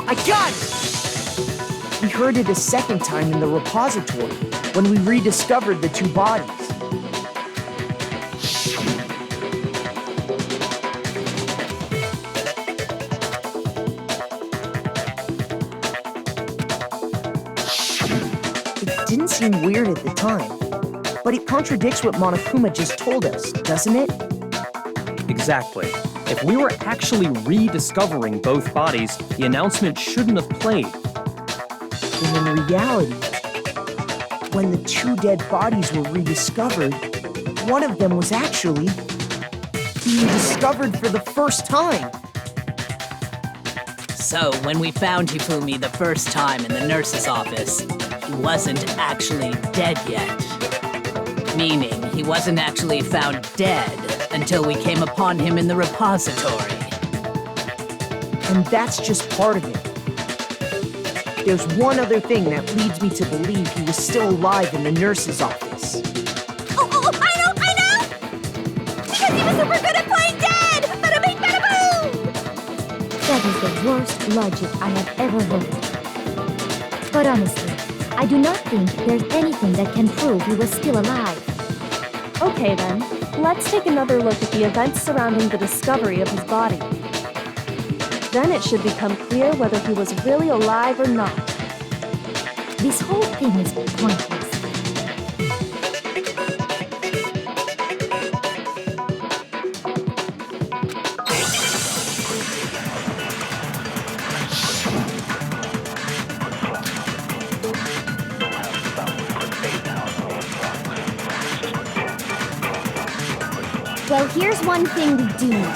I got it! We heard it a second time in the repository when we rediscovered the 2 bodies. It didn't seem weird at the time, but it contradicts what Monokuma just told us, doesn't it? Exactly. If we were actually rediscovering both bodies, the announcement shouldn't have played. And in reality, when the 2 dead bodies were rediscovered, one of them was actually being discovered for the first time. So, when we found Hifumi the first time in the nurse's office, he wasn't actually dead yet. Meaning, he wasn't actually found dead until we came upon him in the repository. And that's just part of it. There's one other thing that leads me to believe he was still alive in the nurse's office. Oh, I know! Because he was super good at playing dead! Bada bing, bada boom! That is the worst logic I have ever heard. But honestly, I do not think there's anything that can prove he was still alive. Okay then, let's take another look at the events surrounding the discovery of his body. Then it should become clear whether he was really alive or not. This whole thing is pointless. Well, here's one thing we do know.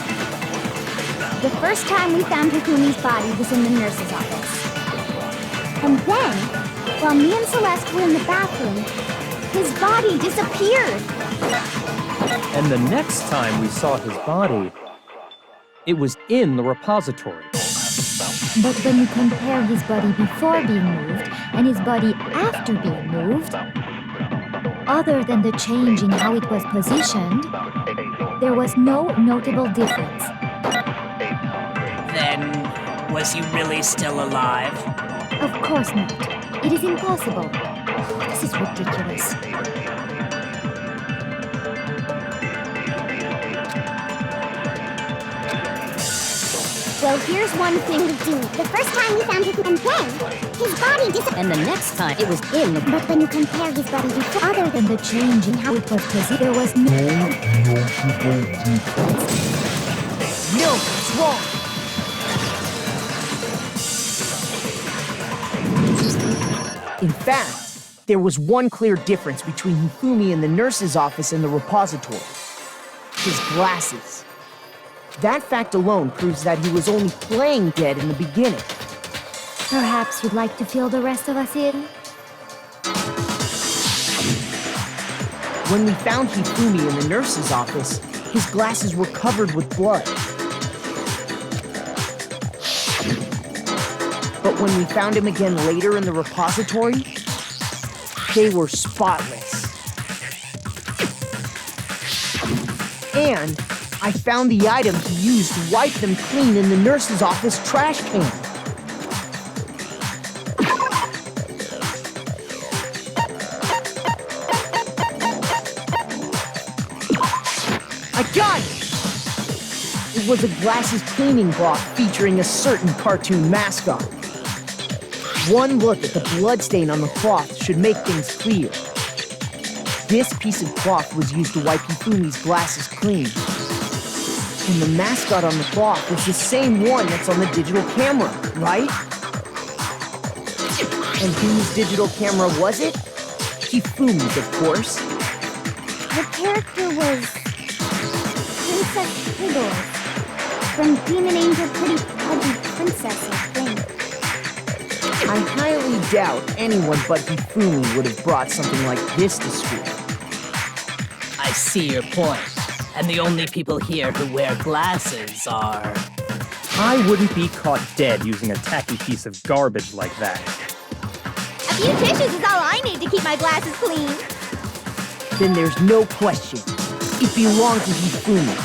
The first time we found Hifumi's body was in the nurse's office. And then, while me and Celeste were in the bathroom, his body disappeared. And the next time we saw his body, it was in the repository. But when you compare his body before being moved and his body after being moved, other than the change in how it was positioned, there was no notable difference. Then, was he really still alive? Of course not. It is impossible. This is ridiculous. Well, here's one thing we do. The first time we found him, and then his body disappeared. And the next time it was in the... But when you compare his body before, Other than the change in how it was positioned, there was no notable difference. No, it's wrong. In fact, there was one clear difference between Hifumi in the nurse's office and the repository. His glasses. That fact alone proves that he was only playing dead in the beginning. Perhaps you'd like to fill the rest of us in? When we found Hifumi in the nurse's office, his glasses were covered with blood. But when we found him again later in the repository, they were spotless. And I found the item he used to wipe them clean in the nurse's office trash can. I got it! It was a glasses cleaning cloth featuring a certain cartoon mascot. One look at the bloodstain on the cloth should make things clear. This piece of cloth was used to wipe Hifumi's glasses clean. And the mascot on the cloth was the same one that's on the digital camera, right? And whose digital camera was it? Hifumi's, of course. the character was Princess Piggle from Demon Angel Pretty Pudgy Princess, I think. I highly doubt anyone but Hifumi would have brought something like this to school. I see your point. And the only people here who wear glasses are... I wouldn't be caught dead using a tacky piece of garbage like that. A few tissues is all I need to keep my glasses clean. Then there's no question. It belonged to Hifumi.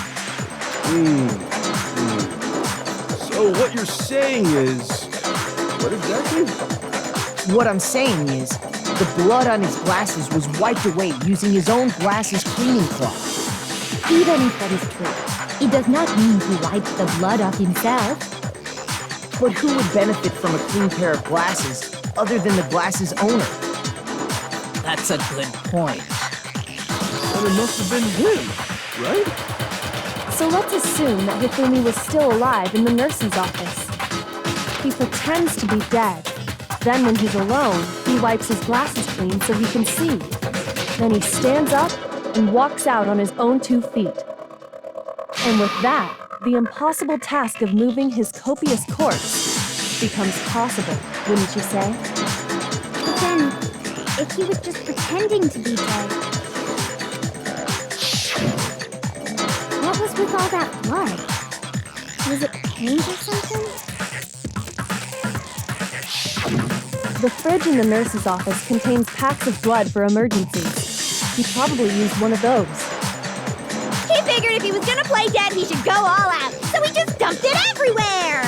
So what you're saying is... What exactly? What I'm saying is, the blood on his glasses was wiped away using his own glasses cleaning cloth. Even if that is true, it does not mean he wiped the blood off himself. But who would benefit from a clean pair of glasses other than the glasses owner? That's a good point. Then it must have been him, right? So let's assume that Hifumi was still alive in the nurse's office. He pretends to be dead. Then when he's alone, he wipes his glasses clean so he can see. Then he stands up and walks out on his own 2 feet. And with that, the impossible task of moving his copious corpse becomes possible, wouldn't you say? But then, if he was just pretending to be dead, what was with all that blood? Was it paint or something? The fridge in the nurse's office contains packs of blood for emergencies. He probably used one of those. He figured if he was gonna play dead, he should go all out, so he just dumped it everywhere.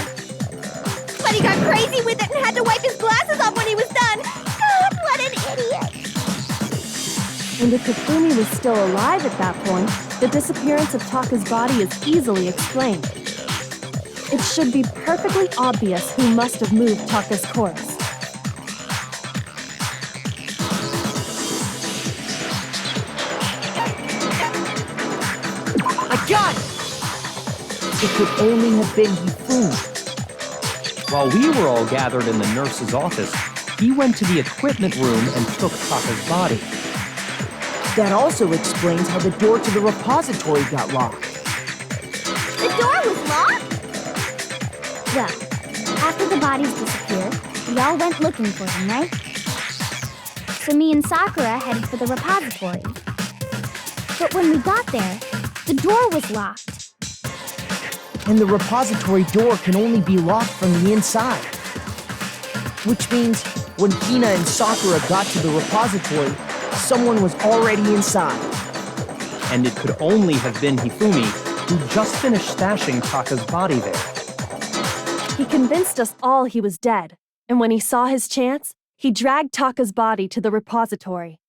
But he got crazy with it and had to wipe his glasses off when he was done. God, what an idiot. In And if Hifumi was still alive at that point, the disappearance of Taka's body is easily explained. It should be perfectly obvious who must have moved Taka's corpse. I got it! It could only have been Hifumi. While we were all gathered in the nurse's office, he went to the equipment room and took Taka's body. That also explains how the door to the repository got locked. The door was locked? Well, after the bodies disappeared, we all went looking for them, right? So me and Sakura headed for the repository. But when we got there, the door was locked. And the repository door can only be locked from the inside. Which means when Hina and Sakura got to the repository, someone was already inside. And it could only have been Hifumi, who just finished stashing Taka's body there. He convinced us all he was dead, and when he saw his chance, he dragged Taka's body to the repository.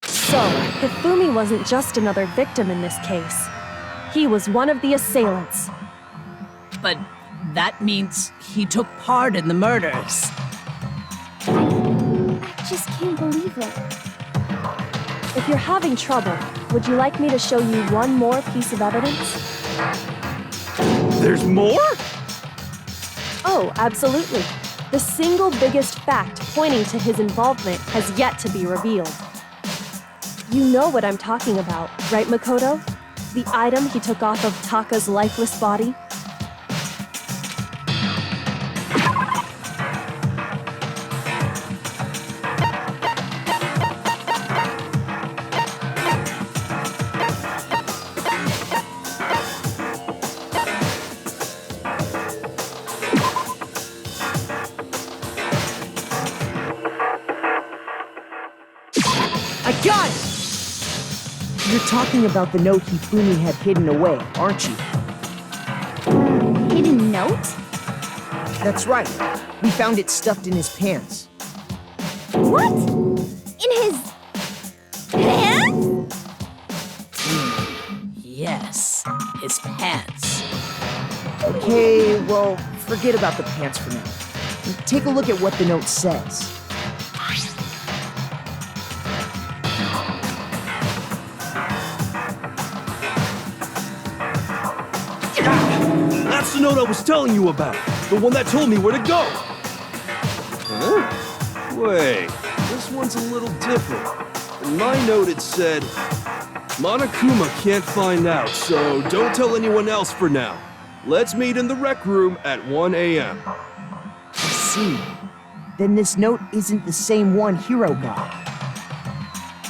So, Hifumi wasn't just another victim in this case. He was one of the assailants. But that means he took part in the murders. I just can't believe it. If you're having trouble, would you like me to show you one more piece of evidence? There's more? Oh, absolutely. The single biggest fact pointing to his involvement has yet to be revealed. You know what I'm talking about, right, Makoto? The item he took off of Taka's lifeless body? I got it! You're talking about the note Hifumi had hidden away, aren't you? Hidden note? That's right. We found it stuffed in his pants. What? In his pants? Yes, his pants. Okay, well, forget about the pants for now. Take a look at what the note says. That's the note I was telling you about. The one that told me where to go. Huh? Wait, this one's a little different. In my note it said, Monokuma can't find out, so don't tell anyone else for now. Let's meet in the rec room at 1 a.m. I see. Then this note isn't the same one Hiro got.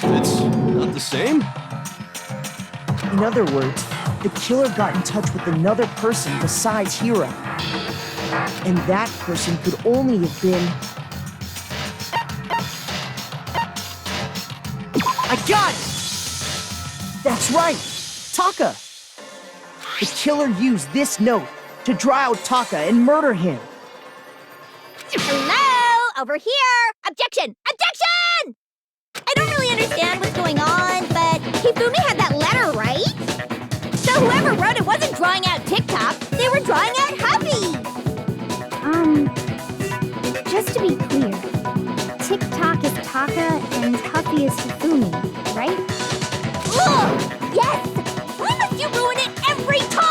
It's not the same? In other words, the killer got in touch with another person besides Hiro. And that person could only have been... I got it! That's right! Taka! The killer used this note to draw out Taka and murder him. Hello? Over here! Objection! Objection! I don't really understand what's going on, but Hifumi had that letter, right? So whoever wrote it wasn't drawing out TikTok, they were drawing out Happy! Just to be clear, TikTok is Taka and Huffy is Hifumi, right? Ugh! Yes! Why must you ruin it every time?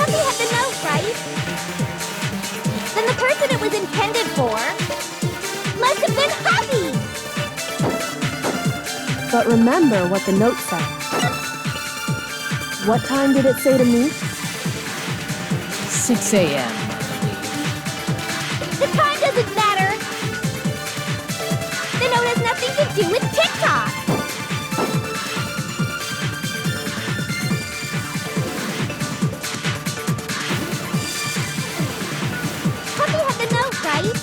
Huffy had the note, right? Then the person it was intended for must have been Happy! But remember what the note said. What time did it say to me? 6 a.m. The time doesn't matter! The note has nothing to do with TikTok! Happy had the note, right?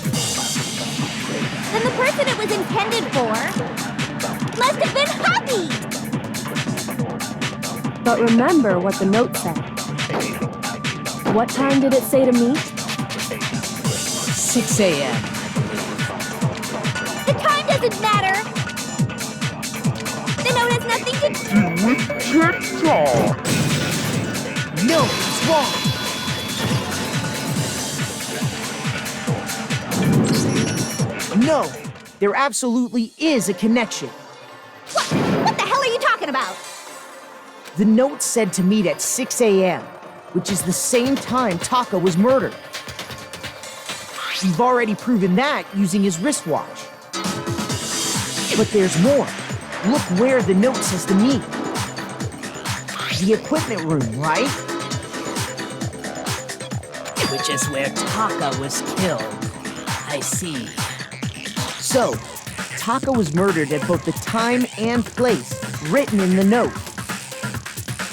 But remember what the note said. What time did it say to meet? 6 a.m. The time doesn't matter. The note has nothing to do with TikTok. No, it's wrong. No, there absolutely is a connection. What the hell are you talking about? The note said to meet at 6 a.m., which is the same time Taka was murdered. We've already proven that using his wristwatch. But there's more. Look where the note says to meet. The equipment room, right? Which is where Taka was killed. I see. So, Taka was murdered at both the time and place written in the note.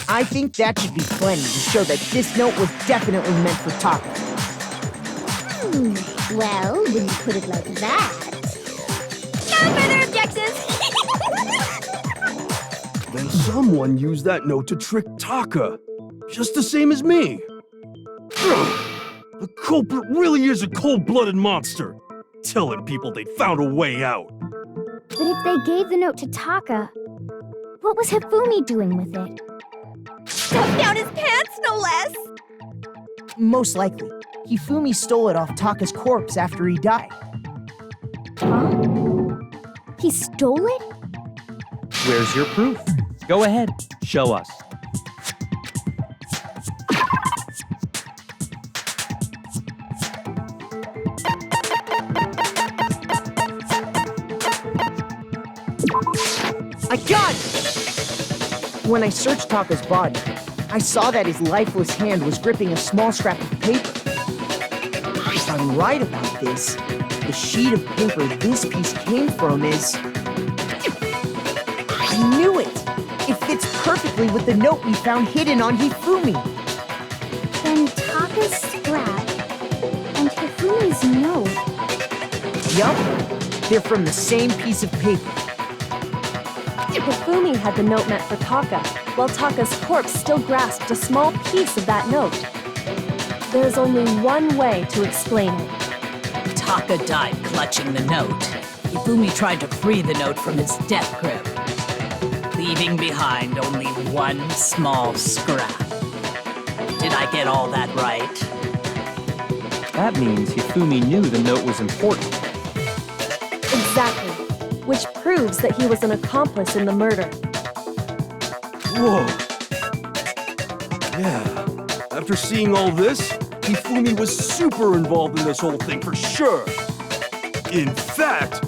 I think that should be plenty to show that this note was definitely meant for Taka. Well, when you put it like that... No further objections! Then someone used that note to trick Taka, just the same as me. The culprit really is a cold-blooded monster, telling people they found a way out. But if they gave the note to Taka, what was Hifumi doing with it? Stuffed down his pants, no less! Most likely, Hifumi stole it off Taka's corpse after he died. Huh? He stole it? Where's your proof? Go ahead, show us. I got it! When I searched Taka's body, I saw that his lifeless hand was gripping a small scrap of paper. If I'm right about this, the sheet of paper this piece came from is... I knew it! It fits perfectly with the note we found hidden on Hifumi. Then Taka's scrap and Hifumi's note. Yup, they're from the same piece of paper. Hifumi had the note meant for Taka, while Taka's corpse still grasped a small piece of that note. There's only one way to explain it. Taka died clutching the note. Hifumi tried to free the note from its death grip, leaving behind only one small scrap. Did I get all that right? That means Hifumi knew the note was important. Exactly. Which proves that he was an accomplice in the murder. Whoa. Yeah, after seeing all this, Hifumi was super involved in this whole thing for sure. In fact,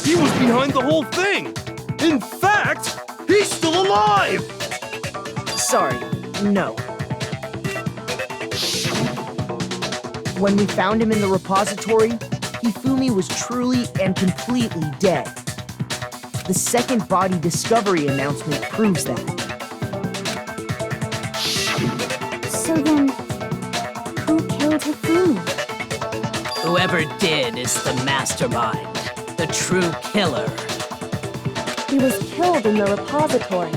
he was behind the whole thing. In fact, he's still alive! Sorry, no. When we found him in the repository, Hifumi was truly and completely dead. The second body discovery announcement proves that. So then, who killed Hifumi? Whoever did is the mastermind, the true killer. He was killed in the repository,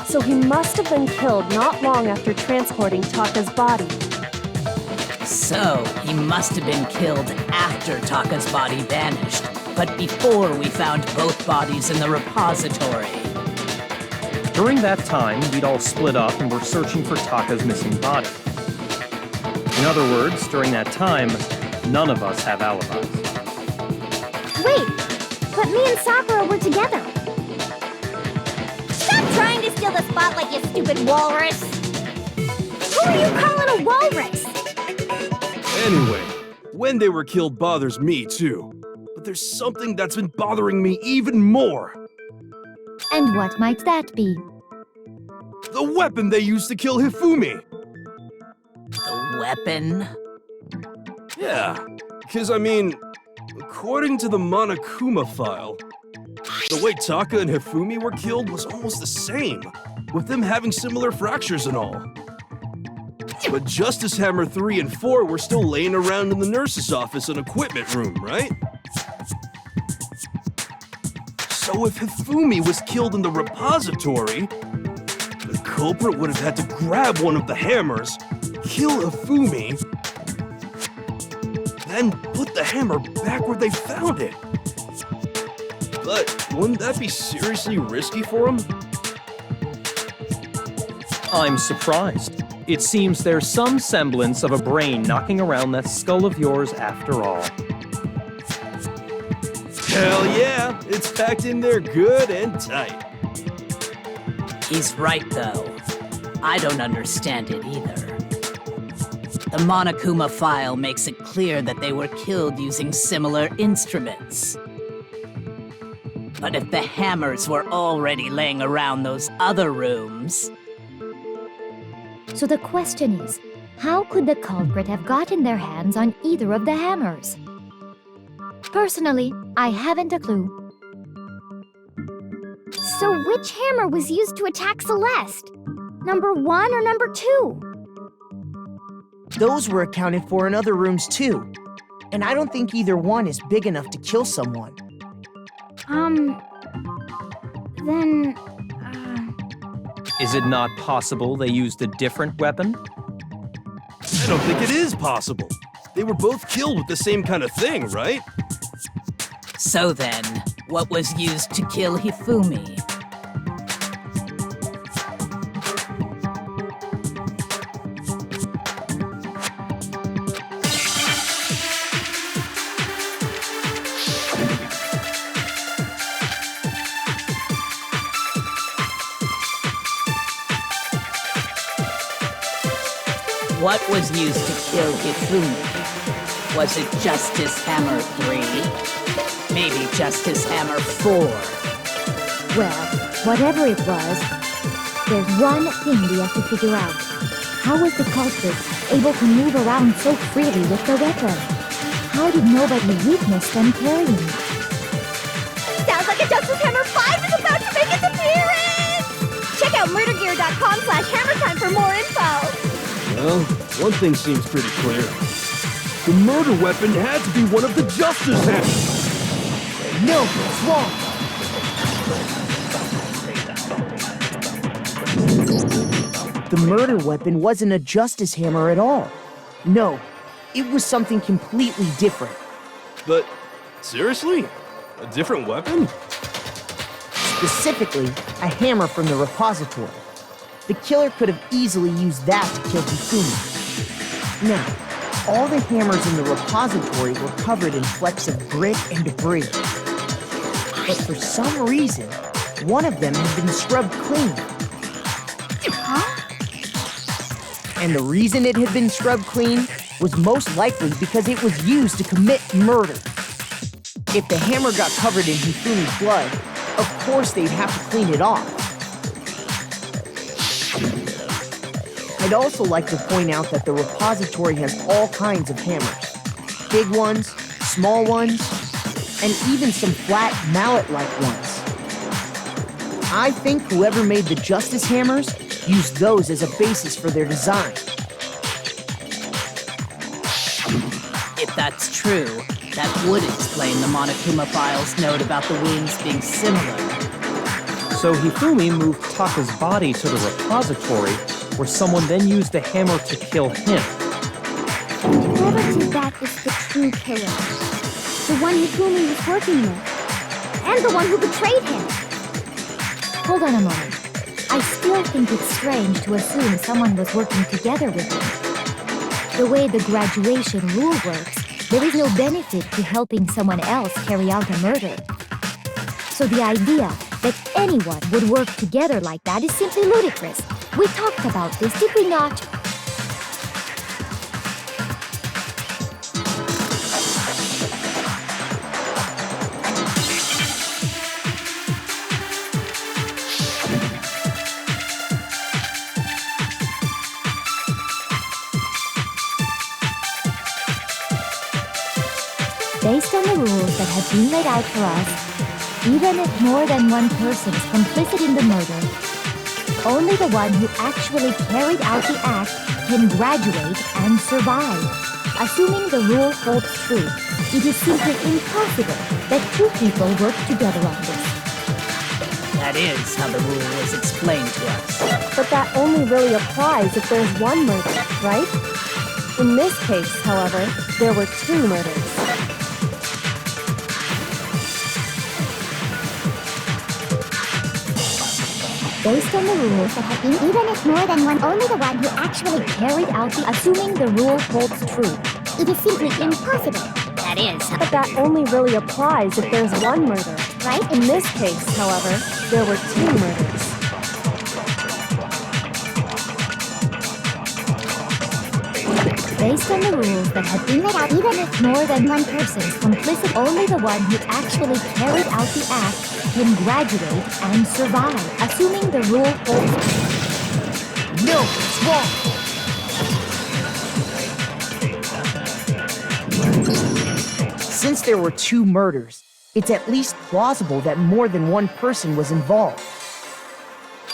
so he must have been killed not long after transporting Taka's body. So, he must have been killed after Taka's body vanished, but before we found both bodies in the repository. During that time, we'd all split up and were searching for Taka's missing body. In other words, during that time, none of us have alibis. Wait, but me and Sakura were together. Stop trying to steal the spotlight, you stupid walrus! Who are you calling a walrus? Anyway, when they were killed bothers me too. But there's something that's been bothering me even more. And what might that be? The weapon they used to kill Hifumi. The weapon? Yeah, because I mean, according to the Monokuma file, the way Taka and Hifumi were killed was almost the same, with them having similar fractures and all. But Justice Hammer 3 and 4 were still laying around in the nurse's office and equipment room, right? So if Hifumi was killed in the repository, the culprit would have had to grab one of the hammers, kill Ifumi, then put the hammer back where they found it. But wouldn't that be seriously risky for him? I'm surprised. It seems there's some semblance of a brain knocking around that skull of yours after all. Hell yeah, it's packed in there good and tight. He's right, though. I don't understand it either. The Monokuma file makes it clear that they were killed using similar instruments. But if the hammers were already laying around those other rooms... So the question is, how could the culprit have gotten their hands on either of the hammers? Personally, I haven't a clue. So which hammer was used to attack Celeste? Number 1 or number 2? Those were accounted for in other rooms too. And I don't think either one is big enough to kill someone. Then... Is it not possible they used a different weapon? I don't think it is possible. They were both killed with the same kind of thing, right? So then, what was used to kill Hifumi? What was used to kill Hifumi? Was it Justice Hammer 3? Maybe Justice Hammer 4? Well, whatever it was, there's one thing we have to figure out. How was the culprit able to move around so freely with the weapon? How did nobody witness them carrying it? Sounds like a Justice Hammer 5 is about to make its appearance! Check out murdergear.com/hammertime for more info! Well, one thing seems pretty clear. The murder weapon had to be one of the Justice Hammers! No, it's wrong. The murder weapon wasn't a justice hammer at all. No, it was something completely different. But, seriously? A different weapon? Specifically, a hammer from the repository. The killer could have easily used that to kill Hifumi. Now, all the hammers in the repository were covered in flecks of grit and debris. But for some reason, one of them had been scrubbed clean. Huh? And the reason it had been scrubbed clean was most likely because it was used to commit murder. If the hammer got covered in Hifumi's blood, of course they'd have to clean it off. I'd also like to point out that the repository has all kinds of hammers. Big ones, small ones, and even some flat mallet-like ones. I think whoever made the Justice Hammers used those as a basis for their design. If that's true, that would explain the Monokuma file's note about the wounds being similar. So Hifumi moved Taka's body to the repository, where someone then used the hammer to kill him. Whoever did that is the true killer. The one Hifumi was working with. And the one who betrayed him. Hold on a moment. I still think it's strange to assume someone was working together with him. The way the graduation rule works, there is no benefit to helping someone else carry out a murder. So the idea that anyone would work together like that is simply ludicrous. We talked about this, did we not? Based on the rules that have been laid out for us, even if more than one person is complicit in the murder, only the one who actually carried out the act can graduate and survive. Assuming the rule holds true, it is simply impossible that two people work together on this. That is how the rule was explained to us. But that only really applies if there's one murder, right? In this case, however, there were two murders. Based on the rules that have been, even if more than one, only the one who actually carried out the, assuming the rule holds true. It is simply impossible. That is how But that only really applies if there's one murder, Right? In this case, however, there were two murders. Based on the rules that have been laid out, even if more than one person is complicit, only the one who actually carried out the act can graduate and survive, assuming the rule holds true. No, it's wrong. Since there were two murders, it's at least plausible that more than one person was involved.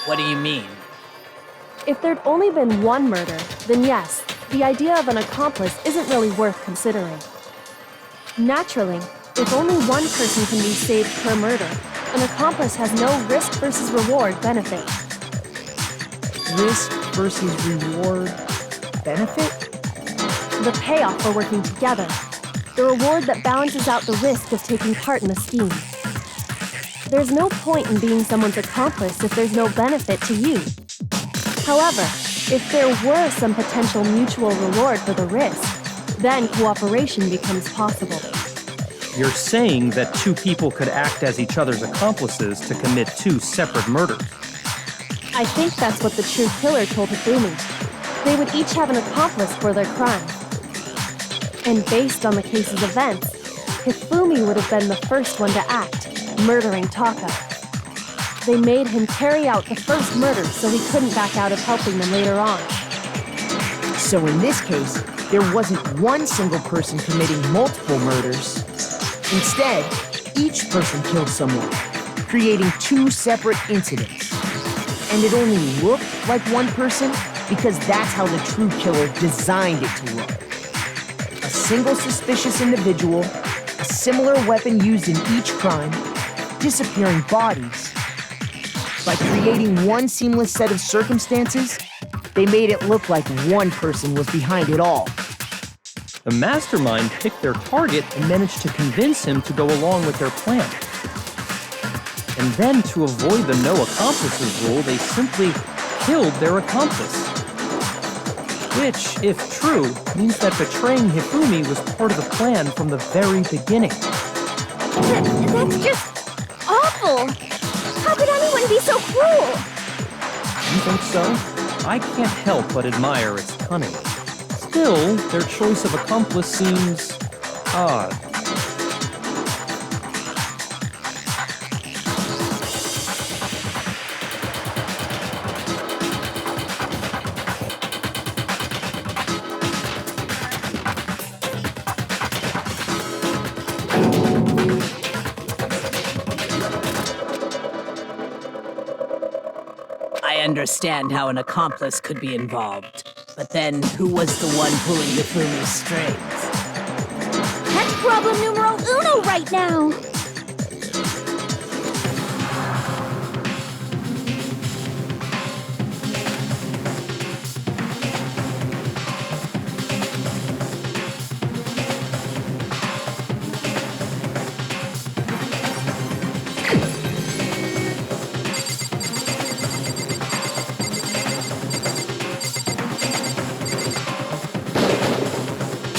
What do you mean? If there'd only been one murder, then yes, the idea of an accomplice isn't really worth considering. Naturally, if only one person can be saved per murder, an accomplice has no risk versus reward benefit. Risk versus reward benefit? The payoff for working together. The reward that balances out the risk of taking part in the scheme. There's no point in being someone's accomplice if there's no benefit to you. However, if there were some potential mutual reward for the risk, then cooperation becomes possible. You're saying that two people could act as each other's accomplices to commit two separate murders. I think that's what the true killer told Hifumi. They would each have an accomplice for their crime. And based on the case's events, Hifumi would have been the first one to act, murdering Taka. They made him carry out the first murder so he couldn't back out of helping them later on. So in this case, there wasn't one single person committing multiple murders. Instead, each person killed someone, creating two separate incidents. And it only looked like one person because that's how the true killer designed it to look. A single suspicious individual, a similar weapon used in each crime, disappearing bodies. By creating one seamless set of circumstances, they made it look like one person was behind it all. The mastermind picked their target and managed to convince him to go along with their plan. And then, to avoid the no accomplices rule, they simply killed their accomplice. Which, if true, means that betraying Hifumi was part of the plan from the very beginning. That's just awful! How could anyone be so cruel? You think so? I can't help but admire its cunning. Still, their choice of accomplice seems odd. I understand how an accomplice could be involved. But then, who was the one pulling Hifumi's strings? That's problem numero uno right now!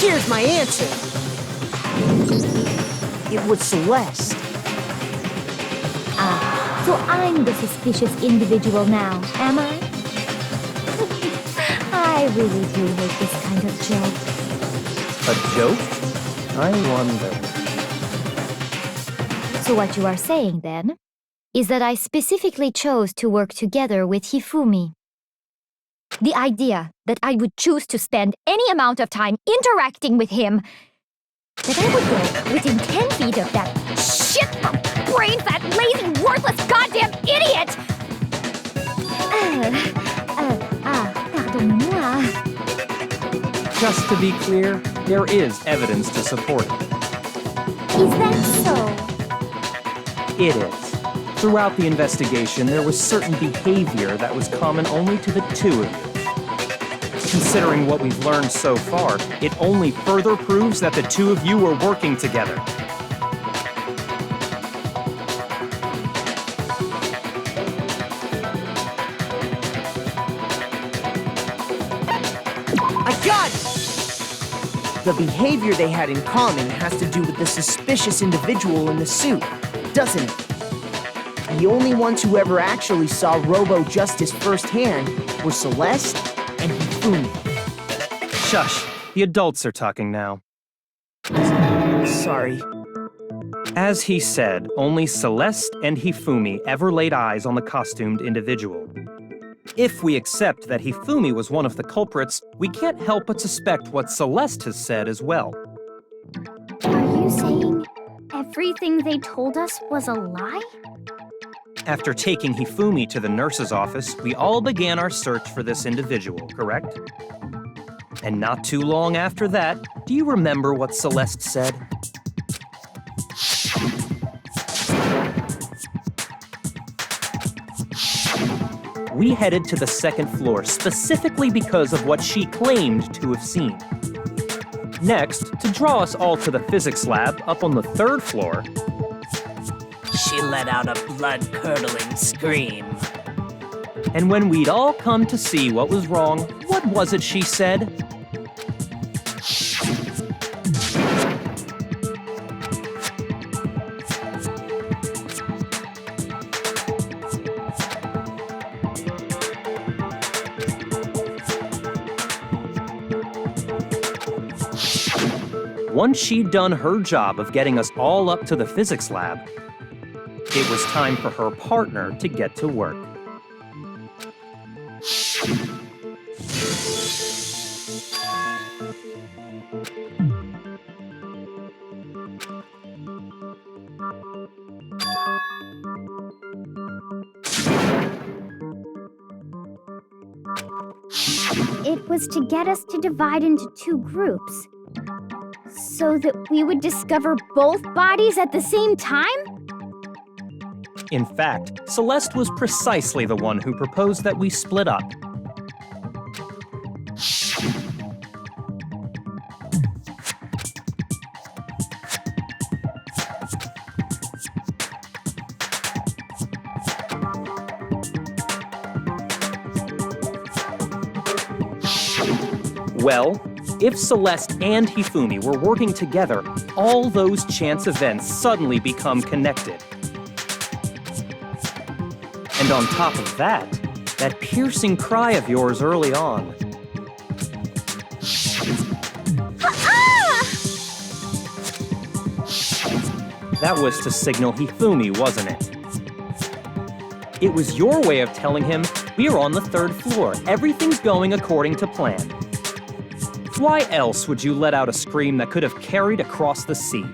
Here's my answer. It was Celeste. Ah, so I'm the suspicious individual now, am I? I really do hate this kind of joke. A joke? I wonder. So what you are saying, then, is that I specifically chose to work together with Hifumi. The idea that I would choose to spend any amount of time interacting with him, that I would go within 10 feet of that Shit for brains, that lazy, worthless goddamn idiot! Pardonnez-moi. Just to be clear, there is evidence to support it. Is that so? It is. Throughout the investigation, there was certain behavior that was common only to the two of you. Considering what we've learned so far, it only further proves that the two of you were working together. I got it! The behavior they had in common has to do with the suspicious individual in the suit, doesn't it? The only ones who ever actually saw Robo-Justice firsthand were Celeste and Hifumi. Shush, the adults are talking now. Sorry. As he said, only Celeste and Hifumi ever laid eyes on the costumed individual. If we accept that Hifumi was one of the culprits, we can't help but suspect what Celeste has said as well. Are you saying everything they told us was a lie? After taking Hifumi to the nurse's office, we all began our search for this individual, correct? And not too long after that, do you remember what Celeste said? We headed to the second floor specifically because of what she claimed to have seen. Next, to draw us all to the physics lab up on the third floor, She let out a blood-curdling scream. and when we'd all come to see what was wrong, what was it she said? Once she'd done her job of getting us all up to the physics lab, it was time for her partner to get to work. It was to get us to divide into two groups, so that we would discover both bodies at the same time? In fact, Celeste was precisely the one who proposed that we split up. Well, if Celeste and Hifumi were working together, all those chance events suddenly become connected. And on top of that, that piercing cry of yours early on. That was to signal Hifumi, wasn't it? It was your way of telling him, we're on the third floor, everything's going according to plan. Why else would you let out a scream that could have carried across the sea?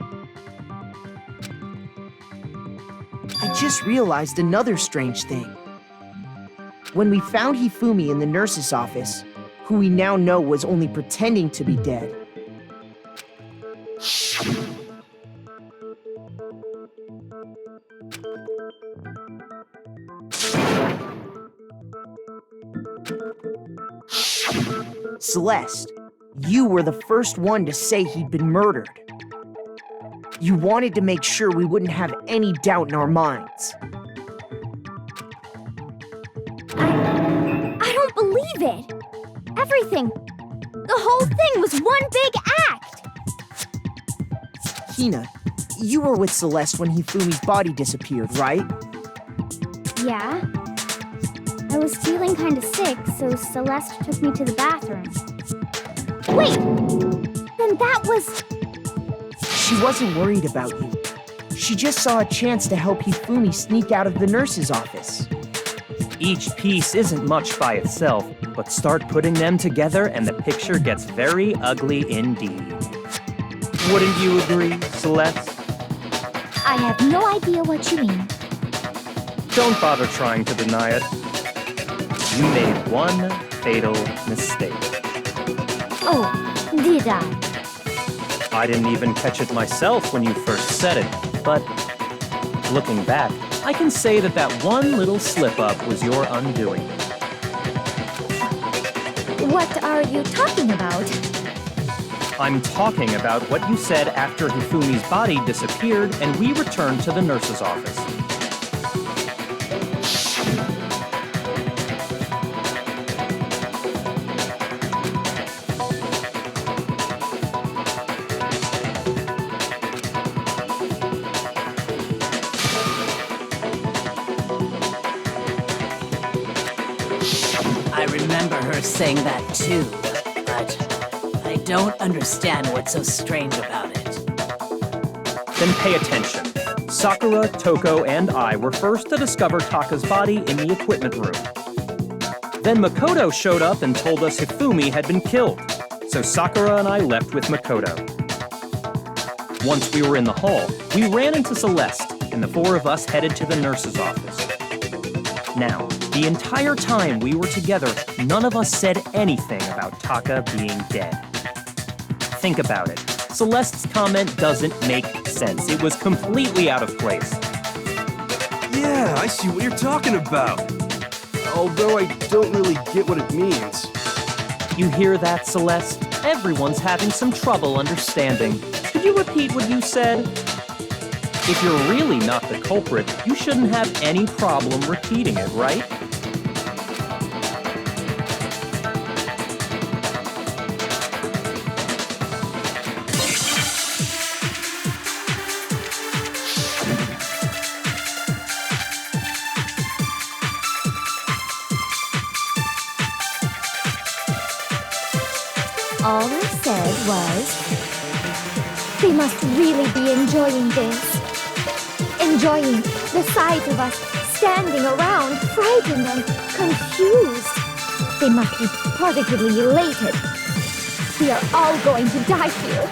I just realized another strange thing. When we found Hifumi in the nurse's office, who we now know was only pretending to be dead, Celeste, you were the first one to say he'd been murdered. You wanted to make sure we wouldn't have any doubt in our minds. I don't believe it. Everything. The whole thing was one big act. Hina, you were with Celeste when Hifumi's body disappeared, right? Yeah. I was feeling kind of sick, so Celeste took me to the bathroom. Wait! Then that was... She wasn't worried about you. She just saw a chance to help Hifumi sneak out of the nurse's office. Each piece isn't much by itself, but start putting them together and the picture gets very ugly indeed. Wouldn't you agree, Celeste? I have no idea what you mean. Don't bother trying to deny it. You made one fatal mistake. Oh, did I? I didn't even catch it myself when you first said it, but looking back, I can say that that one little slip-up was your undoing. What are you talking about? I'm talking about what you said after Hifumi's body disappeared and we returned to the nurse's office. I remember her saying that too, but I don't understand what's so strange about it. Then pay attention. Sakura, Toko, and I were first to discover Taka's body in the equipment room. Then Makoto showed up and told us Hifumi had been killed, so Sakura and I left with Makoto. Once we were in the hall, we ran into Celeste, and the four of us headed to the nurse's office. Now, the entire time we were together, none of us said anything about Taka being dead. Think about it. Celeste's comment doesn't make sense. It was completely out of place. Yeah, I see what you're talking about. Although I don't really get what it means. You hear that, Celeste? Everyone's having some trouble understanding. Could you repeat what you said? If you're really not the culprit, you shouldn't have any problem repeating it, right? All I said was, they must really be enjoying this. Enjoying the sight of us standing around, frightened and confused. They must be positively elated. We are all going to die here.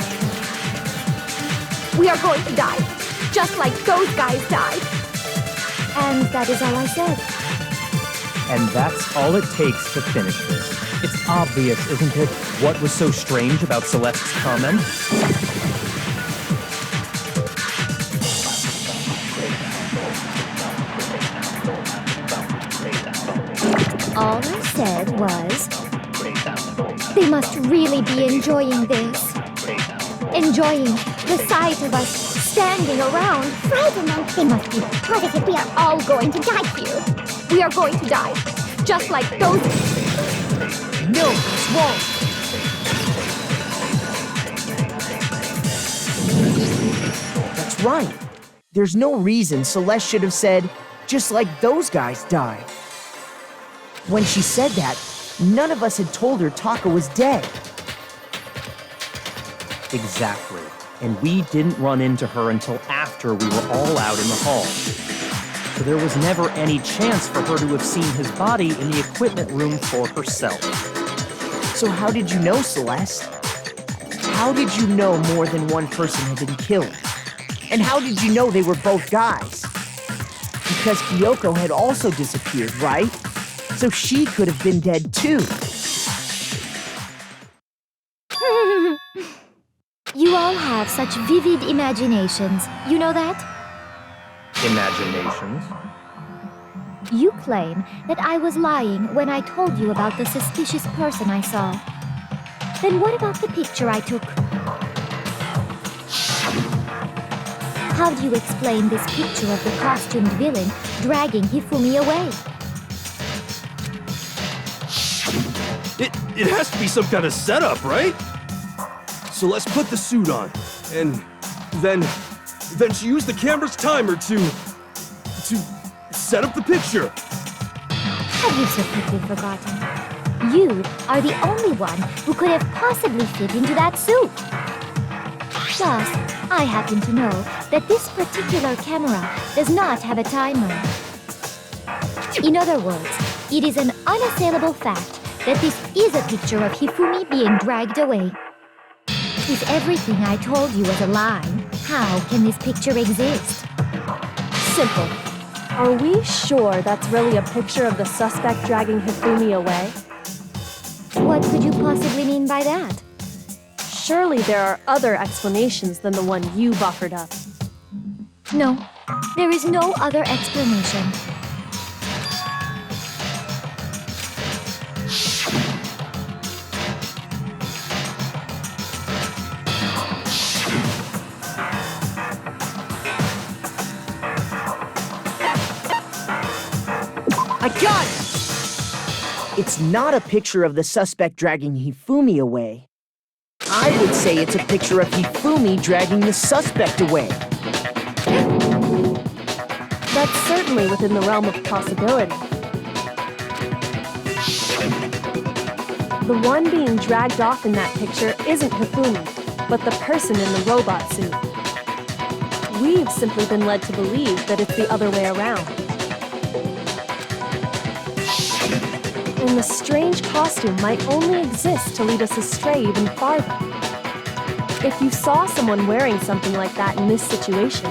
We are going to die, just like those guys died. And that is all I said. And that's all it takes to finish this. It's obvious, isn't it, what was so strange about Celeste's comment? All I said was, they must really be enjoying this. Enjoying the sight of us standing around, frightened and they must be positive we are all going to die here. We are going to die, just like those... No, it's wrong. That's right. There's no reason Celeste should have said, just like those guys died. When she said that, none of us had told her Taka was dead. Exactly. And we didn't run into her until after we were all out in the hall. So there was never any chance for her to have seen his body in the equipment room for herself. So how did you know, Celeste? How did you know more than one person had been killed? And how did you know they were both guys? Because Kyoko had also disappeared, right? So she could have been dead too. You all have such vivid imaginations. You know that? Imaginations? You claim that I was lying when I told you about the suspicious person I saw. Then what about the picture I took? How do you explain this picture of the costumed villain dragging Hifumi away? It has to be some kind of setup, right? So let's put the suit on, and then she used the camera's timer to set up the picture. Have you so quickly forgotten? You are the only one who could have possibly fit into that suit. Plus, I happen to know that this particular camera does not have a timer. In other words, it is an unassailable fact that this is a picture of Hifumi being dragged away. If everything I told you was a lie, how can this picture exist? Simple. Are we sure that's really a picture of the suspect dragging Hifumi away? What could you possibly mean by that? Surely there are other explanations than the one you've offered up. No, There is no other explanation. I got it! It's not a picture of the suspect dragging Hifumi away. I would say it's a picture of Hifumi dragging the suspect away. That's certainly within the realm of possibility. The one being dragged off in that picture isn't Hifumi, but the person in the robot suit. We've simply been led to believe that it's the other way around. And the strange costume might only exist to lead us astray even farther. If you saw someone wearing something like that in this situation,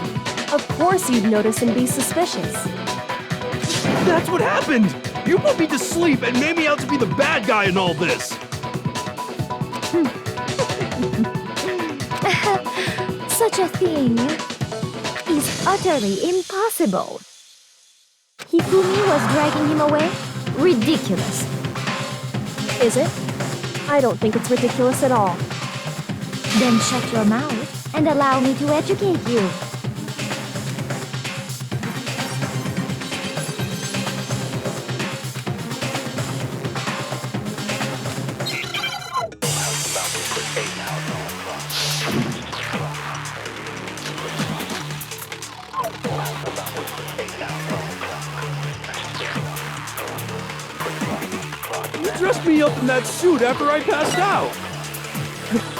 of course you'd notice and be suspicious. That's what happened! You put me to sleep and made me out to be the bad guy in all this! Such a thing is utterly impossible. Hifumi was dragging him away? Ridiculous. Is it? I don't think it's ridiculous at all. Then shut your mouth and allow me to educate you. You dressed me up in that suit after I passed out!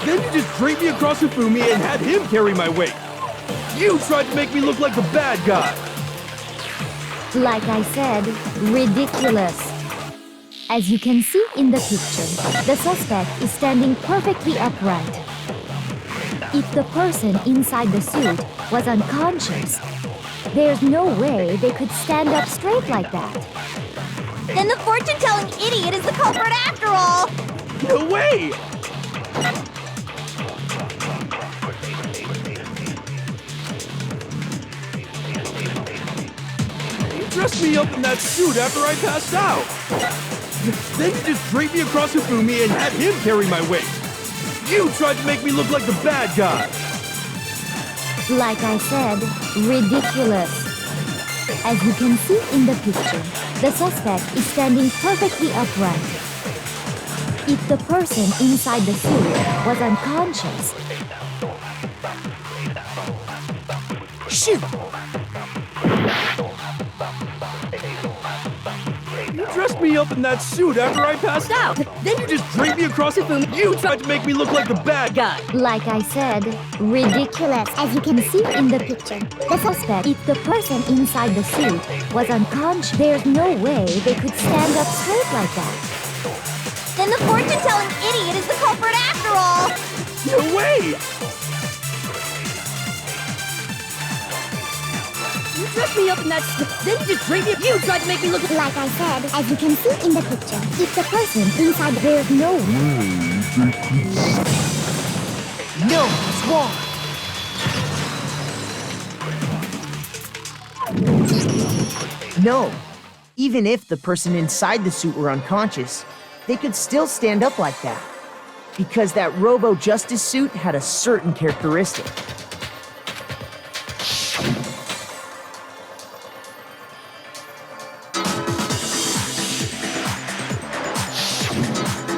Then you just draped me across Hifumi and had him carry my weight! You tried to make me look like the bad guy! Like I said, ridiculous. As you can see in the picture, the suspect is standing perfectly upright. If the person inside the suit was unconscious, there's no way they could stand up straight like that. Then the fortune-telling idiot is the culprit after all! No way! You dressed me up in that suit after I passed out! Then you just draped me across Hifumi and had him carry my weight! You tried to make me look like the bad guy! Like I said, ridiculous. As you can see in the picture, the suspect is standing perfectly upright. If the person inside the suit was unconscious, Shoot! You dressed me up in that suit after I passed out! Then you just draped me across Hifumi. You tried to make me look like the bad guy! like I said, ridiculous. As you can see in the picture, the suspect, if the person inside the suit was unconscious, there's no way they could stand up straight like that. Then the fortune-telling idiot is the culprit after all! No way! You dressed me up in that... Then you just draped me... You tried to make me look... Like I said, as you can see in the picture, if the person inside, there's no way. No, it's wrong. No. Even if the person inside the suit were unconscious, they could still stand up like that. Because that Robo-Justice suit had a certain characteristic.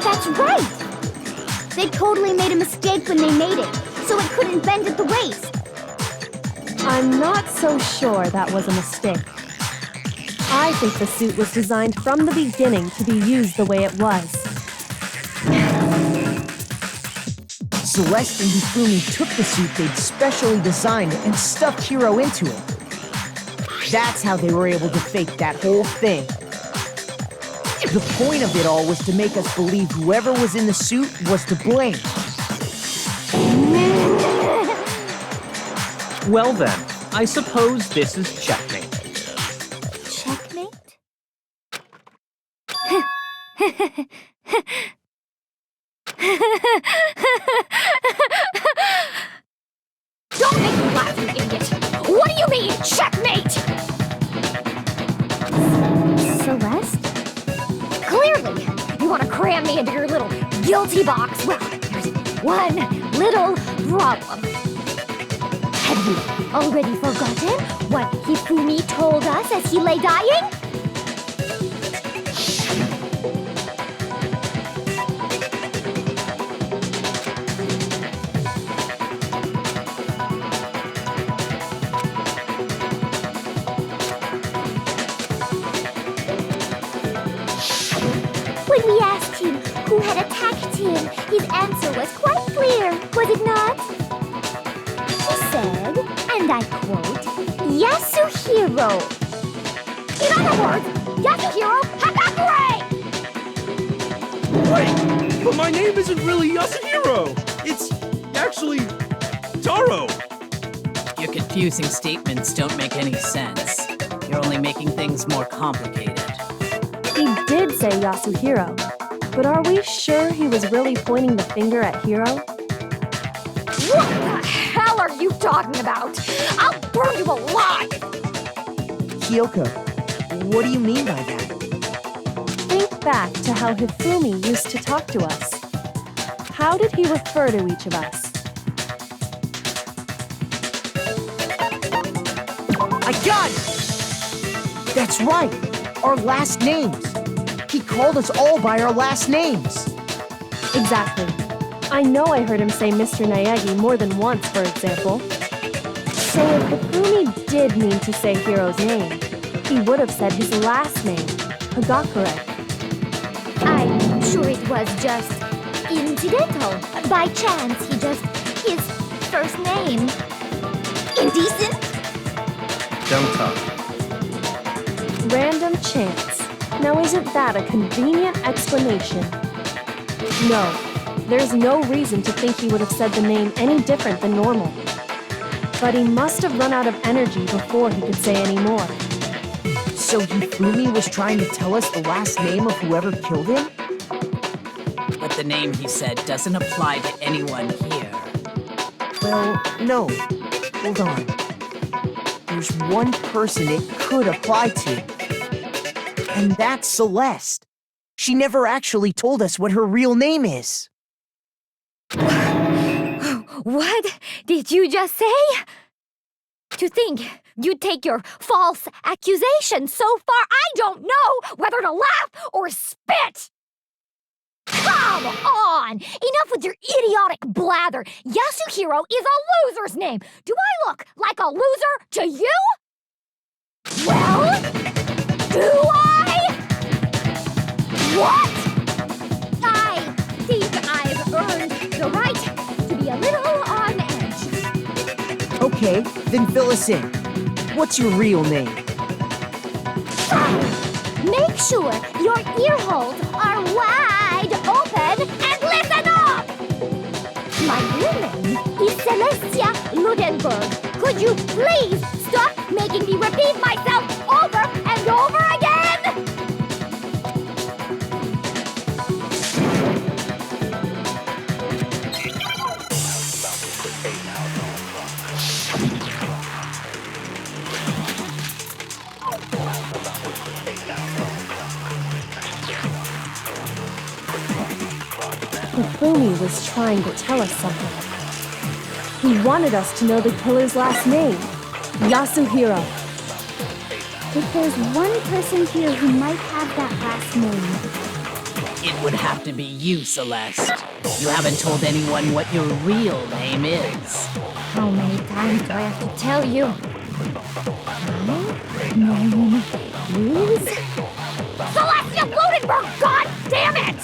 That's right! They totally made a mistake when they made it, so it couldn't bend at the waist. I'm not so sure that was a mistake. I think the suit was designed from the beginning to be used the way it was. Celeste and Hifumi took the suit they'd specially designed and stuffed Hiro into it. That's how they were able to fake that whole thing. The point of it all was to make us believe whoever was in the suit was to blame. Well then, I suppose this is checkmate. Checkmate? Don't make me laugh, you idiot! What do you mean, checkmate? cram me into your little guilty box. Well, there's one little problem. Have you already forgotten what Hifumi told us as he lay dying? When we asked him who had attacked him, his answer was quite clear, was it not? He said, and I quote, Yasuhiro. In other words, Yasuhiro Hagakure! Wait, but my name isn't really Yasuhiro. It's actually Taro. Your confusing statements don't make any sense. You're only making things more complicated. He did say Yasuhiro, but are we sure he was really pointing the finger at Hiro? What the hell are you talking about? I'll burn you alive! Kyoko, what do you mean by that? Think back to how Hifumi used to talk to us. How did he refer to each of us? I got it! That's right, our last names. He called us all by our last names. Exactly. I know I heard him say Mr. Naegi more than once, for example. So if Hifumi did mean to say Hiro's name, he would have said his last name, Hagakure. I'm sure it was just incidental. By chance, his first name. Indecent? Don't talk. Random chance. Now isn't that a convenient explanation? No, there's no reason to think he would have said the name any different than normal. But he must have run out of energy before he could say any more. So Hifumi was trying to tell us the last name of whoever killed him? But the name he said doesn't apply to anyone here. Well, no. Hold on. There's one person it could apply to. And that's Celeste. She never actually told us what her real name is. What did you just say? To think you'd take your false accusation so far, I don't know whether to laugh or spit! Come on! Enough with your idiotic blather! Yasuhiro is a loser's name! Do I look like a loser to you? Well, do I? What? I think I've earned the right to be a little on edge. Okay, then fill us in. What's your real name? Make sure your ear holes are wide open and listen up! My real name is Celestia Ludenberg. Could you please stop making me repeat myself over and over again? Hifumi was trying to tell us something. He wanted us to know the killer's last name, Yasuhiro. If there's one person here who might have that last name, It would have to be you, Celeste. You haven't told anyone what your real name is. How many times do I have to tell you? My name is Celestia Ludenberg! God damn it!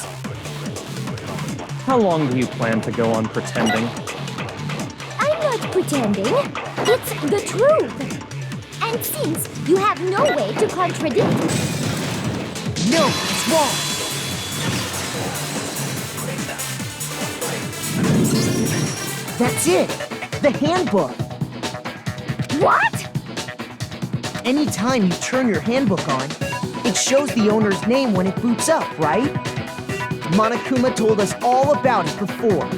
How long do you plan to go on pretending? I'm not pretending. It's the truth. And since you have no way to contradict me, No, it's wrong. That's it. The handbook. what? Anytime you turn your handbook on, it shows the owner's name when it boots up, right? Monokuma told us all about it before.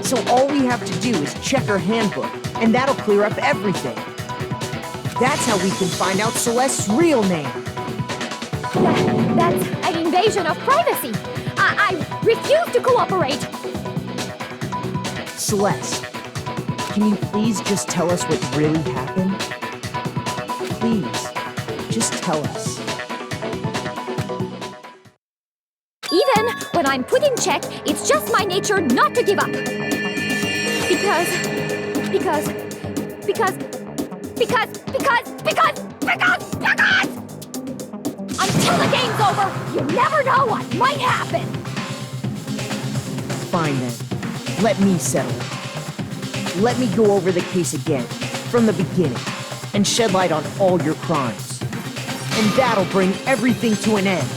So all we have to do is check her handbook, and that'll clear up everything. That's how we can find out Celeste's real name. That's an invasion of privacy. I refuse to cooperate. Celeste, can you please just tell us what really happened? Please, just tell us. Even when I'm put in check, it's just my nature not to give up. Because until the game's over, you never know what might happen. Fine then, let me settle it. Let me go over the case again, from the beginning, and shed light on all your crimes. And that'll bring everything to an end.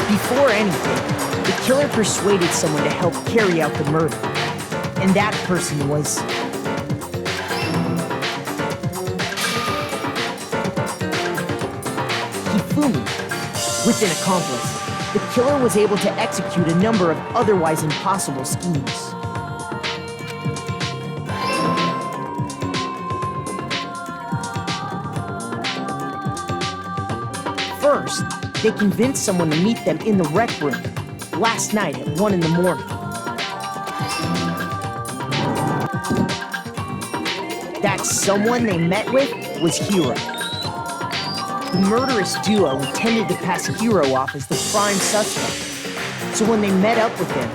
Before anything, the killer persuaded someone to help carry out the murder. And that person was... Hifumi. With an accomplice, the killer was able to execute a number of otherwise impossible schemes. First, they convinced someone to meet them in the rec room last night at 1 in the morning. That someone they met with was Hiro. The murderous duo intended to pass Hiro off as the prime suspect. So when they met up with him,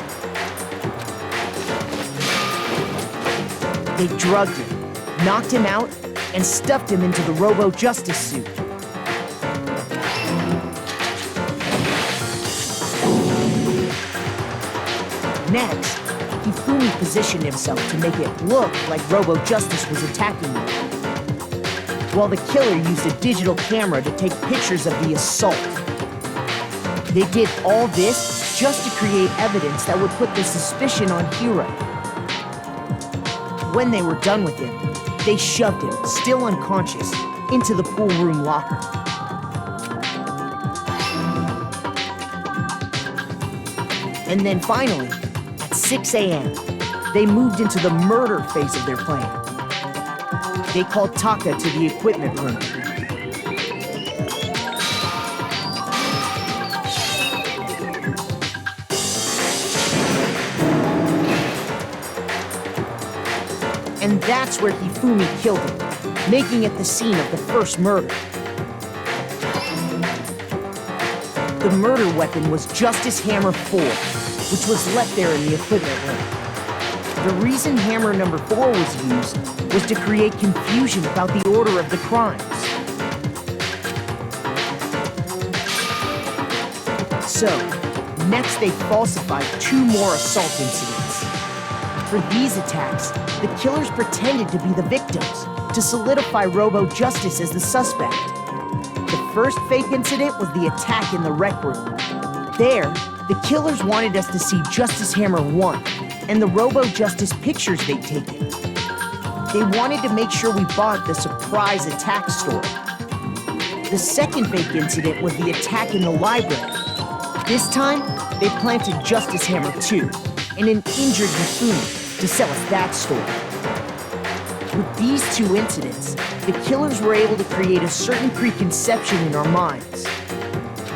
they drugged him, knocked him out, and stuffed him into the Robo-Justice suit. Next, Hifumi positioned himself to make it look like Robo-Justice was attacking him, while the killer used a digital camera to take pictures of the assault. They did all this just to create evidence that would put the suspicion on Hiro. When they were done with him, they shoved him, still unconscious, into the pool room locker. And then finally, at 6 a.m., they moved into the murder phase of their plan. They called Taka to the equipment room. And that's where Hifumi killed him, making it the scene of the first murder. The murder weapon was Justice Hammer 4, which was left there in the equipment room. The reason Hammer number 4 was used was to create confusion about the order of the crimes. So, next they falsified 2 more assault incidents. For these attacks, the killers pretended to be the victims, to solidify Robo-Justice as the suspect. The first fake incident was the attack in the rec room. There, the killers wanted us to see Justice Hammer 1 and the Robo-Justice pictures they'd taken. They wanted to make sure we bought the surprise attack story. The second fake incident was the attack in the library. This time, they planted Justice Hammer 2 and an injured Hifumi to sell us that story. With these 2 incidents, the killers were able to create a certain preconception in our minds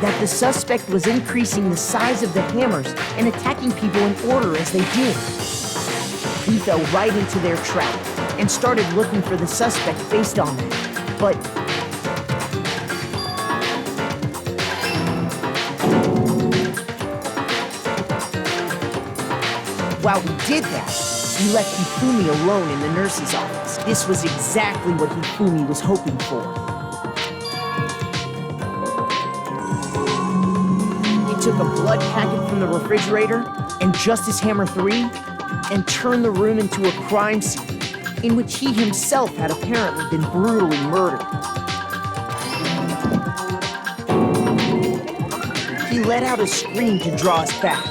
that the suspect was increasing the size of the hammers and attacking people in order as they did. We fell right into their trap and started looking for the suspect based on that. But while we did that, we left Hifumi alone in the nurse's office. This was exactly what Hifumi was hoping for. He took a blood packet from the refrigerator and Justice Hammer 3 and turned the room into a crime scene in which he himself had apparently been brutally murdered. He let out a scream to draw us back,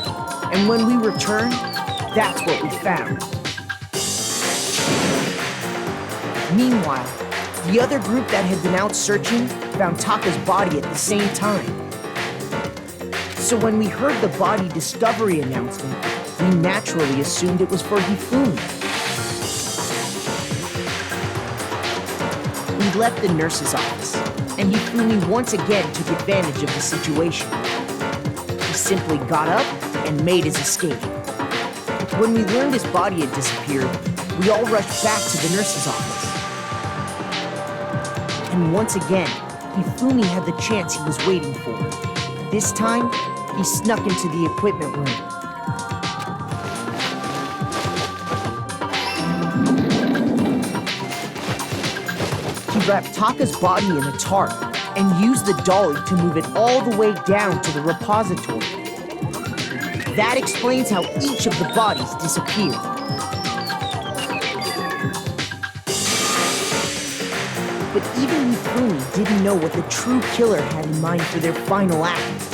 and when we returned, that's what we found. Meanwhile, the other group that had been out searching found Taka's body at the same time. So when we heard the body discovery announcement, we naturally assumed it was for Hifumi. We left the nurse's office, and Hifumi once again took advantage of the situation. He simply got up and made his escape. When we learned his body had disappeared, we all rushed back to the nurse's office. And once again, Hifumi had the chance he was waiting for. This time, he snuck into the equipment room. He wrapped Taka's body in a tarp and used the dolly to move it all the way down to the repository. That explains how each of the bodies disappeared. But even Hifumi didn't know what the true killer had in mind for their final act.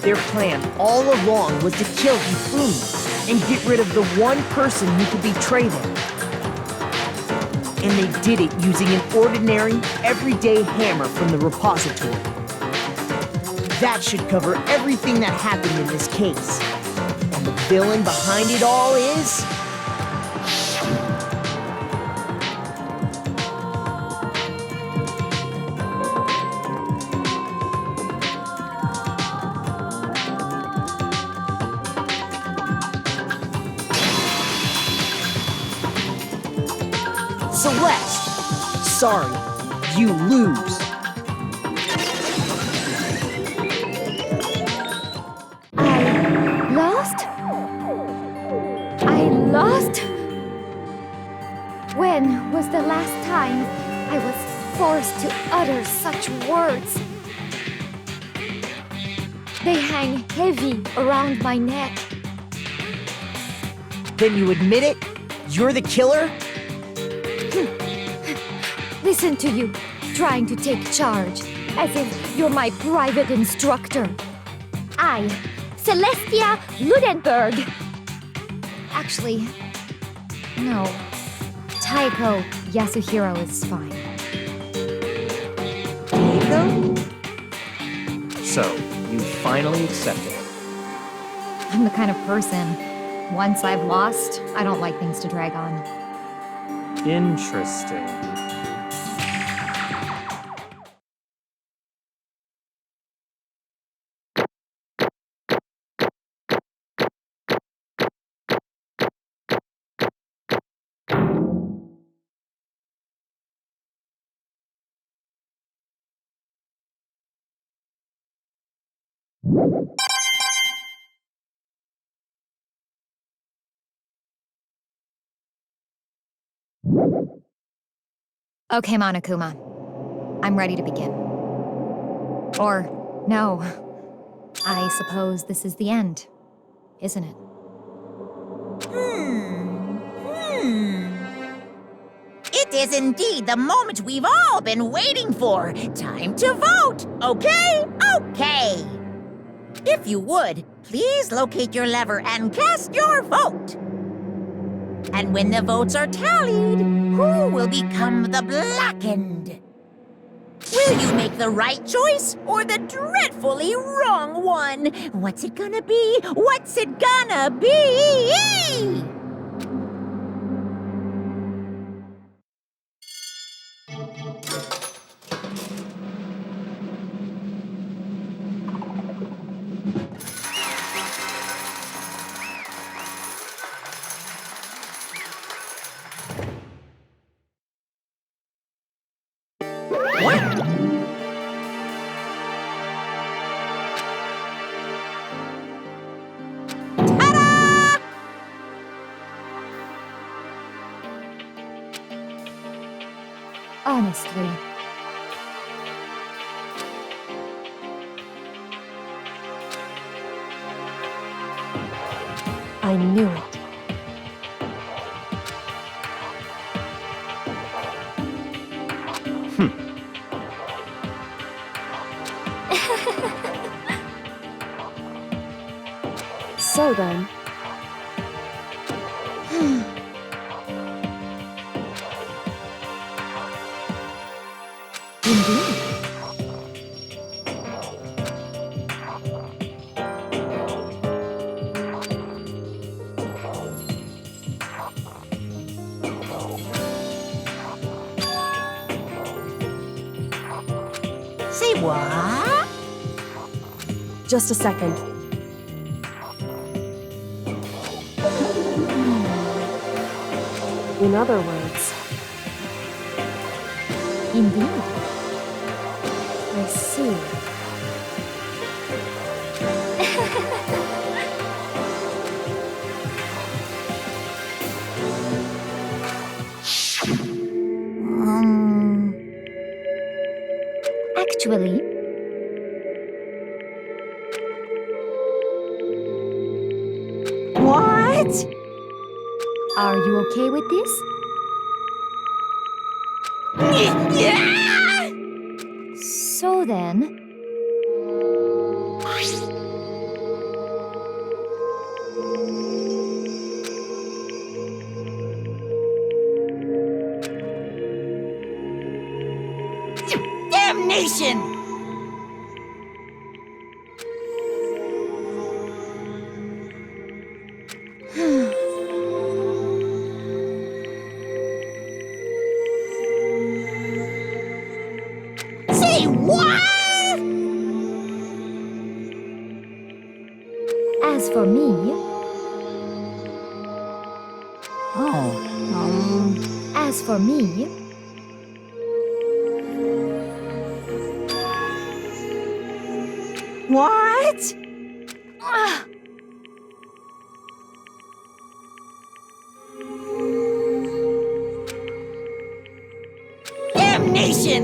Their plan all along was to kill Hifumi and get rid of the one person who could betray them. And they did it using an ordinary, everyday hammer from the repository. That should cover everything that happened in this case. And the villain behind it all is... Celeste! Sorry, you lose. I lost? When was the last time I was forced to utter such words? They hang heavy around my neck. Then you admit it? You're the killer? Listen to you, trying to take charge, as if you're my private instructor. I, Celestia Ludenberg. Actually, no. Taiko Yasuhiro is fine. Taiko? So, you finally accepted it. I'm the kind of person, once I've lost, I don't like things to drag on. Interesting. Okay, Monokuma. I'm ready to begin. Or, no. I suppose this is the end, isn't it? It is indeed the moment we've all been waiting for. Time to vote, okay? Okay. If you would, please locate your lever and cast your vote. And when the votes are tallied, who will become the blackened? Will you make the right choice or the dreadfully wrong one? What's it gonna be? What's it gonna be? Honestly. I knew it. So then... Indeed. Say what? Just a second. In other words... Indeed. I see. Actually... What? Are you okay with this? So then... Damnation! Say what? As for me... As As for me, What? Damnation!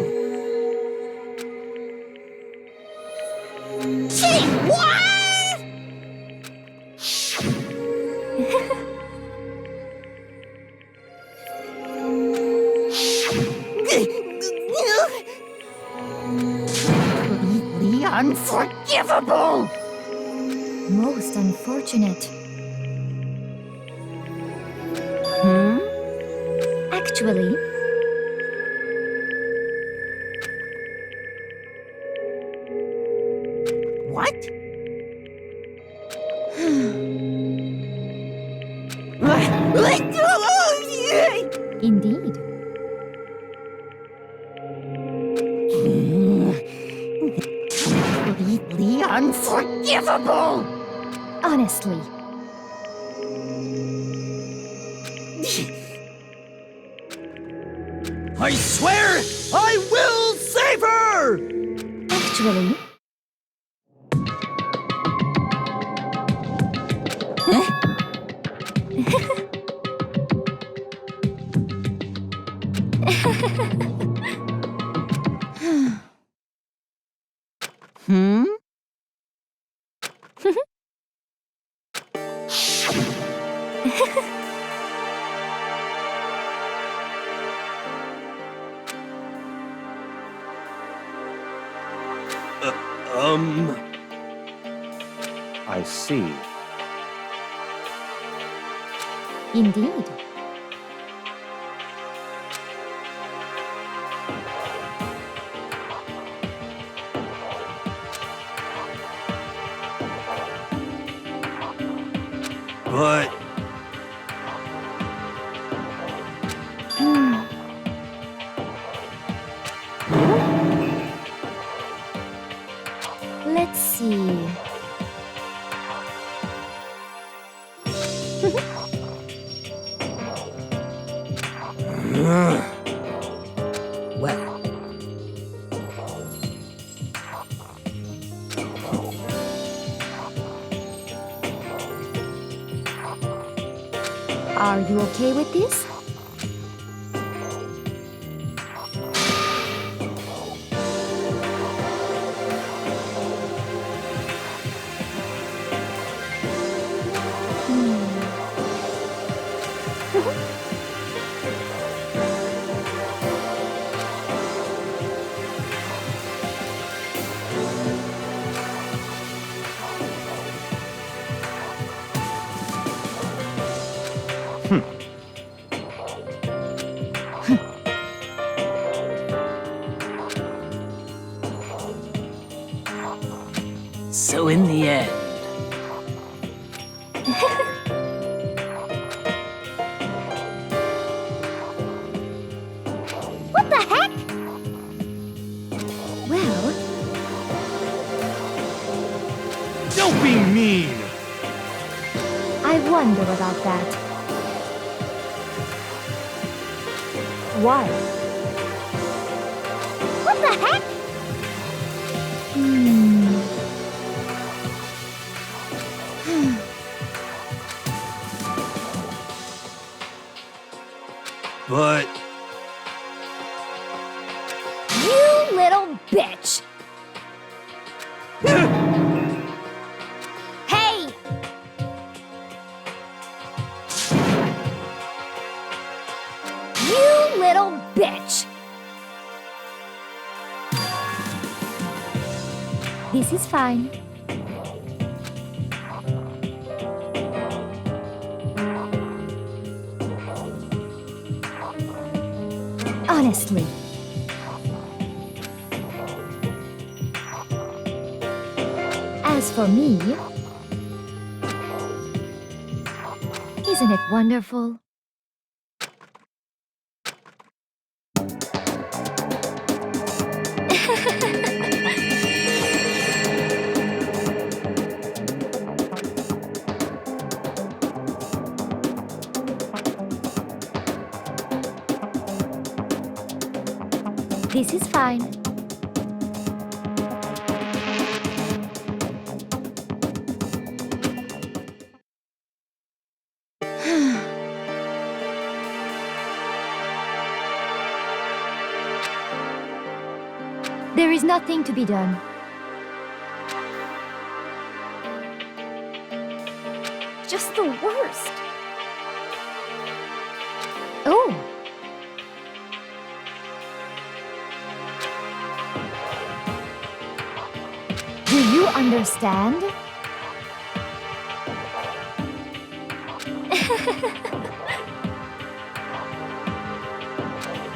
Gee, what? Completely unforgivable! most unfortunate. Actually, What? indeed. Completely unforgivable! Honestly, I swear I will save her! actually, I see. indeed. But Let's see. Well, Are you okay with this? so in the end, What the heck? Well, don't be mean! I wonder about that. Why? What the heck? But You little bitch! Hey! You little bitch! This is fine. Honestly. As for me, isn't it wonderful? This is fine. There is nothing to be done. Just the worst. Oh. Do you understand?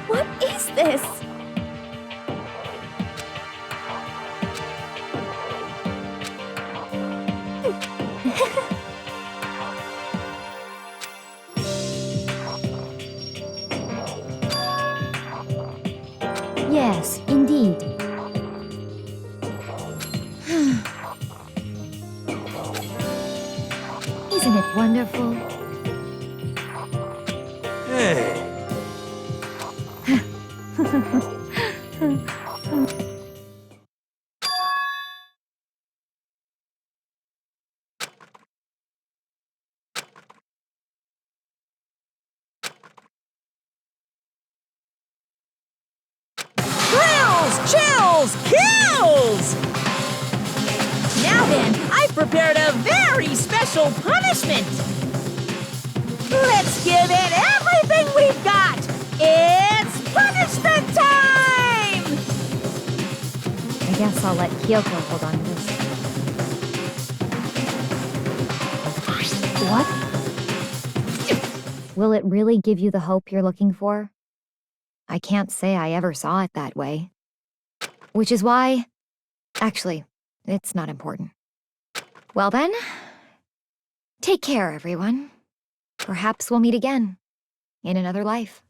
What is this? Yes, indeed. Isn't it wonderful? Hey. Chills! Kills! Now then, I've prepared a very special punishment. Let's give it everything we've got. It's punishment time! I guess I'll let Kyoko hold on to this. What? Will it really give you the hope you're looking for? I can't say I ever saw it that way. Which is why... Actually, it's not important. Well then, take care, everyone. Perhaps we'll meet again, in another life.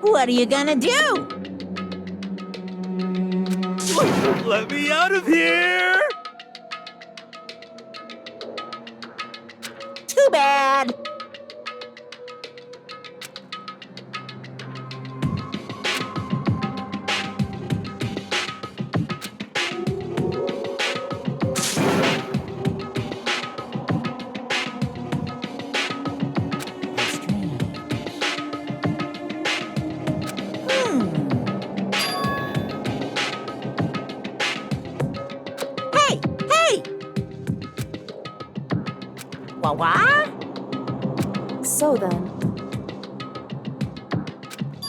What are you gonna do? Let me out of here! Too bad. What? So then,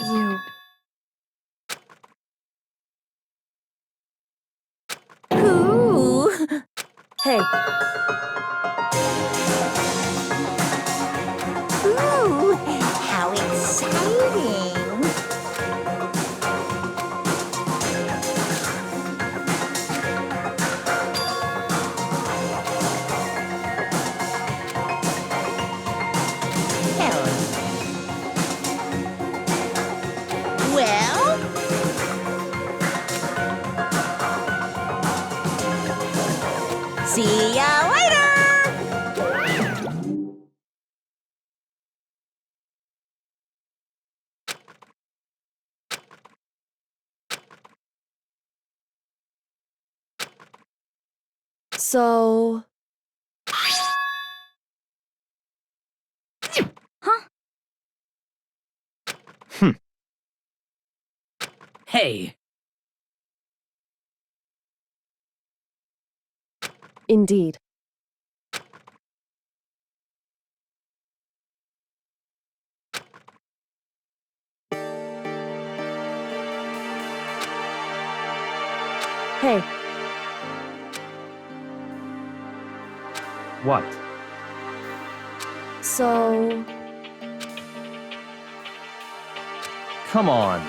you. Ooh. Hey, Ooh, how exciting. Well, see ya later! so. Hey, Indeed. Hey, What? so. Come on.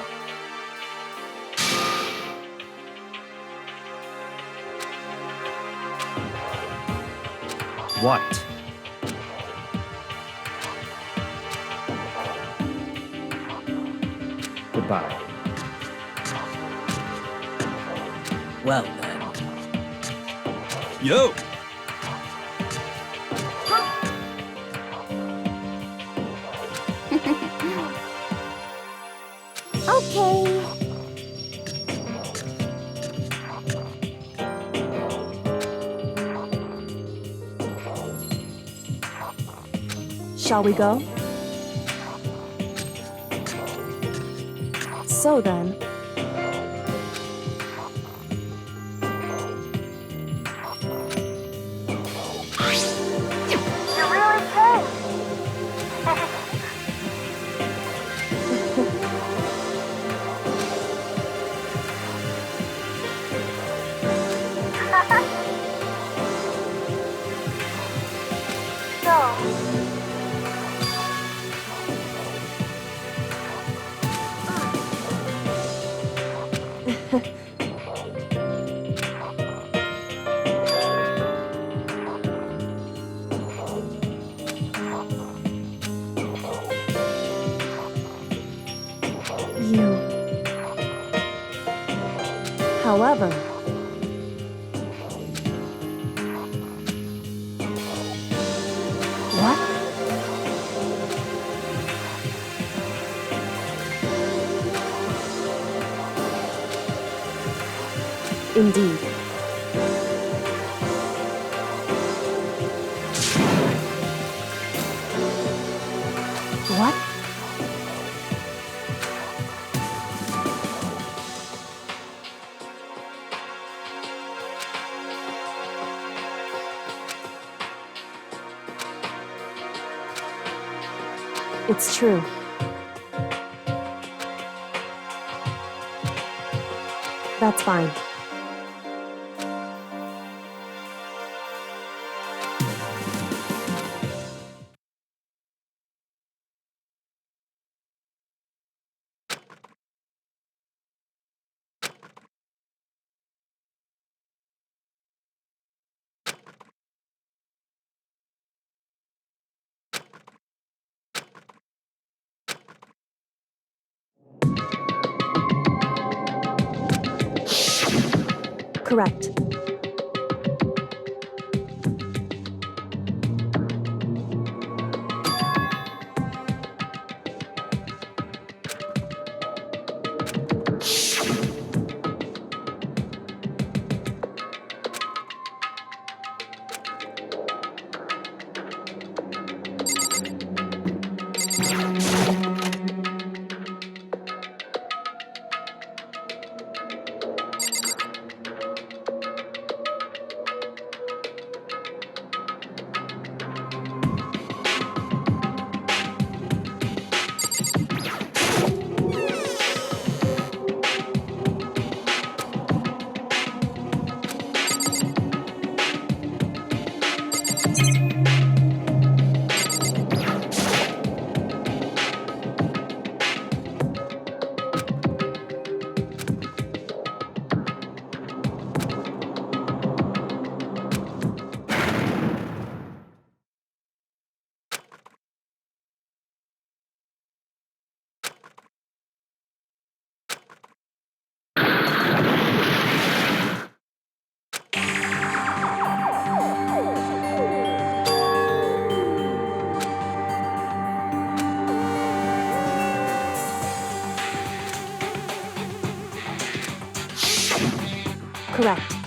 What? Goodbye. well then. Yo! Okay. Shall we go? So then, You really came. you. However, what? Indeed. What? It's true. That's fine. Correct. correct.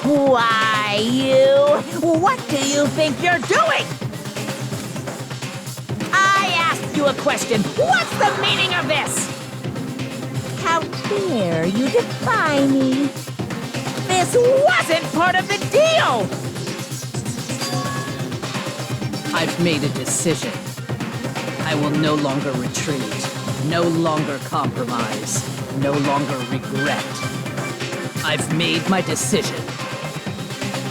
Why, you... What do you think you're doing? I asked you a question. What's the meaning of this? How dare you defy me? This wasn't part of the deal! I've made a decision. I will no longer retreat, no longer compromise, no longer regret. I've made my decision.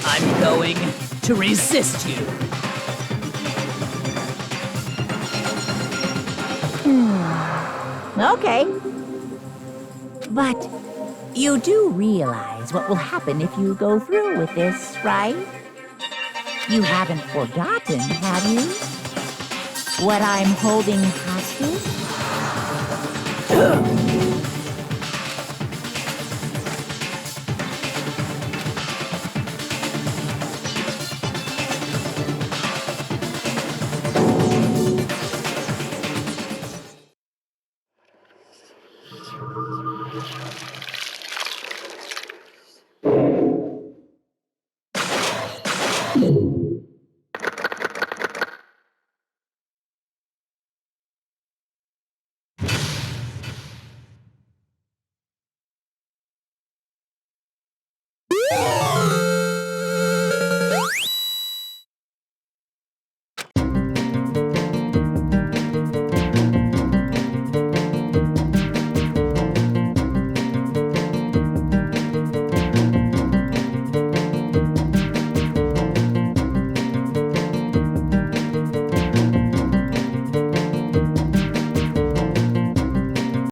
I'm going to resist you. Okay. But you do realize what will happen if you go through with this, right? You haven't forgotten, have you? What I'm holding hostage?